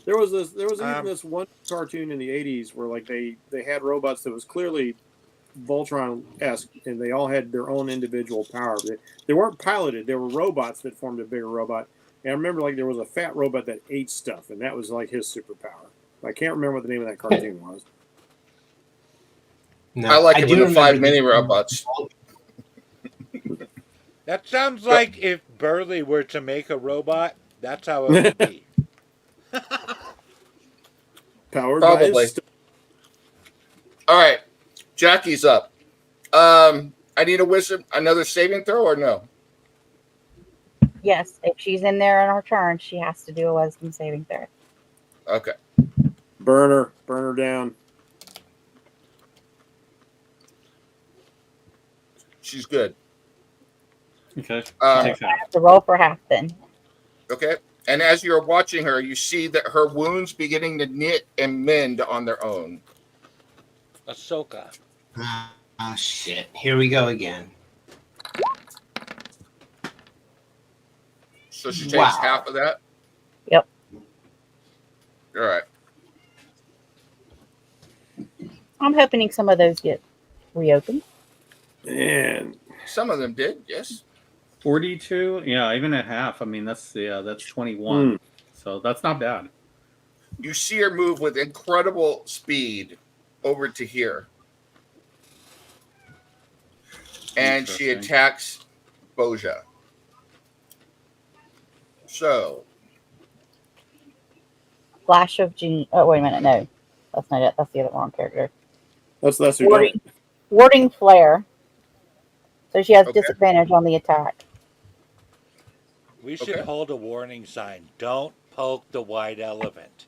There was even this one cartoon in the '80s where like they had robots that was clearly Voltron-esque, and they all had their own individual power. They weren't piloted; they were robots that formed a bigger robot. And I remember like there was a fat robot that ate stuff, and that was like his superpower. I can't remember what the name of that cartoon was. No, I like it do with the 5 remember mini robots. That sounds like if Burley were to make a robot, that's how it would be. Powered Probably. by his All right, Jackie's up. I need another saving throw or no? Yes, if she's in there on her turn, she has to do a wisdom saving throw. Okay. burn her down. She's good. Okay. I Takes half. have to roll for half then. Okay. And as you're watching her, you see that her wounds beginning to knit and mend on their own. Ahsoka. Oh, shit. Here we go again. So she takes Wow. half of that? Yep. All right. I'm hoping some of those get reopened. And Some of them did, yes. 42. Yeah, even at half. I mean, that's 21. So that's not bad. You see her move with incredible speed over to here. And she Interesting. attacks Boja. So, Flash of Gene. Oh, wait a minute. No, that's not it. That's the other wrong character. that's who done it. Warding Flare. So she has Okay. disadvantage on the attack. We should Okay. hold a warning sign. Don't poke the white elephant.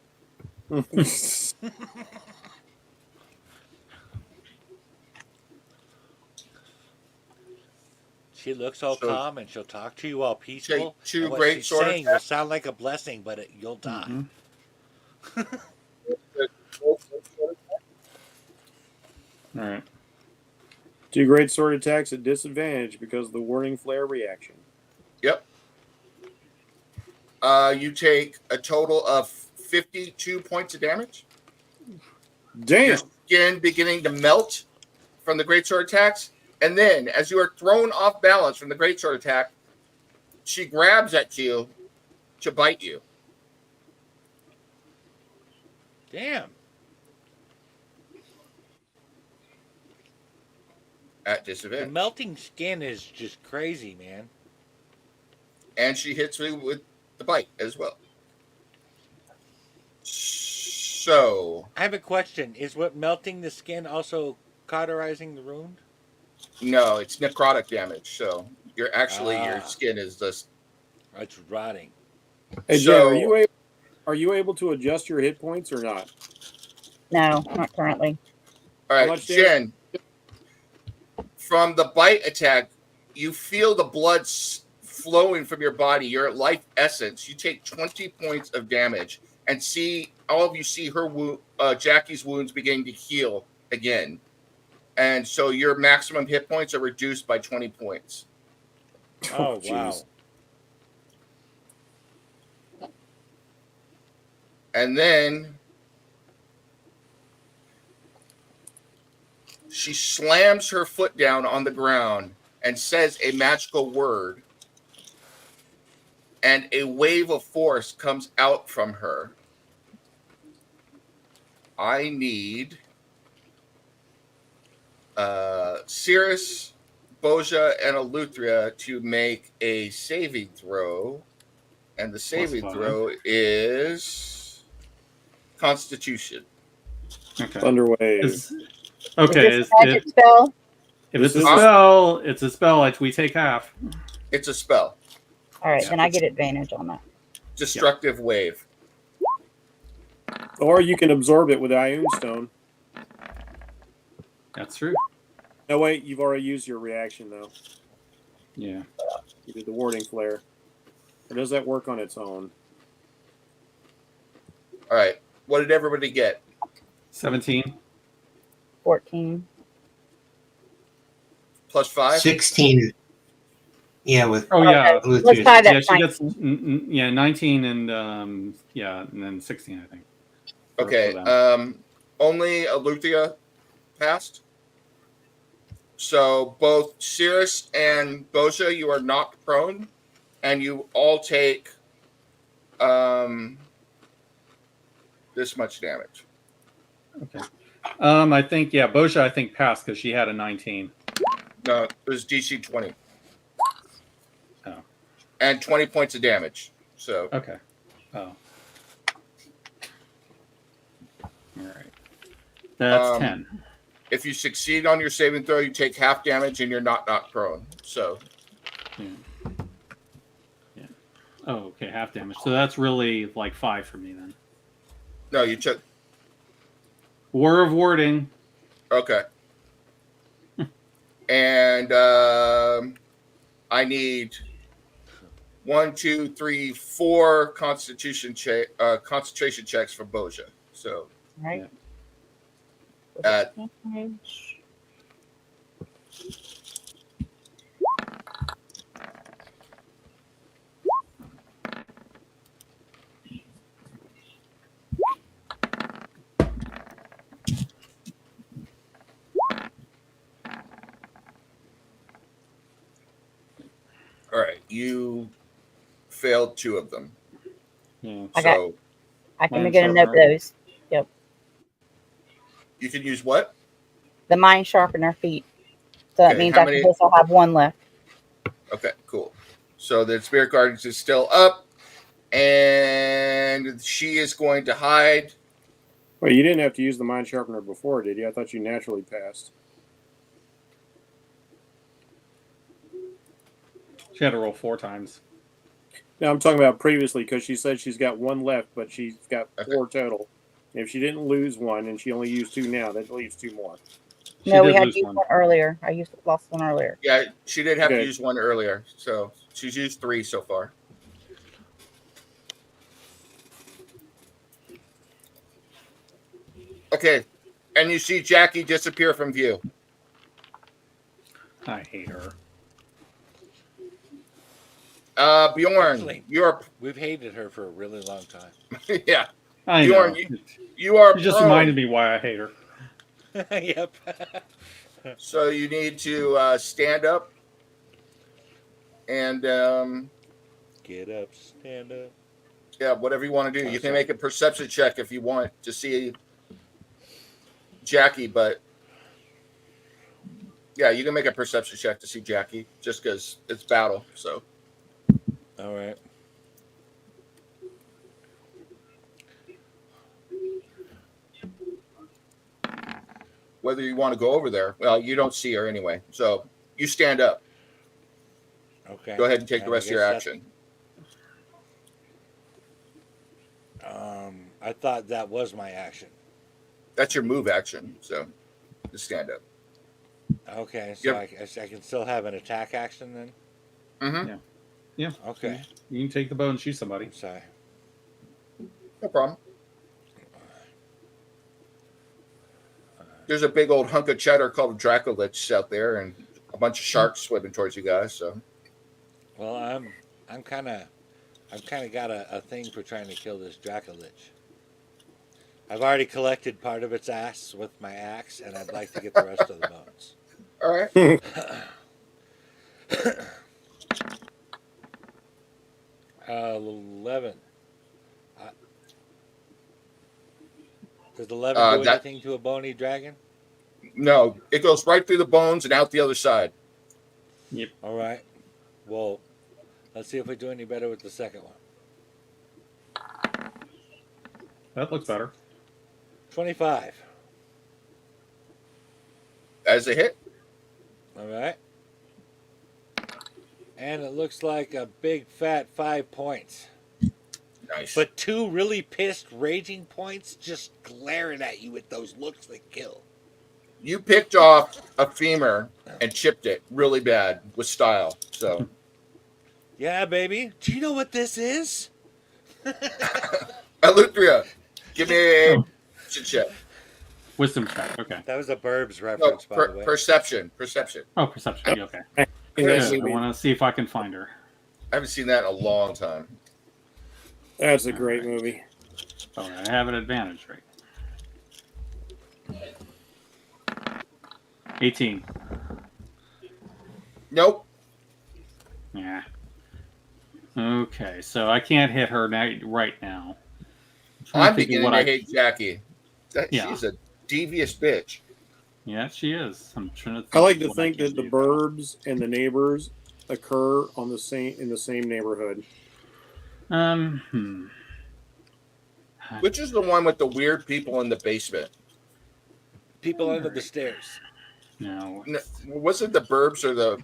She looks all So- calm and she'll talk to you all peaceful. Take two and what great she's sword saying will sound like a blessing, but you'll die. Mhm. All right. 2 great sword attacks at disadvantage because of the warning flare reaction. Yep. You take a total of 52 points of damage. Damn. Your skin beginning to melt from the great sword attacks. And then, as you are thrown off balance from the great sword attack, she grabs at you to bite you. Damn. At The disadvantage. melting skin is just crazy, man. And she hits me with the bite as well. So, I have a question. Is what melting the skin also cauterizing the wound? no, it's necrotic damage. So, your Ah. skin is just. It's rotting. Hey, So- Jen, are you able to adjust your hit points or not? No, not currently. All How right, much damage? Jen. From the bite attack, you feel the blood flowing from your body. Your life essence. You take 20 points of damage, and all of you see her Jackie's wounds beginning to heal again, and so your maximum hit points are reduced by 20 points. Oh, jeez. wow. And then she slams her foot down on the ground and says a magical word. And a wave of force comes out from her. I need Cirrus, Boja, and Eleuthera to make a saving throw. And the saving +5. throw is Constitution. Okay. Thunderwave. Is, okay. Is this a magic spell? If This it's is a a- spell, it's a spell. We take half. It's a spell. All right, Yeah. then I get advantage on that. Destructive wave. Or you can absorb it with Ioun Stone. That's true. No, wait, you've already used your reaction, though. Yeah. You did the warding flare. Or does that work on its own? All right. What did everybody get? 17. 14. +5? 16. Yeah, with Oh yeah. Bluetooth. Let's try that. Yeah, she gets 19 and and then 16, I think. for- Okay. for them. Only Eleuthera passed. So both Cirrus and Boja, you are knocked prone, and you all take this much damage. Okay. I think Boja I think passed because she had a 19. No, it was DC 20. Oh. And 20 points of damage. So Okay. Oh. All right. That's 10. if you succeed on your saving throw, you take half damage and you're not knocked prone. So Yeah. Oh, okay, half damage. So that's really like 5 for me then. no, you took War of Warding. okay. And I need 1, 2, 3, 4 concentration checks for Boja. So All right. at all right, you failed 2 of them. Yeah. I got- So I can Mind get a note of sharpener. those. you can use what? The mind sharpener feat. So that Okay, means how after many- this, I'll have 1 left. Okay, cool. So the Spirit Guardians is still up, and she is going to hide. Well, you didn't have to use the Mind Sharpener before, did you? I thought you naturally passed. She had to roll 4 times. No, I'm talking about previously because she said she's got 1 left, but she's got Okay. 4 total. If she didn't lose 1 and she only used 2 now, that leaves 2 more. She No, we did had lose used one. one earlier. I lost one earlier. Yeah, she did have to Okay. use 1 earlier, so she's used 3 so far. Okay, and you see Jackie disappear from view. I hate her. Bjorn, Actually- you're We've hated her for a really long time. yeah, I Bjorn, know. you are You just prone, reminded me why I hate her. Yep. so you need to stand up and Get up, stand up. yeah, whatever you want to do. Oh, You can sorry. make a perception check if you want to see Jackie, but yeah, you can make a perception check to see Jackie just because it's battle. So All right. whether you want to go over there, well, you don't see her anyway. So you stand up. Okay. Go ahead and take the And I rest of your guess action. I thought that was my action. That's your move action. So just stand up. Okay, so Yep. I can still have an attack action then? Mm-hmm. Yeah. Okay. You can take the bow and shoot somebody. I'm sorry. No problem. There's a big old hunk of cheddar called a Dracolich out there, and a bunch of sharks swimming towards you guys. So Well, I'm kind of got a thing for trying to kill this Dracolich. I've already collected part of its ass with my axe, and I'd like to get the rest of the bones. all right. 11. Does 11 do that anything to a bony dragon? no, it goes right through the bones and out the other side. Yep. All right. Well, let's see if we do any better with the second one. That looks better. 25. As a hit. All right. And it looks like a big fat 5 points. Nice. But 2 really pissed, raging points just glaring at you with those looks that kill. You picked off a femur and chipped it really bad with style. So, Yeah, baby. Do you know what this is? Eleuthria, give me a check. Wisdom check. Okay. That was a Burbs No, reference, by the way. perception. Perception. Oh, perception. Okay. In Good. that I movie. want to see if I can find her. I haven't seen that in a long time. That's a great movie. Oh, I have an advantage, right? 18. Nope. Yeah. Okay, so I can't hit her right now. trying to I'm think of beginning what to I- hate Jackie. Yeah. She's a devious bitch. Yeah, she is. I'm trying to think I like to what think can that the do. burbs and the neighbors occur on the same in the same neighborhood. Hmm. Which is the one with the weird people in the basement? People under the stairs. No. Was it the Burbs or the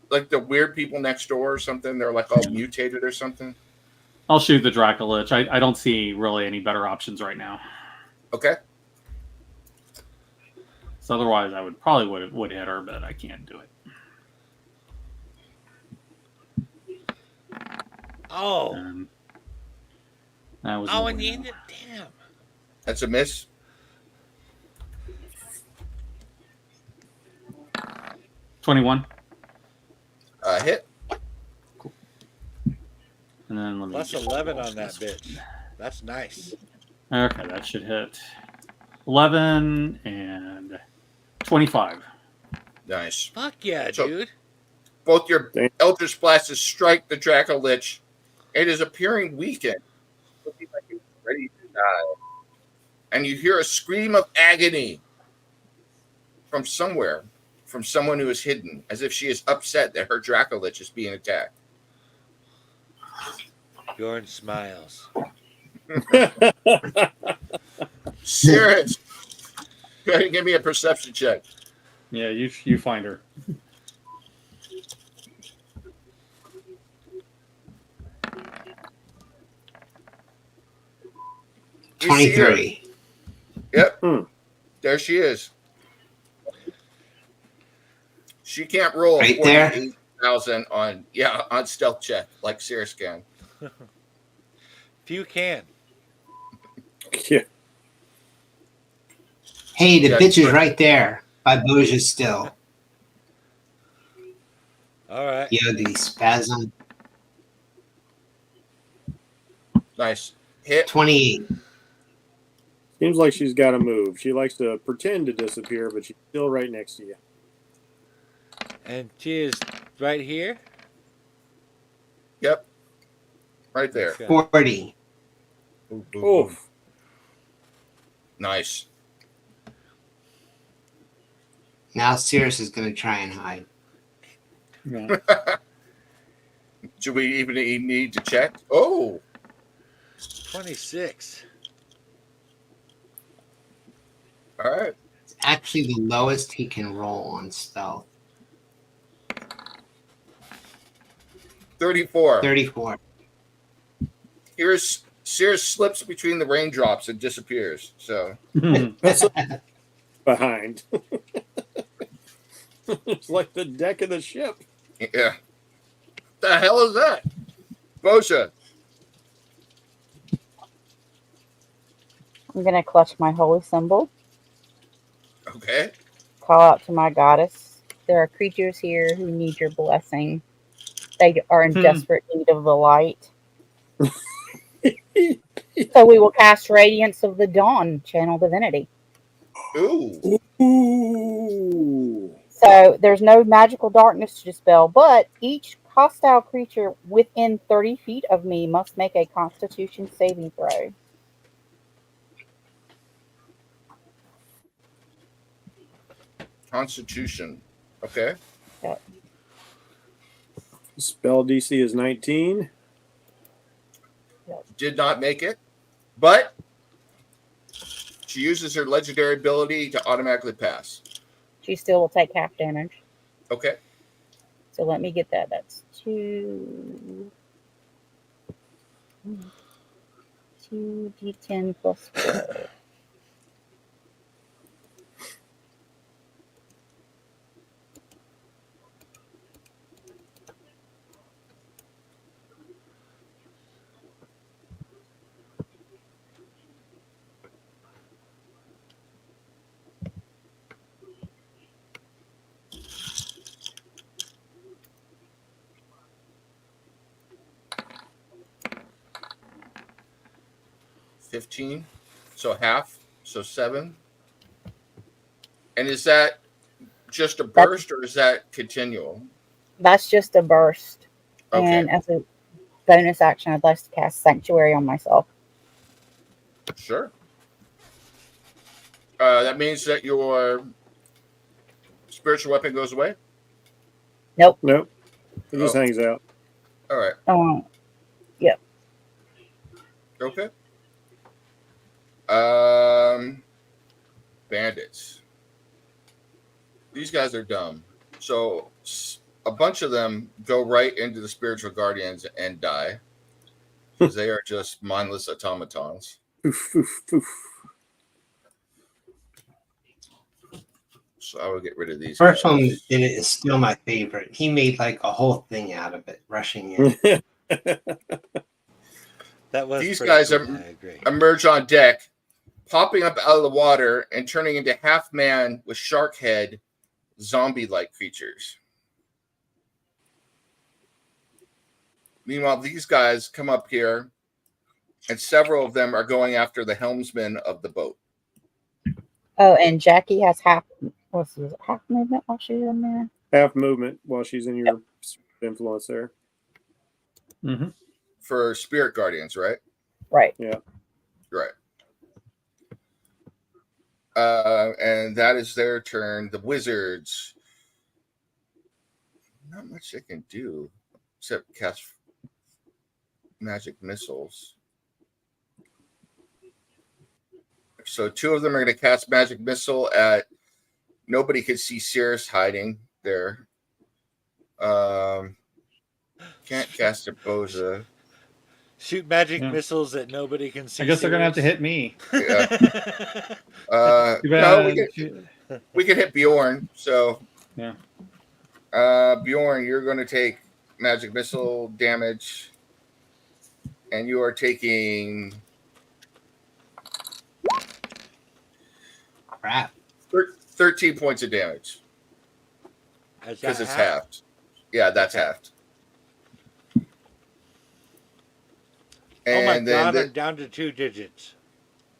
like the weird people next door or something? They're like all mutated or something. I'll shoot the Dracolich. I don't see really any better options right now. Okay. So otherwise, I would probably would hit her, but I can't do it. Oh. That was Oh, a and you win. ended. Damn. That's a miss. 21. Hit. And then let me Plus just 11 roll on that this. bitch. That's nice. Okay, that should hit 11 and 25. Nice. Fuck yeah, So- dude. Both your Damn. Eldritch Blasts strike the Dracolich. It is appearing weakened, looking like it's ready to die. And you hear a scream of agony from somewhere, from someone who is hidden, as if she is upset that her Dracolich is being attacked. Bjorn smiles. Sirius, go ahead and give me a perception check. Yeah, you find her. You see her. 23. Yep. Hmm. There she is. She can't roll Right there? 48,000 on stealth check like Sirius can. Few can. Yeah. Hey, the Yeah, bitch is but- right there by Boja still. All right. You know, the spasm. Nice. Hit. 28. Seems like she's got to move. She likes to pretend to disappear, but she's still right next to you. And she is right here. Yep. Right there. Okay. 40. Boom, boom, Oh, boom. Nice. Now Sirius is going to try and hide. Yeah. Do we even need to check? Oh, 26. all right. It's actually the lowest he can roll on stealth. 34. 34. Here's Sears slips between the raindrops and disappears. So that's behind. It's like the deck of the ship. yeah. The hell is that? Bosha. I'm going to clutch my holy symbol, Okay. call out to my goddess. There are creatures here who need your blessing. They are in desperate need of the light. So we will cast Radiance of the Dawn, channel divinity. Ooh. Ooh. So there's no magical darkness to dispel, but each hostile creature within 30 feet of me must make a Constitution saving throw. Constitution. Okay. Spell DC is 19. Did not make it, but she uses her legendary ability to automatically pass. She still will take half damage. Okay. So let me get that. That's 2 2d10 plus 4. $15. So half. So 7. And is that just a burst or is that continual? That's just a burst. Okay. And as a bonus action, I'd like to cast Sanctuary on myself. Sure. That means that your spiritual weapon goes away? Nope. It just Oh. hangs out. All right. Yep. Okay. Bandits. These guys are dumb. So a bunch of them go right into the spiritual guardians and die because they are just mindless automatons. Oof, oof, oof. So I will get rid of these. First guys. one that did it is still my favorite. He made like a whole thing out of it, rushing in. That was These pretty guys cool, are- I agree. Emerge on deck, popping up out of the water and turning into half man with shark head, zombie-like creatures. Meanwhile, these guys come up here, and several of them are going after the helmsman of the boat. Oh, and Jackie has half movement while she's in there. Half movement while she's in your influence there. Mm-hmm. For spirit guardians, right? Right. Right. And that is their turn. The wizards, not much they can do except cast magic missiles. So 2 of them are going to cast magic missile at. Nobody could see Cirrus hiding there. Can't cast a Boza. Shoot magic Yeah. missiles that nobody can see. I guess they're gonna have to hit me. Yeah. Too No, bad. we can hit Bjorn. So Yeah. Bjorn, you're going to take magic missile damage, and you are taking Crap. 13 points of damage Is because that it's half? halved. Yeah, that's Okay. halved. Oh my And then god, I'm down to 2 digits.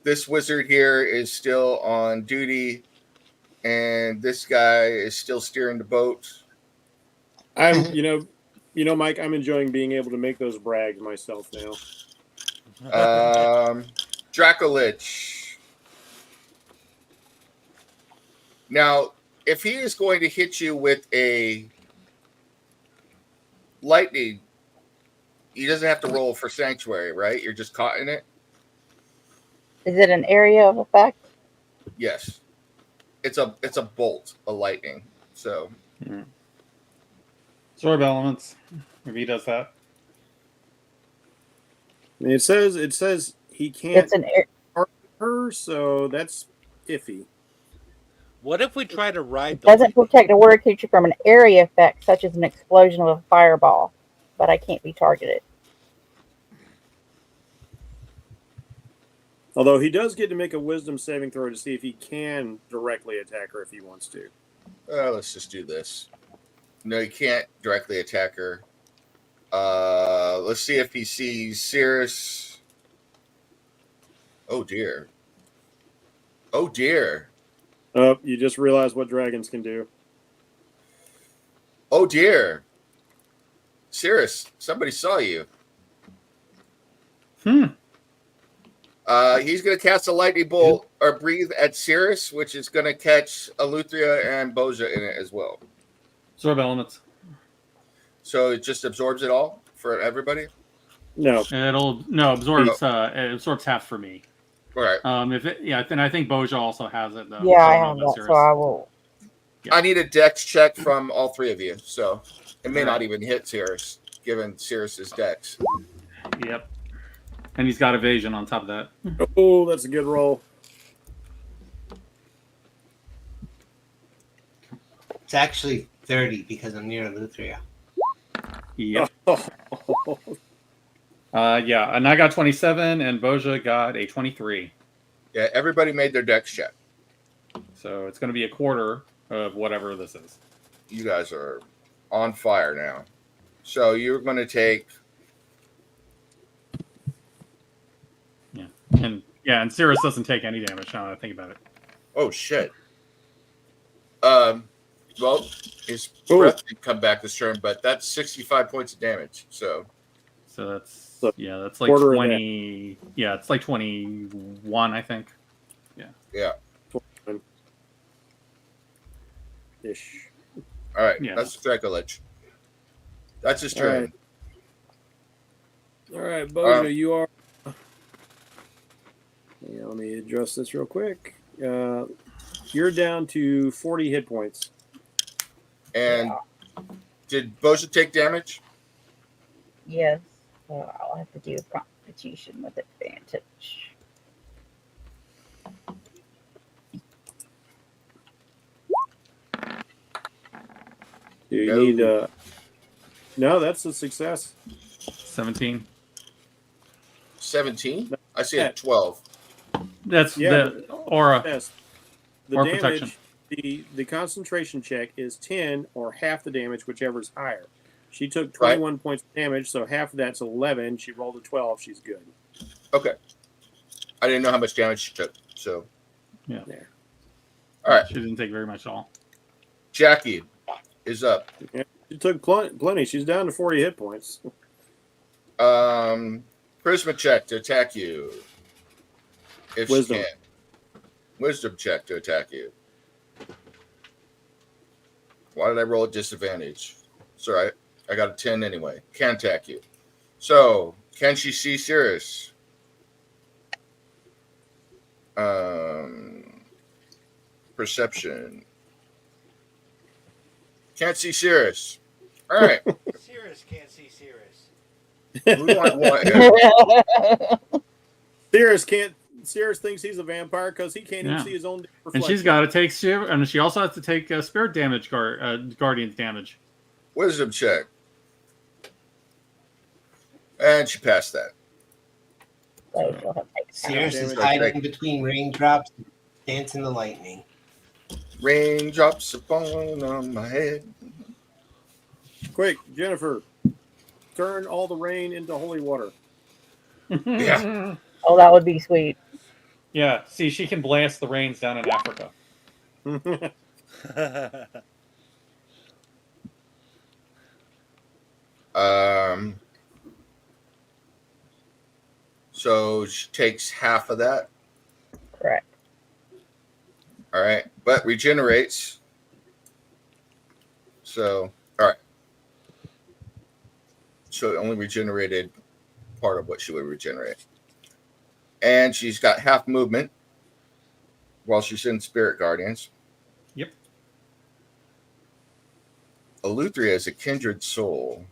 this wizard here is still on duty, and this guy is still steering the boat. I'm, Mike, I'm enjoying being able to make those brags myself now. Dracolich. Now, if he is going to hit you with a lightning, he doesn't have to roll for sanctuary, right? You're just caught in it. Is it an area of effect? Yes, it's a bolt, a lightning. So Absorb elements. If he does that. I mean, it says he can't It's an hurt her, so that's iffy. What if we try to ride the doesn't protect a warrior creature from an area effect such as an explosion of a fireball, but I can't be targeted. Although he does get to make a wisdom saving throw to see if he can directly attack her if he wants to. let's just do this. No, you can't directly attack her. Let's see if he sees Cirrus. Oh dear. Oh dear. Oh, you just realized what dragons can do. Oh dear. Cirrus, somebody saw you. He's going to cast a lightning bolt or breathe at Cirrus, which is going to catch Eleuthria and Boja in it as well. Absorb elements. So it just absorbs it all for everybody. No. It absorbs half for me. All right. Then I think Boja also has it though. Yeah, I don't have know about that, so Cirrus. I will. I need a dex check from all three of you, so it may All not right. even hit Cirrus, given Cirrus's dex. Yep. And he's got evasion on top of that. Oh, that's a good roll. It's actually 30 because I'm near Eleuthria. Yep. Oh. And I got 27, and Boja got a 23. Yeah, everybody made their dex check. So it's going to be a quarter of whatever this is. You guys are on fire now. So you're going to take. And Cirrus doesn't take any damage now that I think about it. Oh shit. Well, his breath did come back this turn, but that's 65 points of damage. So that's So, that's like quarter of 20. Yeah, it's like 21, I think. yeah. Ish. All right. Yeah. That's Dracolich. That's his turn. All right, Boja, you are. Yeah, let me address this real quick. You're down to 40 hit points. And did Boja take damage? Yes, so I'll have to do a constitution with advantage. Do you need No, that's a success. 17. 17? I see a 12. That's the aura. Yes. The Or damage, protection. the concentration check is 10 or half the damage, whichever's higher. She took 21 points of damage, so half of that's 11. She rolled a 12. She's good. Okay. I didn't know how much damage she took, so. Yeah. All right. She didn't take very much at all. Jackie is up. Yeah, she took plenty. She's down to 40 hit points. Charisma check to attack you. If Wisdom. she can. Wisdom check to attack you. Why did I roll a disadvantage? It's all right. I got a 10 anyway. Can attack you. So, can she see Cirrus? Perception. Can't see Cirrus. All right. Cirrus can't see Cirrus. Who do I want here? Cirrus thinks he's a vampire because he can't even see his own reflection. And she's got to take and she also has to take spirit damage, guardian's damage. Wisdom check. And she passed that. So she'll have to take Cirrus is damage. hiding between raindrops, dancing the lightning. Raindrops upon on my head. Quick, Jennifer, turn all the rain into holy water. Yeah. Oh, that would be sweet. Yeah, see, she can blast the rains down in Africa. So she takes half of that. Correct. All right. But regenerates. So, all right. So it only regenerated part of what she would regenerate. And she's got half movement while she's in Spirit Guardians. Yep. Eleuthria is a kindred soul.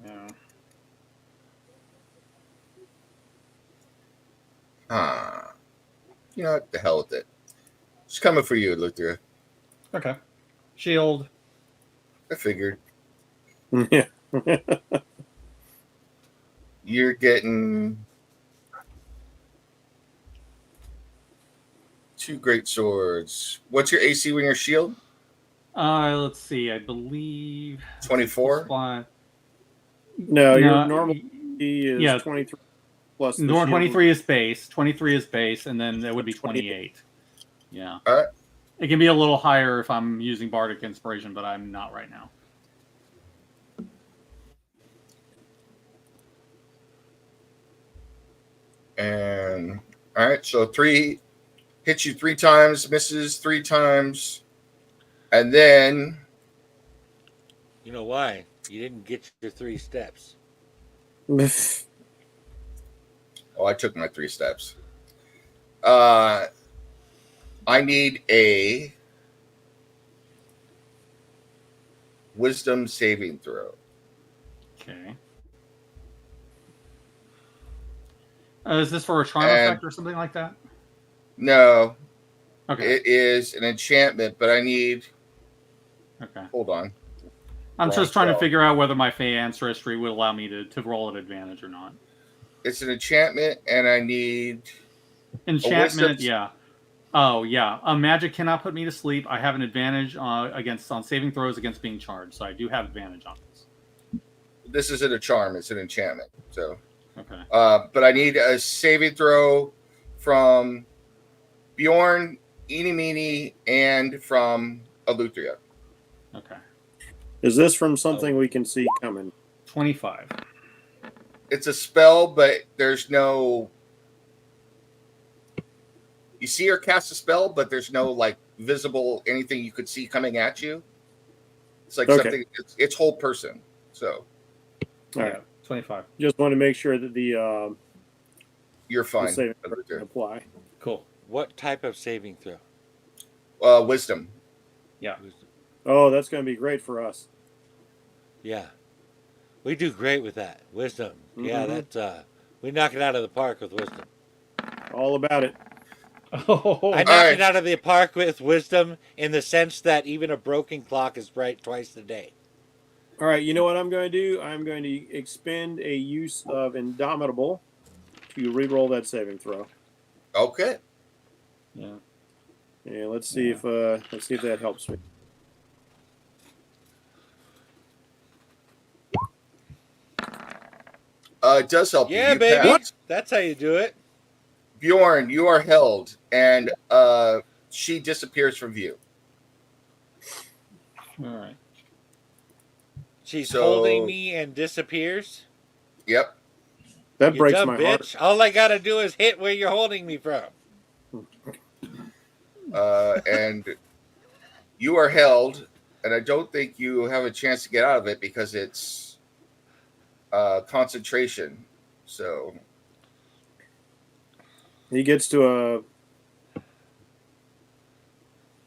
Yeah. You know what? The hell with it. It's coming for you, Eleuthria. Okay. Shield. I figured. Yeah. You're getting 2 great swords. What's your AC when you're shield? Let's see. I believe 24? No, your normal is 23 plus. The shield. 23 is base. 23 is base, and then that would be 28. Yeah. All right. It can be a little higher if I'm using Bardic Inspiration, but I'm not right now. And all right, so 3 hits you 3 times, misses 3 times, and then You know why? You didn't get your 3 steps. I took my 3 steps. I need a wisdom saving throw. Okay. Is this for a charm And- effect or something like that? No, Okay. it is an enchantment, but I need. Okay. Hold on. I'm Wrong just trying to spell. figure out whether my Fey ancestry would allow me to roll at advantage or not. It's an enchantment, and I need. Enchantment, wisdom- yeah. Oh, yeah. Magic cannot put me to sleep. I have an advantage on saving throws against being charged, so I do have advantage on this. This isn't a charm; it's an enchantment. So, Okay. but I need a saving throw from Bjorn, Eenie, and from Eleuthria. Okay. Is this from something we can see coming? 25. It's a spell, but there's no. You see her cast a spell, but there's no like visible anything you could see coming at you. It's like Okay. something. It's whole person. So All right. 25. Just want to make sure that the you're fine. saving throw can apply. Cool. What type of saving throw? Wisdom. Yeah. Oh, that's going to be great for us. Yeah. We do great with that. Wisdom. Yeah, Mhm. that's we knock it out of the park with wisdom. All about it. Oh, I knock right. it out of the park with wisdom in the sense that even a broken clock is right twice a day. All right, you know what I'm going to do? I'm going to expend a use of Indomitable to re-roll that saving throw. Okay. yeah. And let's see if that helps me. It does help you. Yeah, You baby. passed. That's how you do it. Bjorn, you are held, and she disappears from view. All right. She's So- holding me and disappears. Yep. That You breaks dumb my bitch. heart. All I gotta do is hit where you're holding me from. And you are held, and I don't think you have a chance to get out of it because it's concentration. So He gets to a.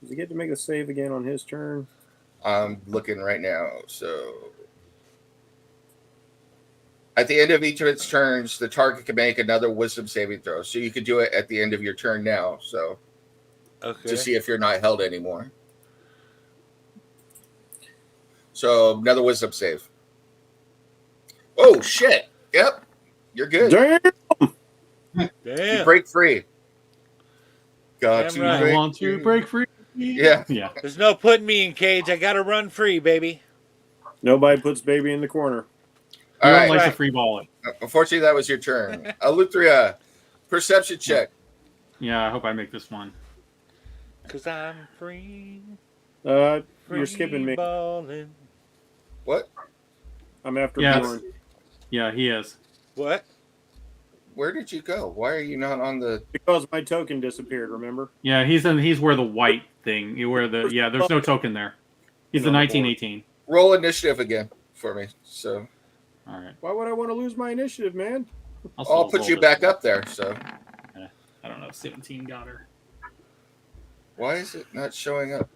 Does he get to make a save again on his turn? I'm looking right now. So at the end of each of its turns, the target can make another wisdom saving throw. So you could do it at the end of your turn now. So Okay. to see if you're not held anymore. So another wisdom save. Oh shit! Yep, you're good. Damn! You Damn. break free. Got Damn to right. I break want to free. break free. Yeah. Yeah. There's no putting me in cage. I gotta run free, baby. Nobody puts baby in the corner. All You right. don't like Right. to free ball it. Unfortunately, that was your turn. Eleuthria, perception check. Yeah, I hope I make this one. Cause I'm free. You're free skipping me. Ballin'. What? I'm after Yeah, Bjorn. Yeah, he is. What? Where did you go? Why are you not on the? Because my token disappeared, remember? Yeah, he's where the white thing. There's no token there. He's the On the 1918. Roll initiative again for me. So All right. Why would I want to lose my initiative, man? I'll put you back up there. So I don't know. 17 got her. why is it not showing up?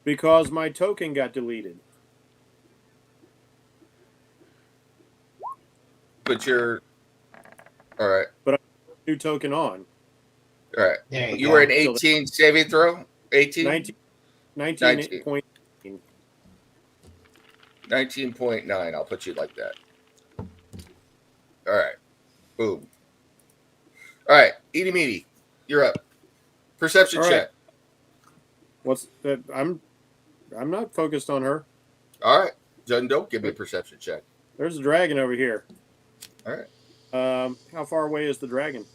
Because my token got deleted. But you're all right. New token on. All right. There you You go. were an 18 saving throw. 18. 19 point. 19.9. I'll put you like that. All right. Boom. All right. Eaty meaty. You're up. Perception All right. check. What's that? I'm not focused on her. All right. Then don't give me a perception check. There's a dragon over here. All right. How far away is the dragon?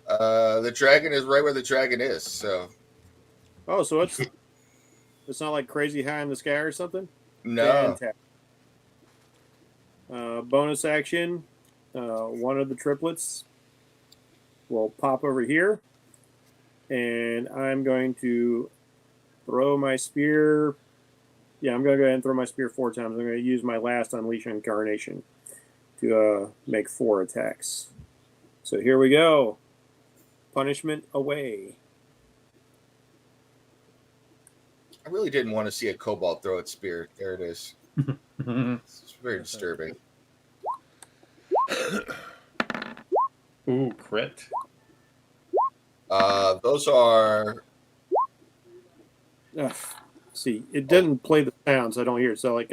The dragon is right where the dragon is. So Oh, so it's not like crazy high in the sky or something. no. Fantastic. Bonus action. One of the triplets will pop over here, and I'm going to throw my spear. Yeah, I'm going to go ahead and throw my spear 4 times. I'm going to use my last Unleash Incarnation to make 4 attacks. So here we go. Punishment away. I really didn't want to see a kobold throw its spear. There it is. It's very disturbing. Ooh, crit. Those are. Ugh. See, it didn't play the sounds. I don't hear it. So, like,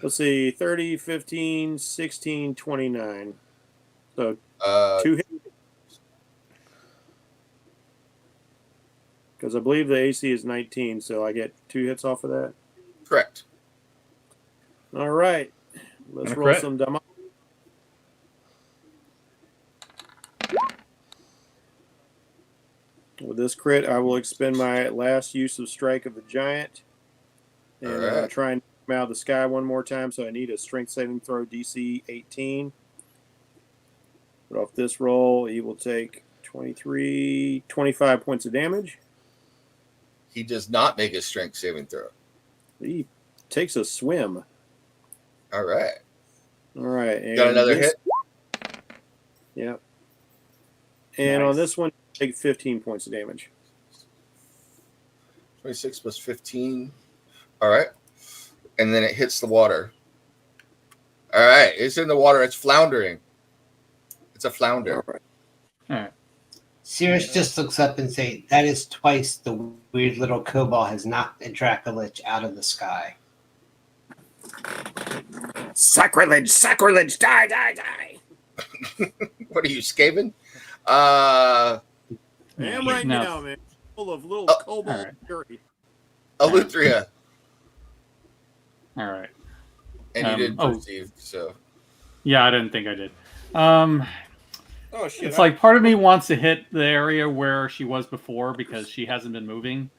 let's see, 30, 15, 16, 29. So, 2 hits. Because I believe the AC is 19, so I get 2 hits off of that. Correct. All right. Let's And a roll crit. some damage. With this crit, I will expend my last use of Strike of the Giant. And Alright. try and come out of the sky one more time. So I need a strength saving throw DC 18. But off this roll, he will take 25 points of damage. He does not make a strength saving throw. He takes a swim. All right. All right. And Got another hit? Yep. And Nice. on this one, take 15 points of damage. 26 plus 15. All right. And then it hits the water. All right. It's in the water. It's floundering. It's a flounder. All right. All right. Cirrus just looks up and say, "That is twice the weird little kobold has knocked a Dracolich out of the sky." Sacrilege! Sacrilege! Die! Die! Die! What are you, Skaven? I am right No. now, man. Full of little Oh, kobold alright. fury. Eleuthria. All right. And you didn't oh. perceive, so. Yeah, I didn't think I did. Oh shit! It's like part of me wants to hit the area where she was before because she hasn't been moving,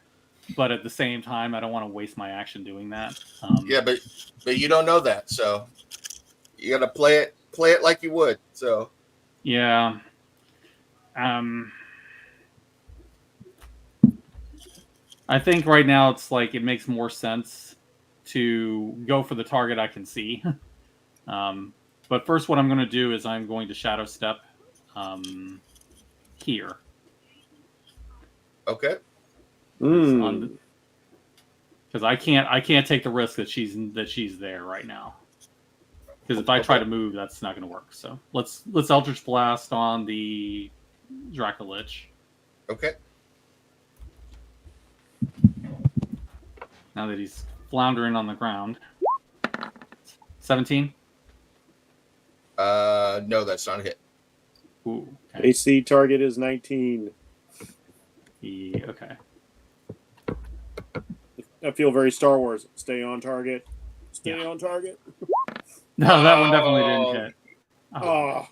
but at the same time, I don't want to waste my action doing that. Yeah, but you don't know that, so you got to play it like you would, so. Yeah. I think right now it's like it makes more sense to go for the target I can see. But first, what I'm going to do is I'm going to shadow step here. Okay. Mm. Because I can't take the risk that she's there right now. Because if I try to move, that's not going to work. So let's Eldritch Blast on the Dracolich. Okay. Now that he's floundering on the ground. 17. No, that's not a hit. Ooh. Okay. AC target is 19. Okay. I feel very Star Wars. Stay on target. Stay Yeah. on target. No, that one definitely didn't hit. Oh. Oh,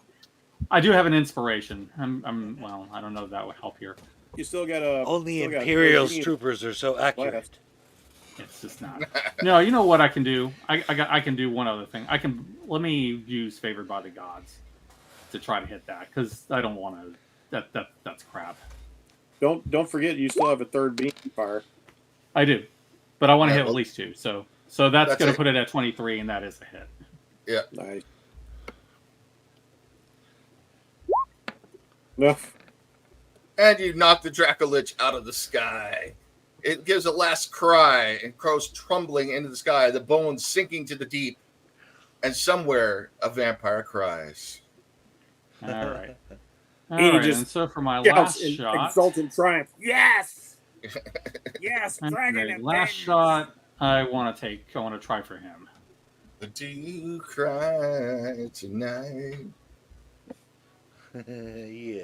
I do have an inspiration. Well, I don't know if that would help here. you still got a. Only still got Imperial's 13 troopers are so accurate. left. It's just not. No, you know what I can do? I can do one other thing. Let me use Favored by the Gods to try to hit that because I don't want to. That's crap. Don't forget, you still have a third beam fire. I do, but I want to Yeah, hit well, at least 2. So that's that's going to it. put it at 23, and that is a hit. Yeah. Nice. No. And you knock the Dracolich out of the sky. It gives a last cry and goes tumbling into the sky, the bones sinking to the deep. And somewhere a vampire cries. All right. All And he right. just And so for my Yells last in shot, exultant triumph. Yes. Yes, dragon the and last vengeance. shot I want to try for him. Do you cry tonight? Yeah.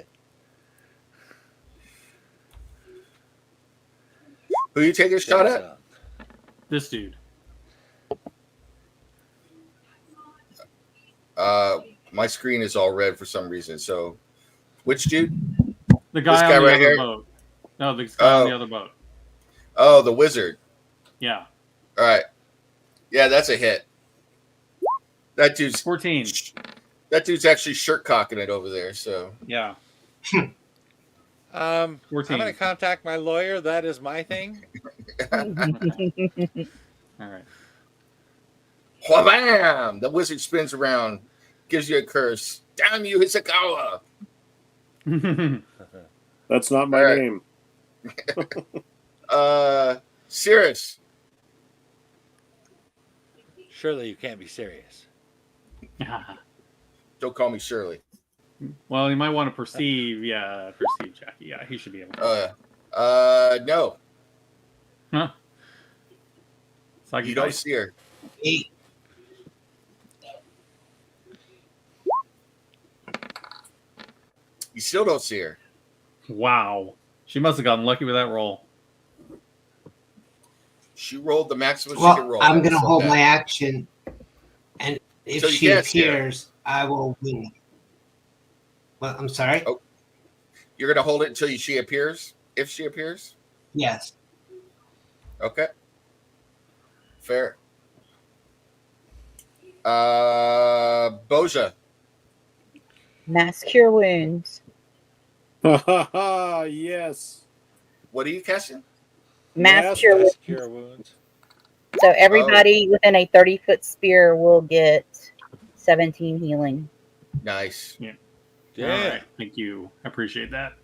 Who you taking a shot at? This dude. My screen is all red for some reason. So, which dude? The guy This on guy the right other here? boat. No, the guy on Oh. the other boat. Oh, the wizard. Yeah. All right. Yeah, that's a hit. That dude's 14. actually shirt cocking it over there. So Yeah. I'm 14. going to contact my lawyer. That is my thing. All right. Wha-bam! The wizard spins around, gives you a curse. Damn you, Hisakawa! That's not my All right. name. Cirrus. Surely you can't be serious. Don't call me Shirley. Well, you might want to perceive. Yeah, perceive Jackie. Yeah, he should be able to. No. Huh? It's like You don't see her. 8. You still don't see her. Wow. She must have gotten lucky with that roll. She rolled the maximum she Well, could roll. I'm going to So hold that- my action, and if So you she can't see her. appears, I will win. Well, I'm sorry? Oh. You're going to hold it until she appears? If she appears? Yes. Okay. Fair. Boja. Mass cure wounds. Yes. What are you casting? Mass Yes, cure Mass wounds. cure wounds. So everybody within a 30-foot spear will get 17 healing. Nice. All Yeah. right. Thank you. I appreciate that.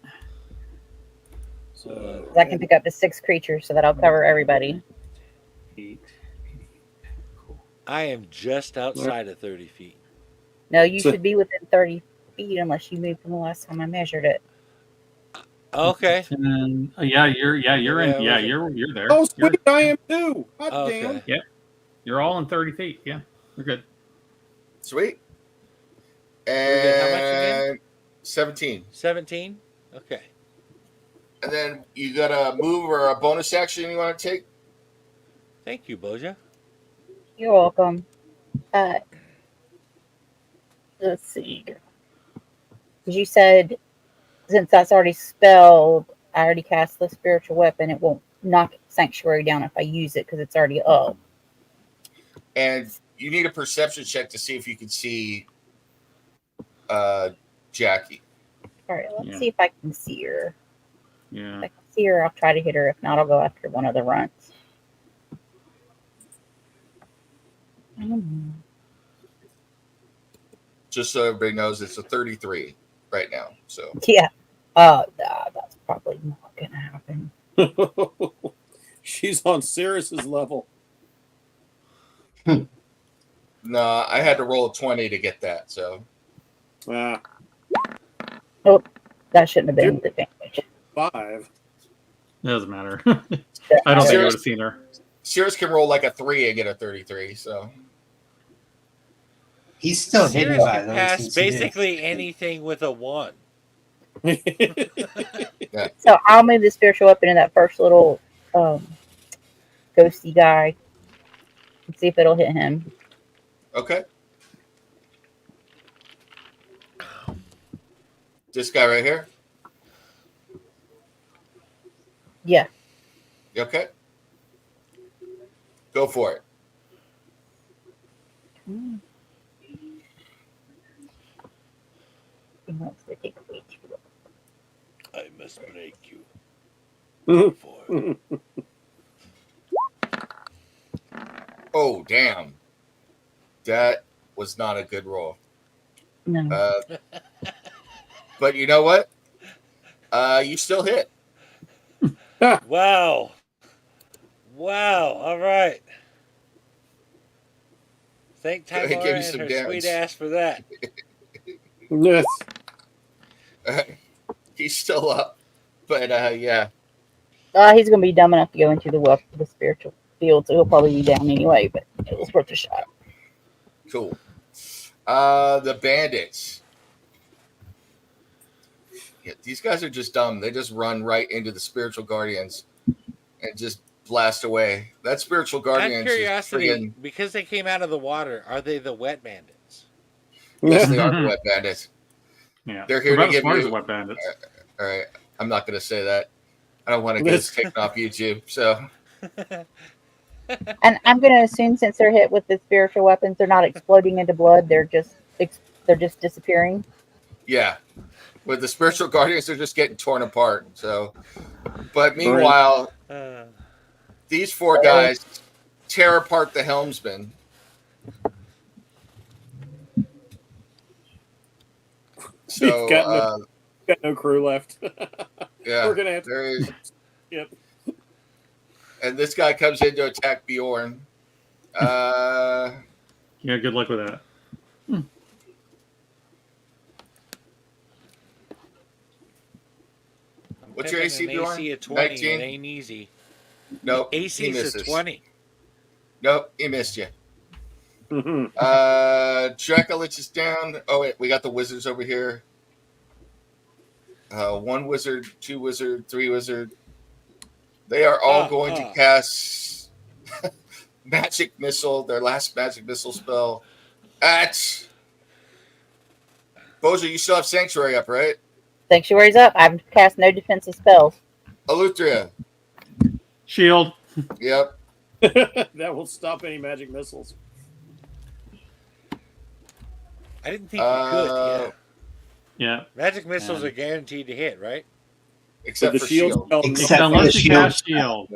So I can pick up to 6 creatures, so that'll cover everybody. 8. Cool. I am just outside of 30 feet. No, you So- should be within 30 feet unless you moved from the last time I measured it. Okay. And, you're in. Yeah, Yeah, was you're there. Oh, You're, sweet, I am too. God Okay. damn. you're all in 30 feet. Yeah, you're good. Sweet. get how much again? And 17. 17? Okay. And then you got a move or a bonus action you want to take? Thank you, Boja. You're welcome. Let's see. Because you said, since that's already spelled, I already cast the spiritual weapon. It won't knock Sanctuary down if I use it because it's already up. And you need a perception check to see if you can see Jackie. All right, let's Yeah. see if I can see her. Yeah. If I can see her, I'll try to hit her. If not, I'll go after one of the runts. Just so everybody knows, it's a 33 right now. So Yeah. That's probably not going to happen. She's on Cirrus's level. no, I had to roll a 20 to get that. So Ah, That shouldn't have been the advantage. 5. It doesn't matter. I don't think I would Serious- have seen her. Cirrus can roll like a 3 and get a 33. So He's still hidden Cirrus by can those. pass since he did. basically anything with a 1. So I'll move the spiritual weapon in that first little ghosty guy and see if it'll hit him. okay. This guy right here. Yeah. You okay? Go for it. They take way too long. I must break you. Go for it. Oh, damn. That was not a good roll. No. But you know what? You still hit. Wow. Wow. All right. Thank Go ahead, give Tamara you and some her damage. sweet ass for that. Yes. He's still up. But yeah. He's going to be dumb enough to go into the spiritual field, so he'll probably be down anyway, but it was worth a shot. Cool. The bandits. Yeah, these guys are just dumb. They just run right into the spiritual guardians and just blast away. That spiritual Out guardian of is curiosity, friggin- because they came out of the water, are they the wet bandits? yes, they are the wet bandits. Yeah. They're here to about as give smart as you- the wet bandits. All right. I'm not going to say that. I don't want to get us taken off YouTube. So, And I'm going to assume since they're hit with the spiritual weapons, they're not exploding into blood. They're just disappearing. yeah. With the spiritual guardians, they're just getting torn apart. So, but meanwhile, these four guys tear apart the helmsman. So We've got no crew left. yeah, We're gonna have to. there is. Yep. And this guy comes in to attack Bjorn. Yeah, good luck with that. What's your AC, Bjorn? AC of 20. 19? It ain't easy. Nope. AC is a 20. Nope, he missed you. Mhm. Dracolich is down. Oh wait, we got the wizards over here. 1 wizard, 2 wizard, 3 wizard. They are all going to cast magic missile, their last magic missile spell at Boja. You still have sanctuary up, right? Sanctuary's up. I've cast no defensive spells. Eleuthria. Shield. Yep. That will stop any magic missiles. I didn't think you could. Yeah. Magic missiles are guaranteed to hit, right? Except the for shield shield. spell- Except for the Unless you shield. cast shield.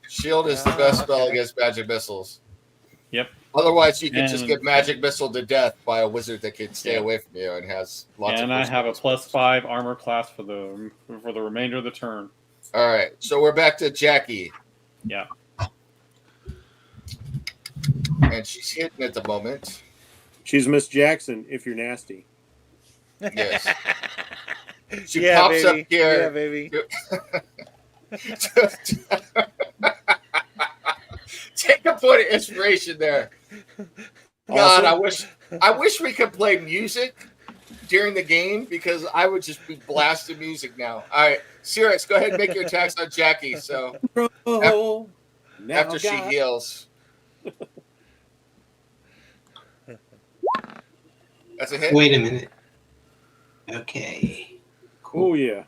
Shield is the best spell okay. against magic missiles. Yep. Otherwise, you can just And- get magic missile to death by a wizard that can stay Yeah. away from you and has lots And of. I have a +5 armor class for the remainder of the turn. All right, so we're back to Jackie, Yeah. and she's hitting at the moment. She's Miss Jackson. If you're nasty. Yes. She yeah, pops baby. up here. Yeah, baby. Take a point of inspiration there. God, I wish we could play music during the game because I would just be blasting music now. All right, Sirius, go ahead and make your attacks on Jackie. So Oh, now after she God. heals, that's a hit. Wait a minute. Okay. Oh yeah.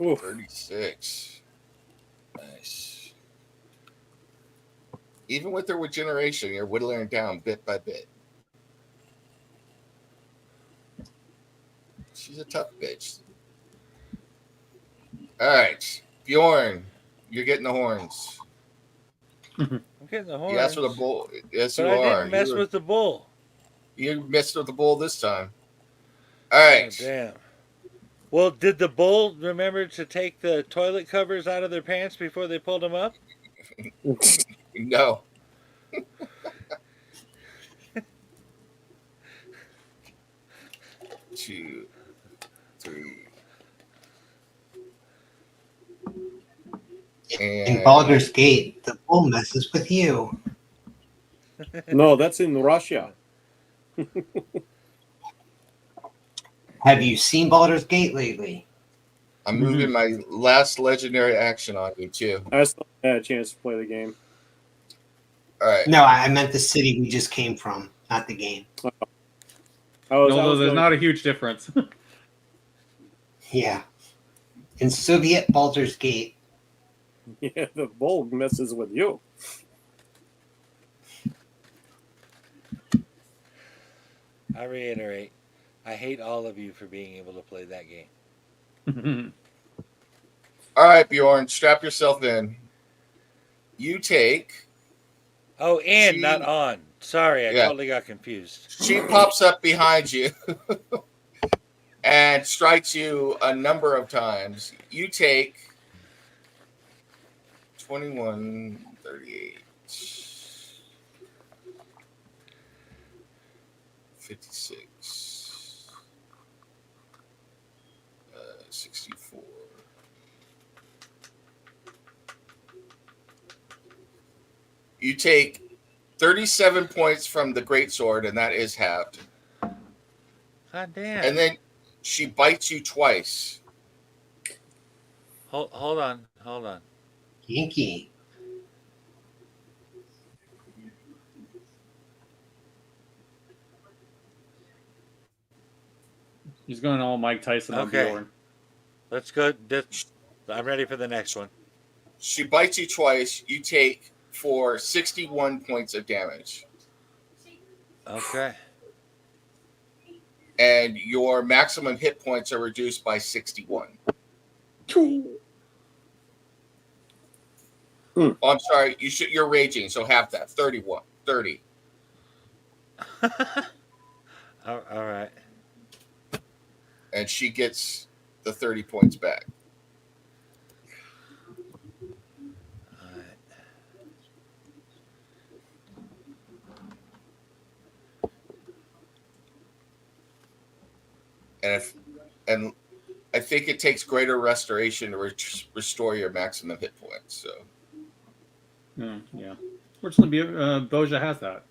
Oof. 36. Nice. Even with her regeneration, you're whittling her down bit by bit. She's a tough bitch. All right, Bjorn, you're getting the horns. I'm getting the horns. You asked for the bull. Yes, but you I are. didn't mess with the bull. You messed with the bull this time. All right. Oh, damn. Well, did the bull remember to take the toilet covers out of their pants before they pulled them up? No. 2, 3. In Baldur's Gate, the bull messes with you. No, that's in Russia. Have you seen Baldur's Gate lately? I'm moving my last legendary action on you too. I still had a chance to play the game. All right. No, I meant the city we just came from, not the game. Although there's not a huge difference. Yeah. In Soviet Baldur's Gate, Yeah, the bull messes with you. I reiterate, I hate all of you for being able to play that game. All right, Bjorn, strap yourself in. You take. Oh, and She- not on. Sorry, I Yeah. totally got confused. She pops up behind you and strikes you a number of times. You take 21, 38, 56, 64. You take 37 points from the greatsword, and that is halved. God damn. And then she bites you twice. Hold on. Yankee. He's going all Mike Tyson on Okay. Bjorn. Let's go. I'm ready for the next one. She bites you twice. You take for 61 points of damage. Okay. And your maximum hit points are reduced by 61. Oh, I'm sorry. You're raging, so half that. 31. 30. All right. And she gets the 30 points back. All right. And I think it takes greater restoration to restore your maximum hit points. So Yeah. Fortunately, Boja has that.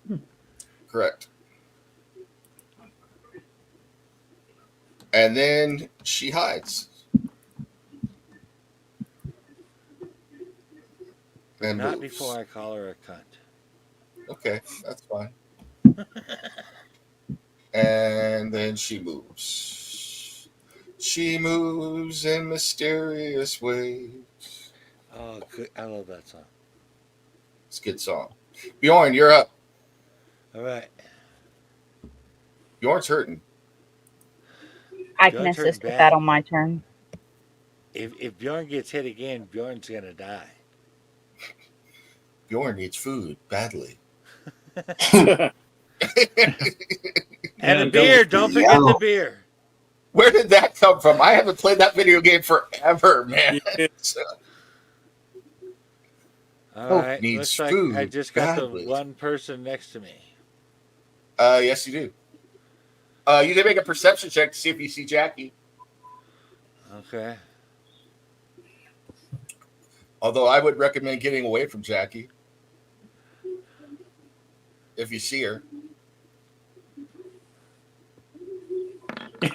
correct. And then she hides. And Not moves. before I call her a cunt. Okay, that's fine. And then she moves. She moves in mysterious ways. Oh, good. I love that song. It's a good song. Bjorn, you're up. All right. Bjorn's hurting. I can Bjorn's hurting assist with bad. that on my turn. If Bjorn gets hit again, Bjorn's gonna die. Bjorn needs food badly. And Yeah, a beer. Don't forget the beer. Where did that come from? I haven't played that video game forever, man. Yeah. All right. Needs Looks like I food just got badly. the one person next to me. Yes, you do. You can make a perception check to see if you see Jackie. Okay. Although I would recommend getting away from Jackie if you see her.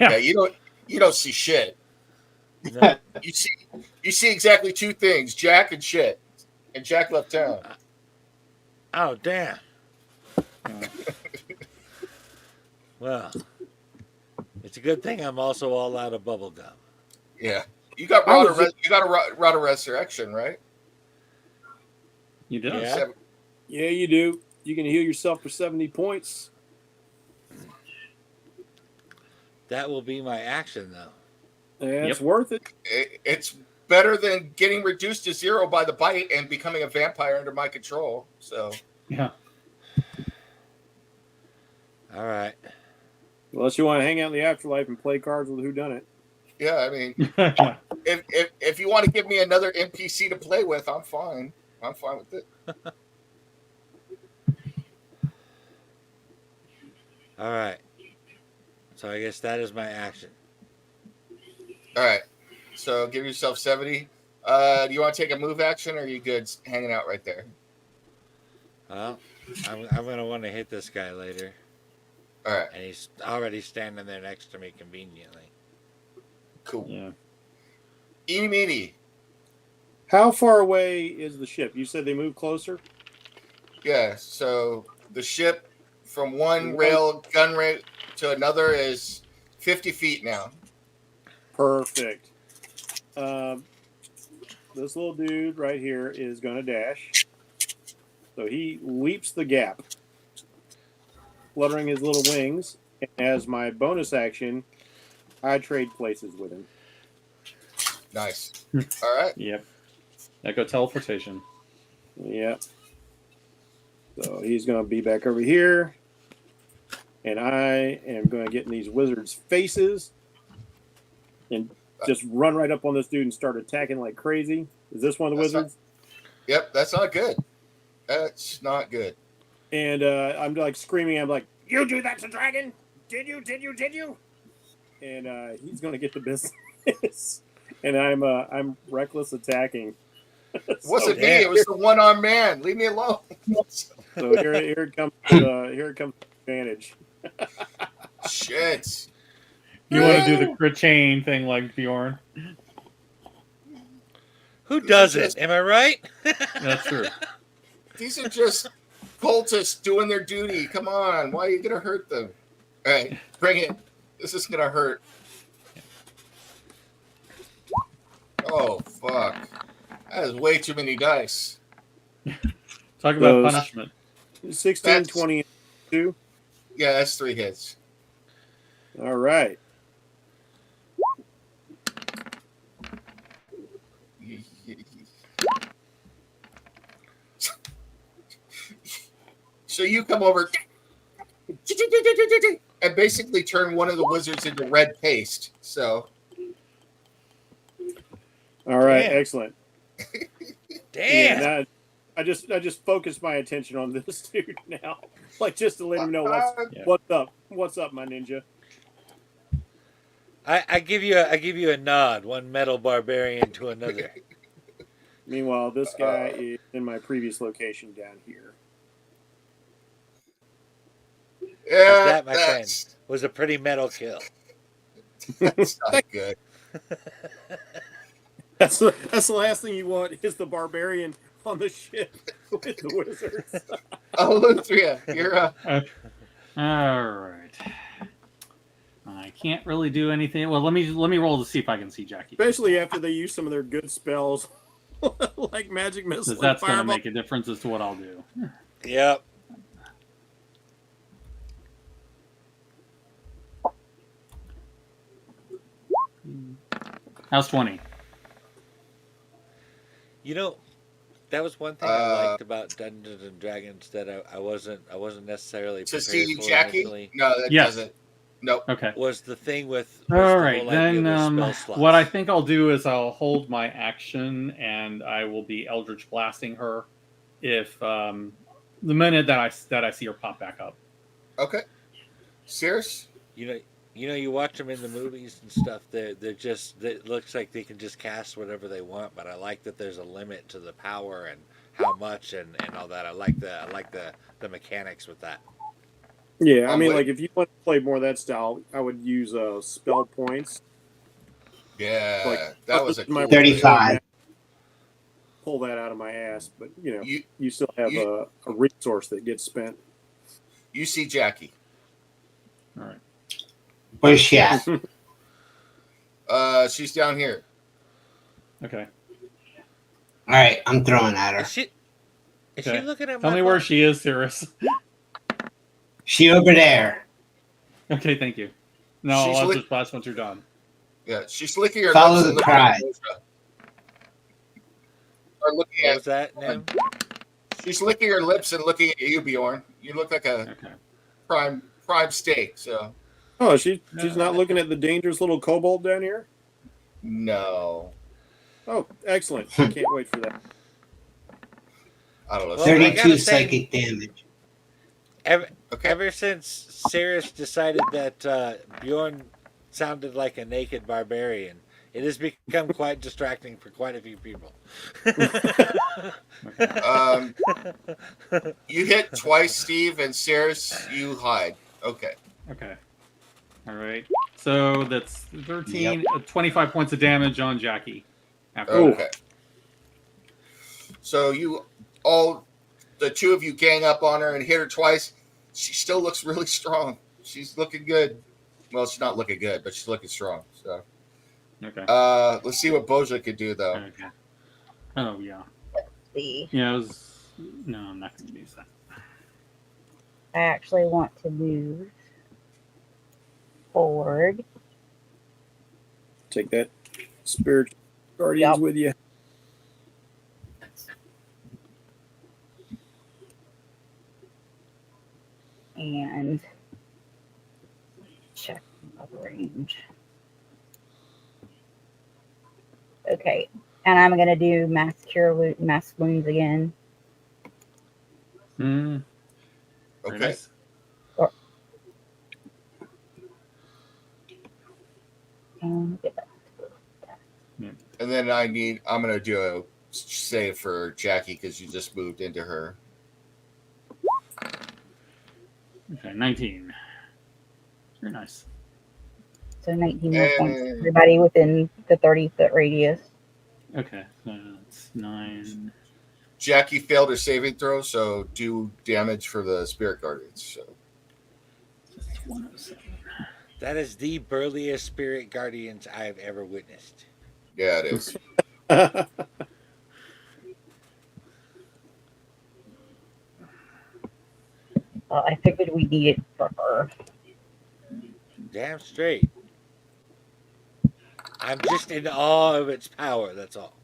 Yeah, you don't see shit. No. You see exactly two things: Jack and shit. And Jack left town. Oh, damn. Well, it's a good thing I'm also all out of bubble gum. Yeah, you got a rod of resurrection, right? You do. Yeah. Yeah, you do. You can heal yourself for 70 points. That will be my action, though. Yeah, it's Yep. worth it. It's better than getting reduced to 0 by the bite and becoming a vampire under my control. So Yeah. All right. Unless you want to hang out in the afterlife and play cards with whodunit. yeah, I mean, if you want to give me another NPC to play with, I'm fine. I'm fine with it. All right. So I guess that is my action. All right. So give yourself 70. Do you want to take a move action, or are you good hanging out right there? Well, I'm going to want to hit this guy later. All right. And he's already standing there next to me conveniently. Cool. Yeah. Eeny meeny. How far away is the ship? You said they moved closer? Yeah. So the ship from one gun rail to another is 50 feet now. Perfect. This little dude right here is going to dash. So he leaps the gap, fluttering his little wings. And as my bonus action, I trade places with him. Nice. All right. Yep. Echo teleportation. Yep. So he's going to be back over here. And I am going to get in these wizards' faces and just run right up on this dude and start attacking like crazy. Is this one of the wizards? Yep, that's not good. That's not good. And I'm like screaming. I'm like, "You do that to dragon? Did you? And he's going to get the business. And I'm reckless attacking. Wasn't me. It was the one-armed man. Leave me alone. So here it comes. Here it comes. Advantage. Shit. You want to do the crit chain thing like Bjorn? Who does it? Am I right? That's true. These are just cultists doing their duty. Come on. Why are you going to hurt them? All right. Bring it. This is going to hurt. Oh, fuck. That is way too many dice. Talk about Those- punishment. 16, That's- 20, 2. Yeah, that's 3 hits. All right. So you come over and basically turn one of the wizards into red paste. So All right. Damn. Excellent. Damn. Yeah, I just focused my attention on this dude now, like just to let him know what's up. What's up, my ninja? I give you a nod. One metal barbarian to another. Meanwhile, this guy is in my previous location down here. yeah, That, my friend, was a pretty metal kill. that's not good. That's the last thing you want is the barbarian on the ship with the wizards. Oh, Luthria, you're All right. I can't really do anything. Well, let me roll to see if I can see Jackie. Especially after they use some of their good spells, like magic missile. Because that's going to fireball. make a difference as to what I'll do. Yep. How's 20? You know, that was one thing I liked about Dungeons and Dragons that I wasn't necessarily to prepared see for Jackie. initially. No, that Yes. doesn't. Nope. Okay. Was the thing with All the right, whole idea then with spell slots. what I think I'll do is I'll hold my action and I will be Eldritch blasting her if the minute that I see her pop back up. Okay. Serious? you watch them in the movies and stuff. They're just. It looks like they can just cast whatever they want. But I like that there's a limit to the power and how much and all that. I like the mechanics with that. Yeah, I I'm mean, with- like if you want to play more of that style, I would use spell points. Yeah, Like, that was a my cool 35. Pull that out of my ass, but You you still have a resource that gets spent. you see Jackie. All right. Where's she at? She's down here. Okay. All right, I'm throwing at her. Is she Okay. looking at Tell my me where phone? she is, Cirrus. She over there. Okay, thank you. No, She's I'll lick- just blast once you're done. Yeah, she's licking her Follow lips the and looking cry. at Boja. Or looking What at was that, Nim? she's licking her lips and looking at you, Bjorn. You look like a Okay. prime steak. So Oh, she's not looking at the dangerous little kobold down here. no, Oh, excellent! I can't wait for that. I don't know. Well, I 32 gotta say- psychic damage. Okay. Ever since Cirrus decided that Bjorn sounded like a naked barbarian, it has become quite distracting for quite a few people. You hit twice, Steve, and Cirrus, you hide. Okay. Okay. All right. So that's 13, 25 points of damage on Jackie. After that. Okay. So the two of you gang up on her and hit her twice. She still looks really strong. She's looking good. Well, she's not looking good, but she's looking strong. So, Okay. let's see what Boja could do, though. Okay. Oh yeah. See, Yeah. No, I'm not going to use that. I actually want to move forward. Take that spirit guardians Yep. with you. And check the range. Okay, and I'm gonna do mass wounds again. Very Okay. nice. Get that. And then I'm going to do a save for Jackie because you just moved into her. Okay, 19. Very nice. So 19 more points. And- Everybody within the 30-foot radius. Okay, so that's 9. Jackie failed her saving throw, so do damage for the Spirit Guardians. So. That's 107. That is the burliest spirit guardians I have ever witnessed. Yeah, it is. I figured we needed for her. Damn straight. I'm just in awe of its power, that's all.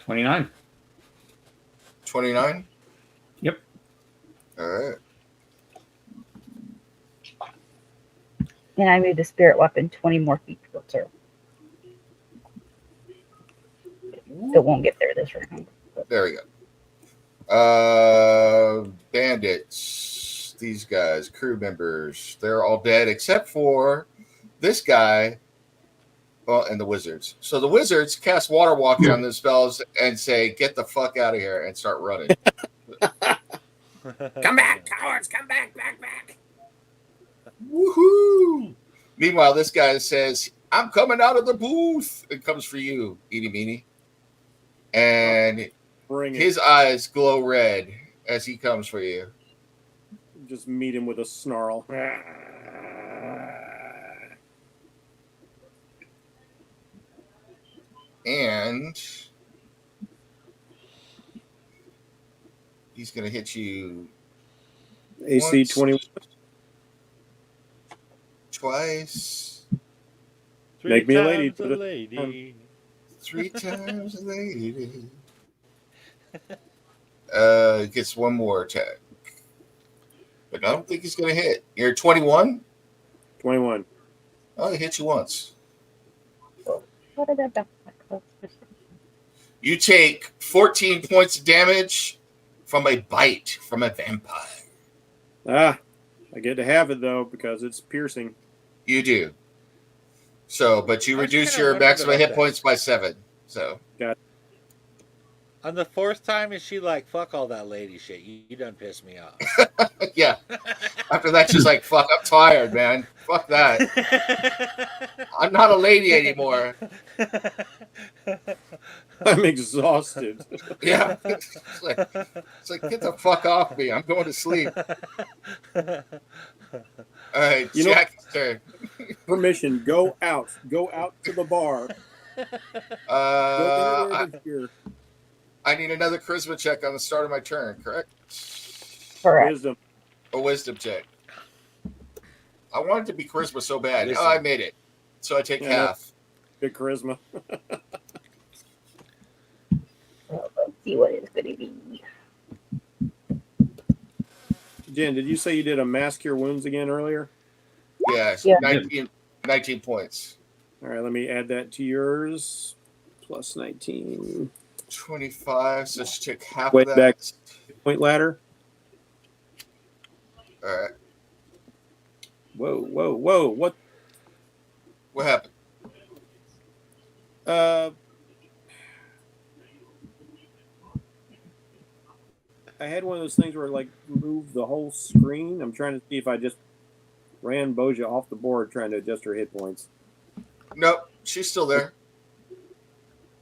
29. 29. Yep. All right. And I moved the spirit weapon 20 more feet towards her. It won't get there this round. There we go. Bandits, these guys, crew members, they're all dead except for this guy. Well, and the wizards. So the wizards cast water walking on the spells and say, "Get the fuck out of here," and start running. Come back, cowards! Come back! Woohoo! Meanwhile, this guy says, "I'm coming out of the booth." It comes for you, Eeny Meeny. And Bring his it. eyes glow red as he comes for you. Just meet him with a snarl. And he's going to hit you AC once, 21. twice, Make me a lady. Times a lady. 3 times a lady. Gets one more attack. But I don't think he's going to hit. You're 21? 21. Oh, he hit you once. What did I bounce back close? You take 14 points of damage from a bite from a vampire. I get to have it though because it's piercing. You do. So, but you I was reduce kinda your wondering maximum about hit that. points by 7. So, On the fourth time, is she like, fuck all that lady shit? You done pissed me off. yeah. After that, she's like, fuck, I'm tired, man. Fuck that. I'm not a lady anymore. I'm exhausted. Yeah. It's like, get the fuck off me. I'm going to sleep. All right, You know- Jack's turn. Permission. Go out. Go out to the bar. Go anywhere but here. I need another charisma check on the start of my turn, correct? Correct. Wisdom. A wisdom check. I wanted to be charisma so bad. Listen. Oh, I made it. So I take Yeah. half. Good charisma. Well, let's see what it's going to be. Jen, did you say you did a mass cure wounds again earlier? Yes, Yeah. 19 points. All right, let me add that to yours. Plus 19. 25, so she took half Wait, of that. Point ladder. All right. Whoa. What? What happened? I had one of those things where like move the whole screen. I'm trying to see if I just ran Boja off the board trying to adjust her hit points. Nope, she's still there.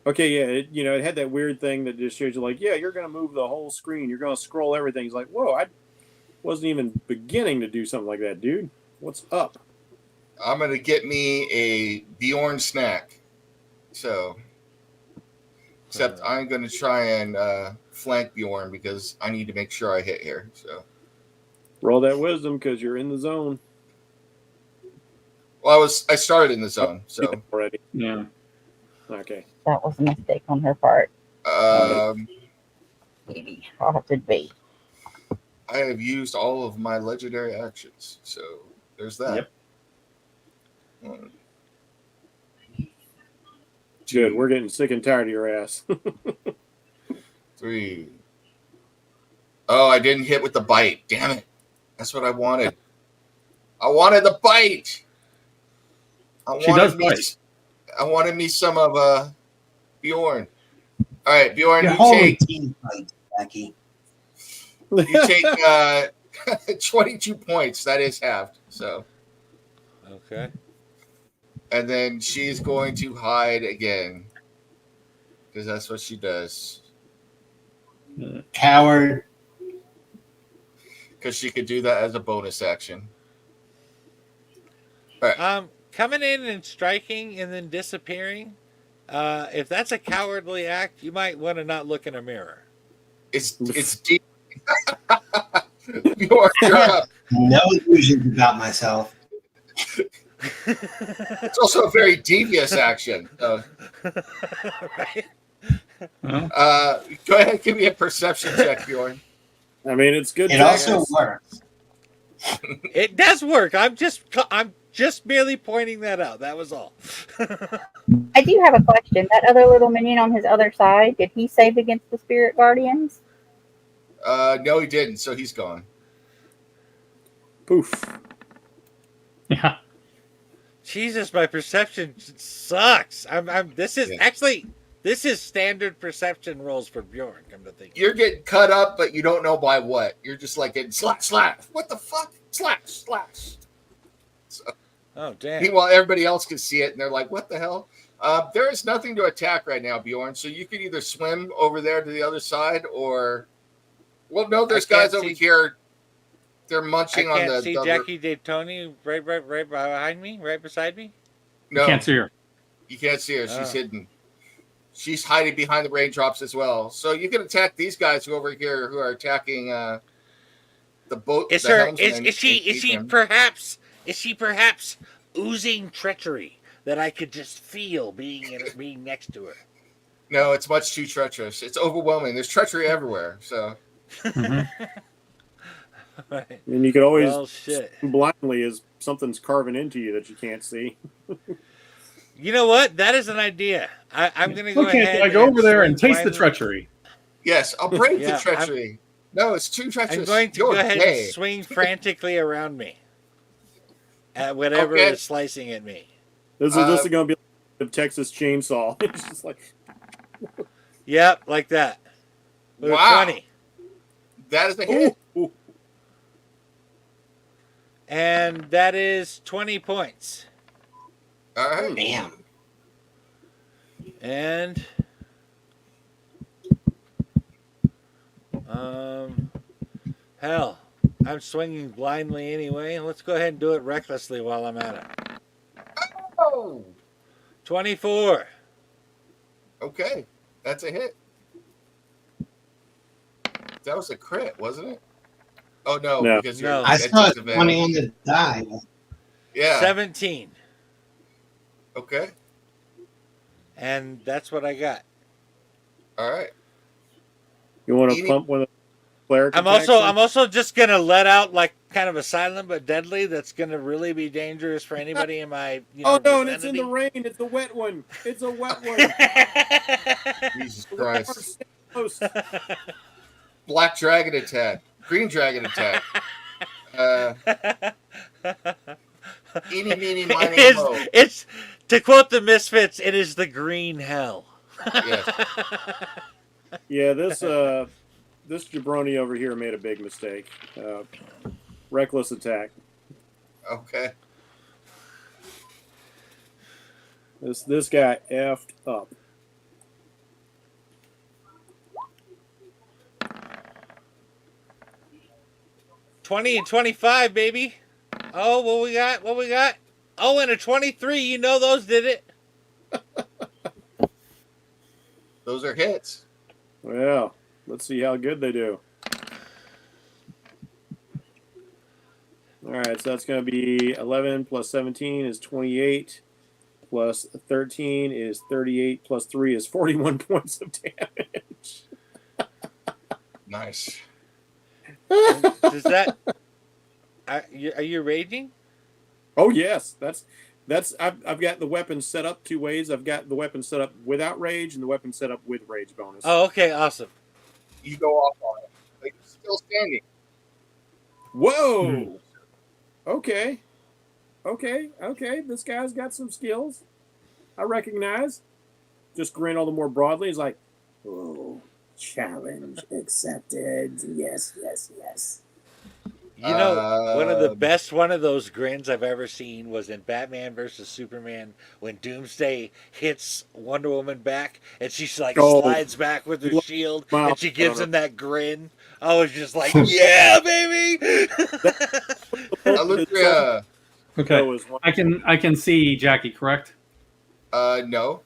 Okay, yeah, it had that weird thing that just shows you like, yeah, you're going to move the whole screen. You're going to scroll everything. It's like, whoa, I wasn't even beginning to do something like that, dude. What's up? I'm going to get me a Bjorn snack. So, except I'm going to try and flank Bjorn because I need to make sure I hit here. So, Roll that wisdom because you're in the zone. well, I started in the zone. So, Already. Yeah. Okay. That was a mistake on her part. Maybe I'll have to be. I have used all of my legendary actions. So, there's that. Yep. 1, Good. We're getting sick and tired of your ass. 3. Oh, I didn't hit with the bite. Damn it. That's what I wanted. I wanted the bite. She does bite. I wanted me some of Bjorn. All right, Bjorn, Your you whole take team fights, Becky. 22 points. That is halved. So, Okay. and then she's going to hide again because that's what she does. Coward. Because she could do that as a bonus action. Coming in and striking and then disappearing. If that's a cowardly act, you might want to not look in a mirror. It's deep. You're up. No illusions about myself. It's also a very devious action. Right? Go ahead, give me a perception check, Bjorn. I mean, it's good. It to also guess. works. It does work. I'm just merely pointing that out. That was all. I do have a question. That other little minion on his other side, did he save against the spirit guardians? No, he didn't, so he's gone. Poof. Yeah. Jesus, my perception sucks. This is Yeah. actually this is standard perception rolls for Bjorn. Come to think. You're getting cut up, but you don't know by what. You're just like getting slash. What the fuck? Slash. So, Oh damn. meanwhile, everybody else can see it, and they're like, "What the hell?" There is nothing to attack right now, Bjorn. So you could either swim over there to the other side, or well, no, there's I can't guys over see- here. They're I munching on can't the. see the- Jackie Daytoni right behind me, right beside me. No, Can't see her. you can't see her. She's Oh. hidden. She's hiding behind the raindrops as well. So you can attack these guys who over here who are attacking the boat. Is the her helmsman is she and perhaps oozing treachery that I could just feel being next to her? No, it's much too treacherous. It's overwhelming. There's treachery everywhere. So Mhm. Right. And you could always Well, shit. blindly as something's carving into you that you can't see. You know what? That is an idea. I'm going to go Okay, ahead. so I go over there and swing taste the blindly. treachery. yes, I'll break Yeah, the treachery. No, it's too treacherous. I'm going to You're go ahead gay. and swing frantically around me at whatever Okay. is slicing at me. This is going to be like the Texas Chainsaw. It's just like, Yep, like that. With a Wow. 20. That is a hit. ooh. And that is 20 points. All right. Damn. And hell, I'm swinging blindly anyway. Let's go ahead and do it recklessly while I'm at it. Oh, 24. okay. That's a hit. That was a crit, wasn't it? Oh no, No. because you're No. I at saw it disadvantage. 20 on the die. Yeah. 17. Okay. And that's what I got. All right. You want to Eating- pump one of the cleric I'm attacks also just gonna let out like kind of a silent but deadly that's gonna really be dangerous for anybody in my Oh no, and it's in vicinity. the rain. It's a wet one. It's a wet one. Jesus The Christ. water's close. Black dragon attack. Green dragon attack. Eeny, meeny, miny, mo. It's to quote the Misfits, it is the green hell. Yes. Yeah, this jabroni over here made a big mistake. Reckless attack. Okay. This guy effed up. $20 and 25, baby. Oh, what we got? What we got? Oh, and a 23. You know those did it. Those are hits. Well, let's see how good they do. All right, so that's going to be 11 plus 17 is 28, plus 13 is 38, plus 3 is 41 points of damage. Nice. Does that? Are you raging? Oh yes, that's I've got the weapon set up two ways. I've got the weapon set up without rage and the weapon set up with rage bonus. Oh, okay, awesome. You go off on it. But you're still standing. Whoa. Okay. This guy's got some skills. I recognize. Just grin all the more broadly. He's like, "Oh, challenge accepted. Yes. You know, one of the best one of those grins I've ever seen was in Batman versus Superman when Doomsday hits Wonder Woman back and she's like slides back with her shield and she gives him that grin. I was just like, yeah, baby. Alutria. Okay, I can see Jackie. Correct. No.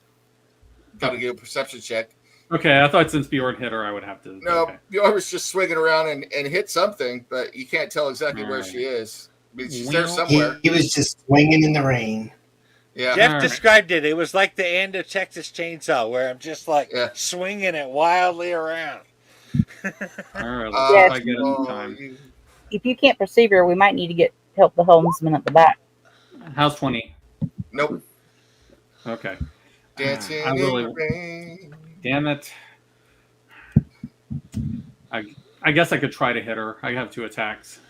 Got to get a perception check. Okay, I thought since Bjorn hit her, I would have to. No, Okay. Bjorn was just swinging around and hit something, but you can't tell exactly where Alright. she is. I mean, she's there Well, somewhere. He was just swinging in the rain. Yeah. Jeff All right. described it. It was like the end of Texas Chainsaw, where I'm just like Yeah. swinging it wildly around. All right, let's see if I Yes. get it in time. If you can't perceive her, we might need to get help the helmsman at the back. How's 20? Nope. Okay. Dancing I in really. the rain. Damn it. I guess I could try to hit her. I have 2 attacks.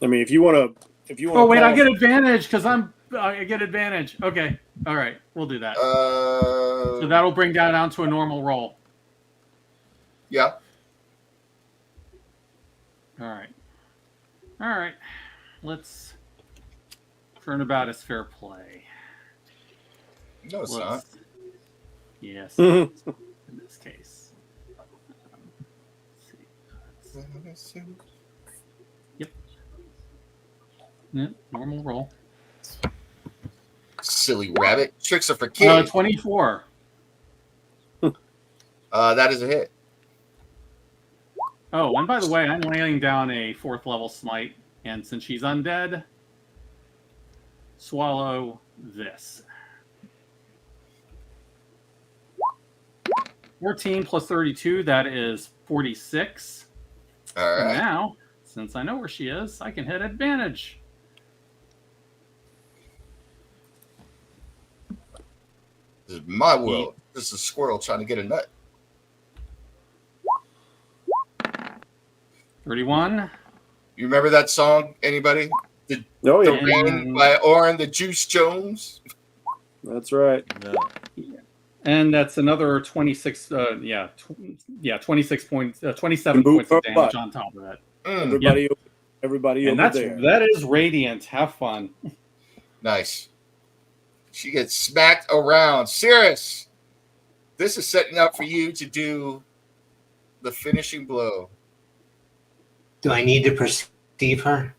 I mean, if you want to. Oh wait, I get advantage because I get advantage. Okay, all right, we'll do that. So that'll bring down to a normal roll. Yeah. All right. Let's turnabout is fair play. No, it's not. Yes, Mhm. in this case. Let's see. Yep, normal roll. Silly rabbit. Tricks are for kids. 24. That is a hit. Oh, and by the way, I'm laying down a 4th level smite, and since she's undead, swallow this. 14 plus 32, that is 46. All And right. now, since I know where she is, I can hit advantage. This is my world. This is a squirrel trying to get a nut. 31. You remember that song? Anybody? Oh The yeah, Rain by Orin the Juice Jones. that's right. No. And that's another 26. 26 points, 27 Boot points of up damage butt. on top of that. Everybody And over that's there. that is radiant. Have fun. Nice. She gets smacked around. Cirrus, this is setting up for you to do the finishing blow. Do I need to perceive her?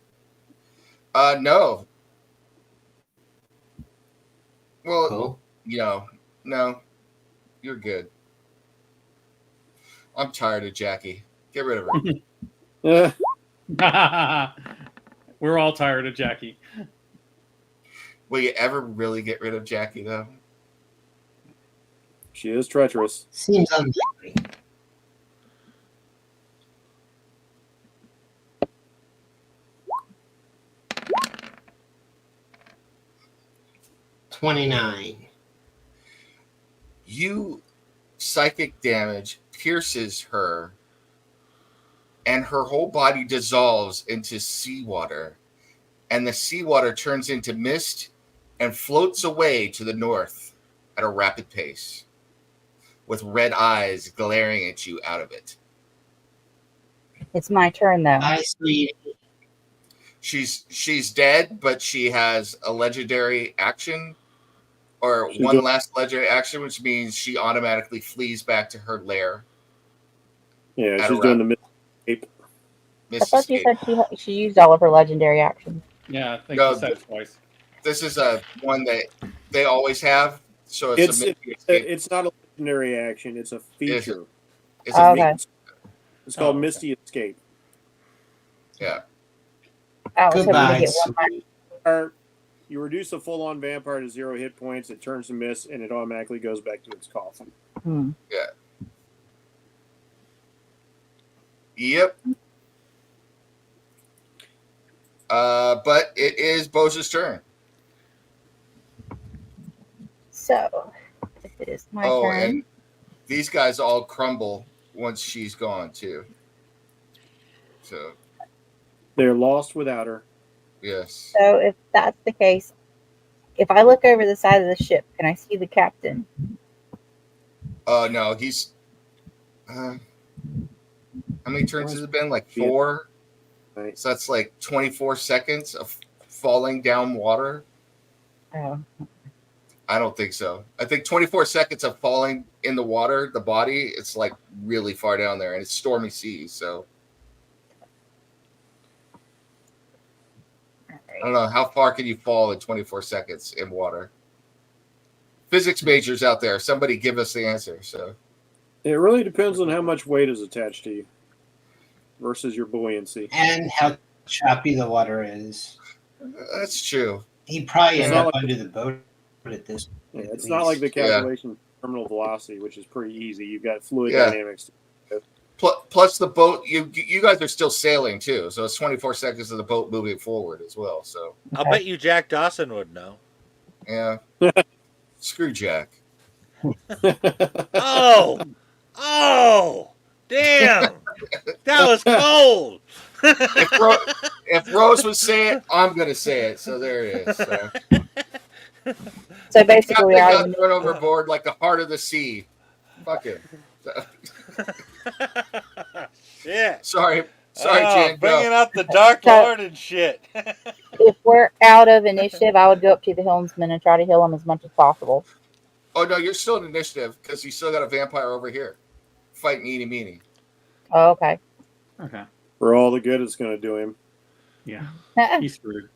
No. Well, Cool. no. You're good. I'm tired of Jackie. Get rid of her. We're all tired of Jackie. Will you ever really get rid of Jackie, though? She is treacherous. Seems unlikely. $29. You psychic damage pierces her, and her whole body dissolves into seawater, and the seawater turns into mist and floats away to the north at a rapid pace, with red eyes glaring at you out of it. It's my turn though. I see. She's dead, but she has a legendary action, or She one does. last legendary action, which means she automatically flees back to her lair. Yeah, At she's a doing the escape. I thought you Escape. said she used all of her legendary actions. Yeah, I think No, you said it twice. This is a one that they always have, so it's a mystery escape. It's not a legendary action. It's a feature. It's Oh, a okay. It's called okay. Misty Escape. yeah. I was hoping to Goodbye. get one. Or you reduce a full-on vampire to 0 hit points. It turns to mist, and it automatically goes back to its coffin. Hmm. Yep. But it is Bose's turn. So, if it is my Oh, turn. and these guys all crumble once she's gone too. So They're lost without her. yes. So, if that's the case, if I look over the side of the ship, can I see the captain? No, he's. How many turns has it been? Like 4. Right. So that's like 24 seconds of falling down water. Oh, I don't think so. I think 24 seconds of falling in the water, the body, it's like really far down there, and it's stormy seas. So all I right. don't know how far can you fall in 24 seconds in water. Physics majors out there, somebody give us the answer. So It really depends on how much weight is attached to you versus your buoyancy. And how choppy the water is. that's true. He'd probably It's end not up like- under the boat at this Yeah, at it's not like the least. calculation of terminal velocity, which is pretty easy. You've got fluid Yeah. dynamics. Plus the boat, you guys are still sailing too, so it's 24 seconds of the boat moving forward as well. So I'll bet you Jack Dawson would know. yeah, screw Jack. Oh, oh, damn, that was cold. If Rose would say it, I'm gonna say it. So there it is. So. So basically, we Captain are got thrown overboard like the heart of the sea. Fuck him. Yeah. Sorry, Oh, Jan. bringing Go. up the Dark So- Lord and shit. if we're out of initiative, I would go up to the helmsman and try to heal him as much as possible. Oh no, you're still in initiative because you still got a vampire over here fighting Eeny Meeny. Oh, okay. Okay. For all the good it's going to do him. Yeah. He's screwed.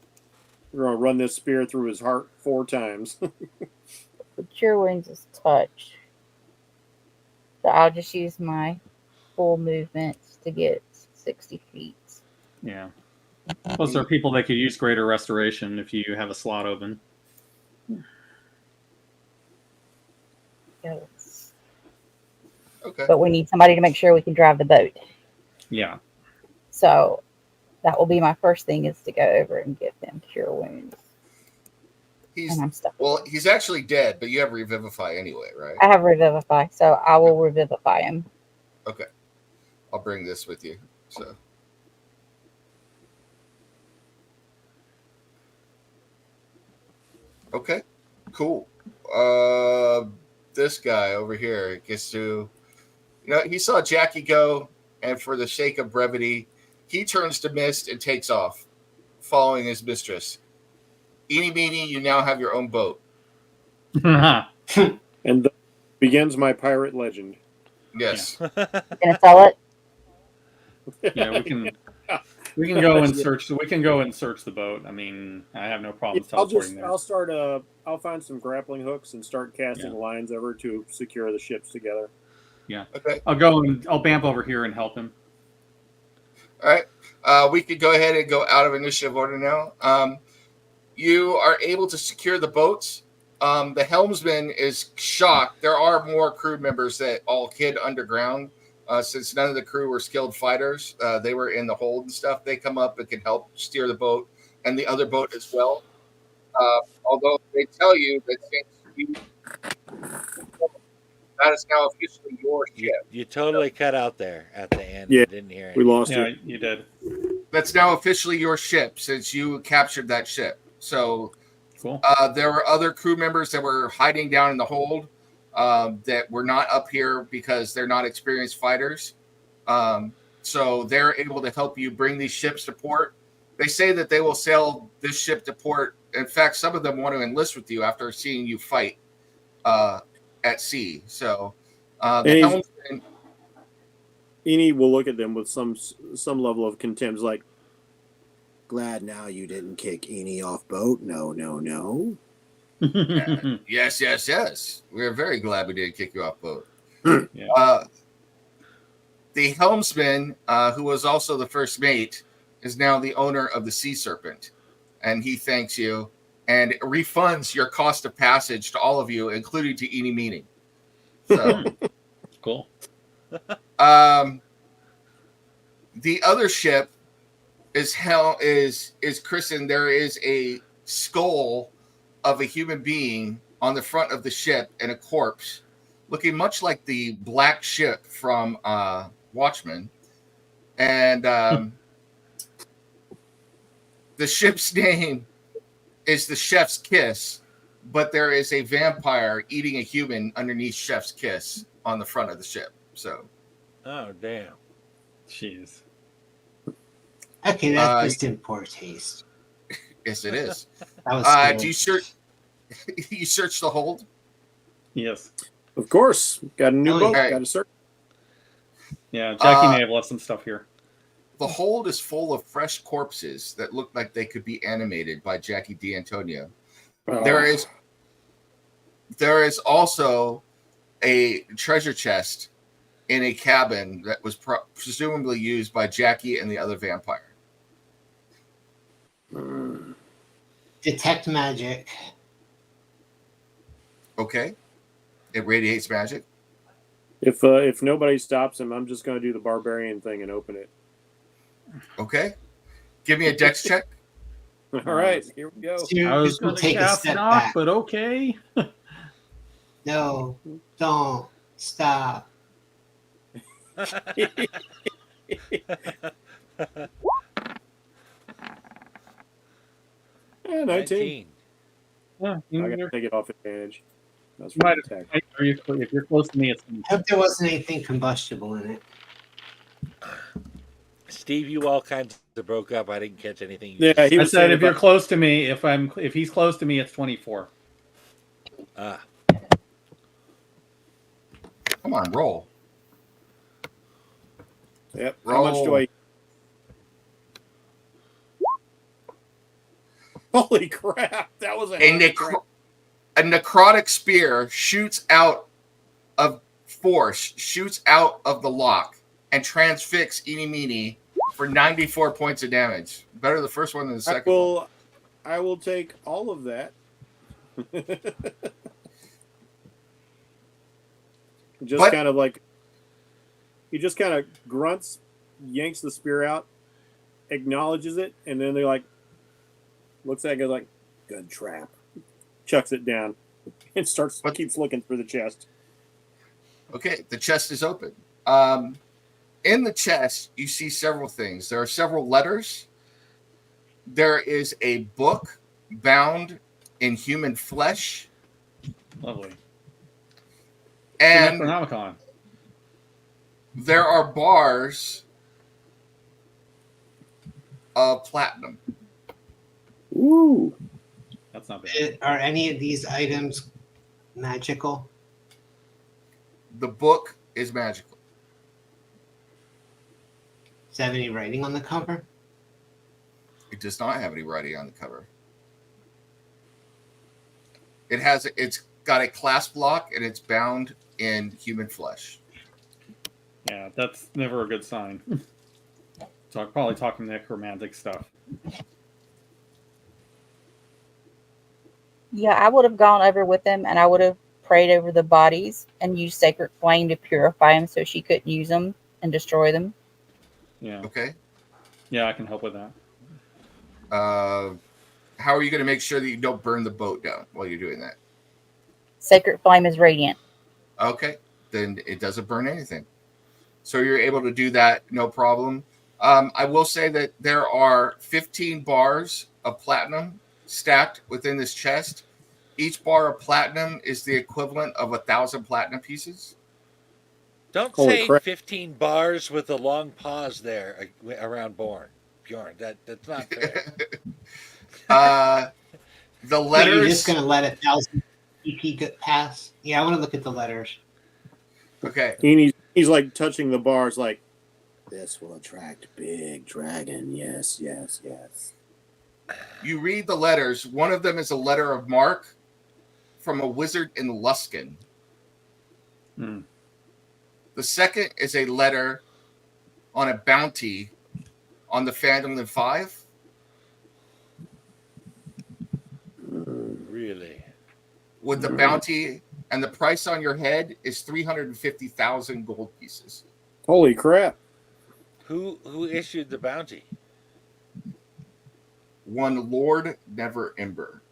We're going to run this spear through his heart 4 times. The cure wounds is touch. So I'll just use my full movements to get 60 feet. Yeah. Plus, there are people that could use greater restoration if you have a slot open. Yes. Okay. But we need somebody to make sure we can drive the boat. Yeah. So that will be my first thing, is to go over and give them cure wounds. He's And I'm stuck. well, he's actually dead, but you have revivify anyway, right? I have revivify, so I will revivify him. Okay. I'll bring this with you. So okay, cool. This guy over here gets to, he saw Jackie go, and for the sake of brevity, he turns to mist and takes off, following his mistress. Eeny Meeny, you now have your own boat. And thus begins my pirate legend. Yes. Gonna sell it? Yeah, we can go and search. We can go and search the boat. I mean, I have no problem teleporting there. I'll find some grappling hooks and start casting lines over to secure the ships together. Yeah. Okay. I'll bamp over here and help him. All right. We could go ahead and go out of initiative order now. You are able to secure the boats. The helmsman is shocked. There are more crew members that all hid underground. Since none of the crew were skilled fighters, they were in the hold and stuff. They come up and can help steer the boat and the other boat as well. Although they tell you that that is now officially your ship. You totally cut out there at the end. Yeah, I didn't hear it. We lost Yeah, it. you did. That's now officially your ship since you captured that ship. So Cool. there were other crew members that were hiding down in the hold that were not up here because they're not experienced fighters. So they're able to help you bring these ships to port. They say that they will sail this ship to port. In fact, some of them want to enlist with you after seeing you fight at sea. So the helmsman, Eni will look at them with some level of contempt, like, glad now you didn't kick Eni off boat. No. yes. We're very glad we didn't kick you off boat. Yeah. The helmsman, who was also the first mate, is now the owner of the Sea Serpent, and he thanks you and refunds your cost of passage to all of you, including to Eeny Meeny. So, Cool. the other ship is christened. There is a skull of a human being on the front of the ship and a corpse, looking much like the black ship from Watchmen, and the ship's name is the Chef's Kiss, but there is a vampire eating a human underneath Chef's Kiss on the front of the ship. So, Oh, damn. Jeez. Okay, that's just in poor taste. yes, it is. That was scary. Do you search? You search the hold? Yes. Of course, got a new boat. right. Got to search. Yeah, Jackie may have left some stuff here. The hold is full of fresh corpses that look like they could be animated by Jackie D'Antonio. Oh. There is there is also a treasure chest in a cabin that was presumably used by Jackie and the other vampire. Detect magic. Okay. It radiates magic. If nobody stops him, I'm just going to do the barbarian thing and open it. Okay. Give me a dex check. All right, here we go. I was We'll going to take a cast step knock, back. but okay. No, don't stop. Yeah, 19. Yeah, I you got to you're- take it off advantage. That's you might right. have- if you're close to me, it's I hope there wasn't anything combustible in it. Steve, you all kinds of broke up. I didn't catch anything. Yeah, he I was said saying if you're about- close to me, if he's close to me, it's 24. Ah, Come on, roll. Yep. How much do Roll. I? Holy crap! That was A necrotic spear shoots out of the lock and transfix Eeny Meeny for 94 points of damage. Better the first one than the second one. I will take all of that. Just But- kind of like he just kind of grunts, yanks the spear out, acknowledges it, and then they're like, looks at it, goes like, "Good trap," chucks it down, and keeps looking through the chest. Okay, the chest is open. In the chest, you see several things. There are several letters. There is a book bound in human flesh. Lovely. And Necronomicon. there are bars of platinum. Ooh, That's not bad. Are any of these items magical? The book is magical. Does it have any writing on the cover? It does not have any writing on the cover. It's got a clasp lock and it's bound in human flesh. Yeah, that's never a good sign. Probably talking necromantic stuff. Yeah, I would have gone over with them and I would have prayed over the bodies and used sacred flame to purify them so she couldn't use them and destroy them. Yeah, Okay. yeah, I can help with that. How are you going to make sure that you don't burn the boat down while you're doing that? Sacred flame is radiant. Okay, then it doesn't burn anything. So you're able to do that, no problem. I will say that there are 15 bars of platinum stacked within this chest. Each bar of platinum is the equivalent of 1,000 platinum pieces. don't Holy say crap. 15 bars with a long pause there around Bjorn. That's not fair. The So letters. you're just going to let 1,000 EP pass? Yeah, I want to look at the letters. Okay. and he's like touching the bars, like, "This will attract big dragon." Yes, yes, yes. You read the letters. One of them is a letter of marque from a wizard in Luskin. Hmm. The second is a letter on a bounty on the Phandalin Five. Really? With the bounty and the price on your head is 350,000 gold pieces. Holy crap! Who issued the bounty? One Lord Never Ember.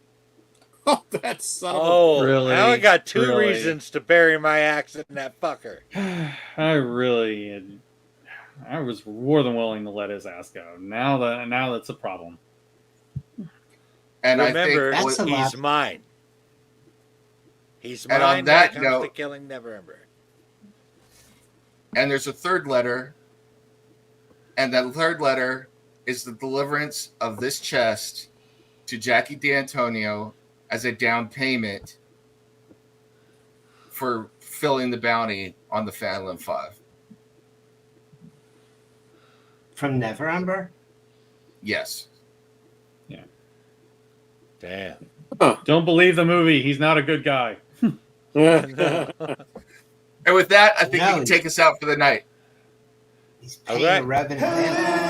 Oh, that son of a... Oh, Really? now I got two Really? reasons to bury my axe in that fucker. I was more than willing to let his ass go. Now that's a problem. And Remember, I That's think a lot. he's mine. He's And on mine that when it comes to note- killing Neverember. and there's a third letter, and that third letter is the deliverance of this chest to Jackie D'Antonio as a down payment for filling the bounty on the Phandalin Five. From Neverember? Yes. Damn. Don't believe the movie. He's not a good guy. No. And with that, I think you No. can take us out for the night. He's paying All right. a revenue in.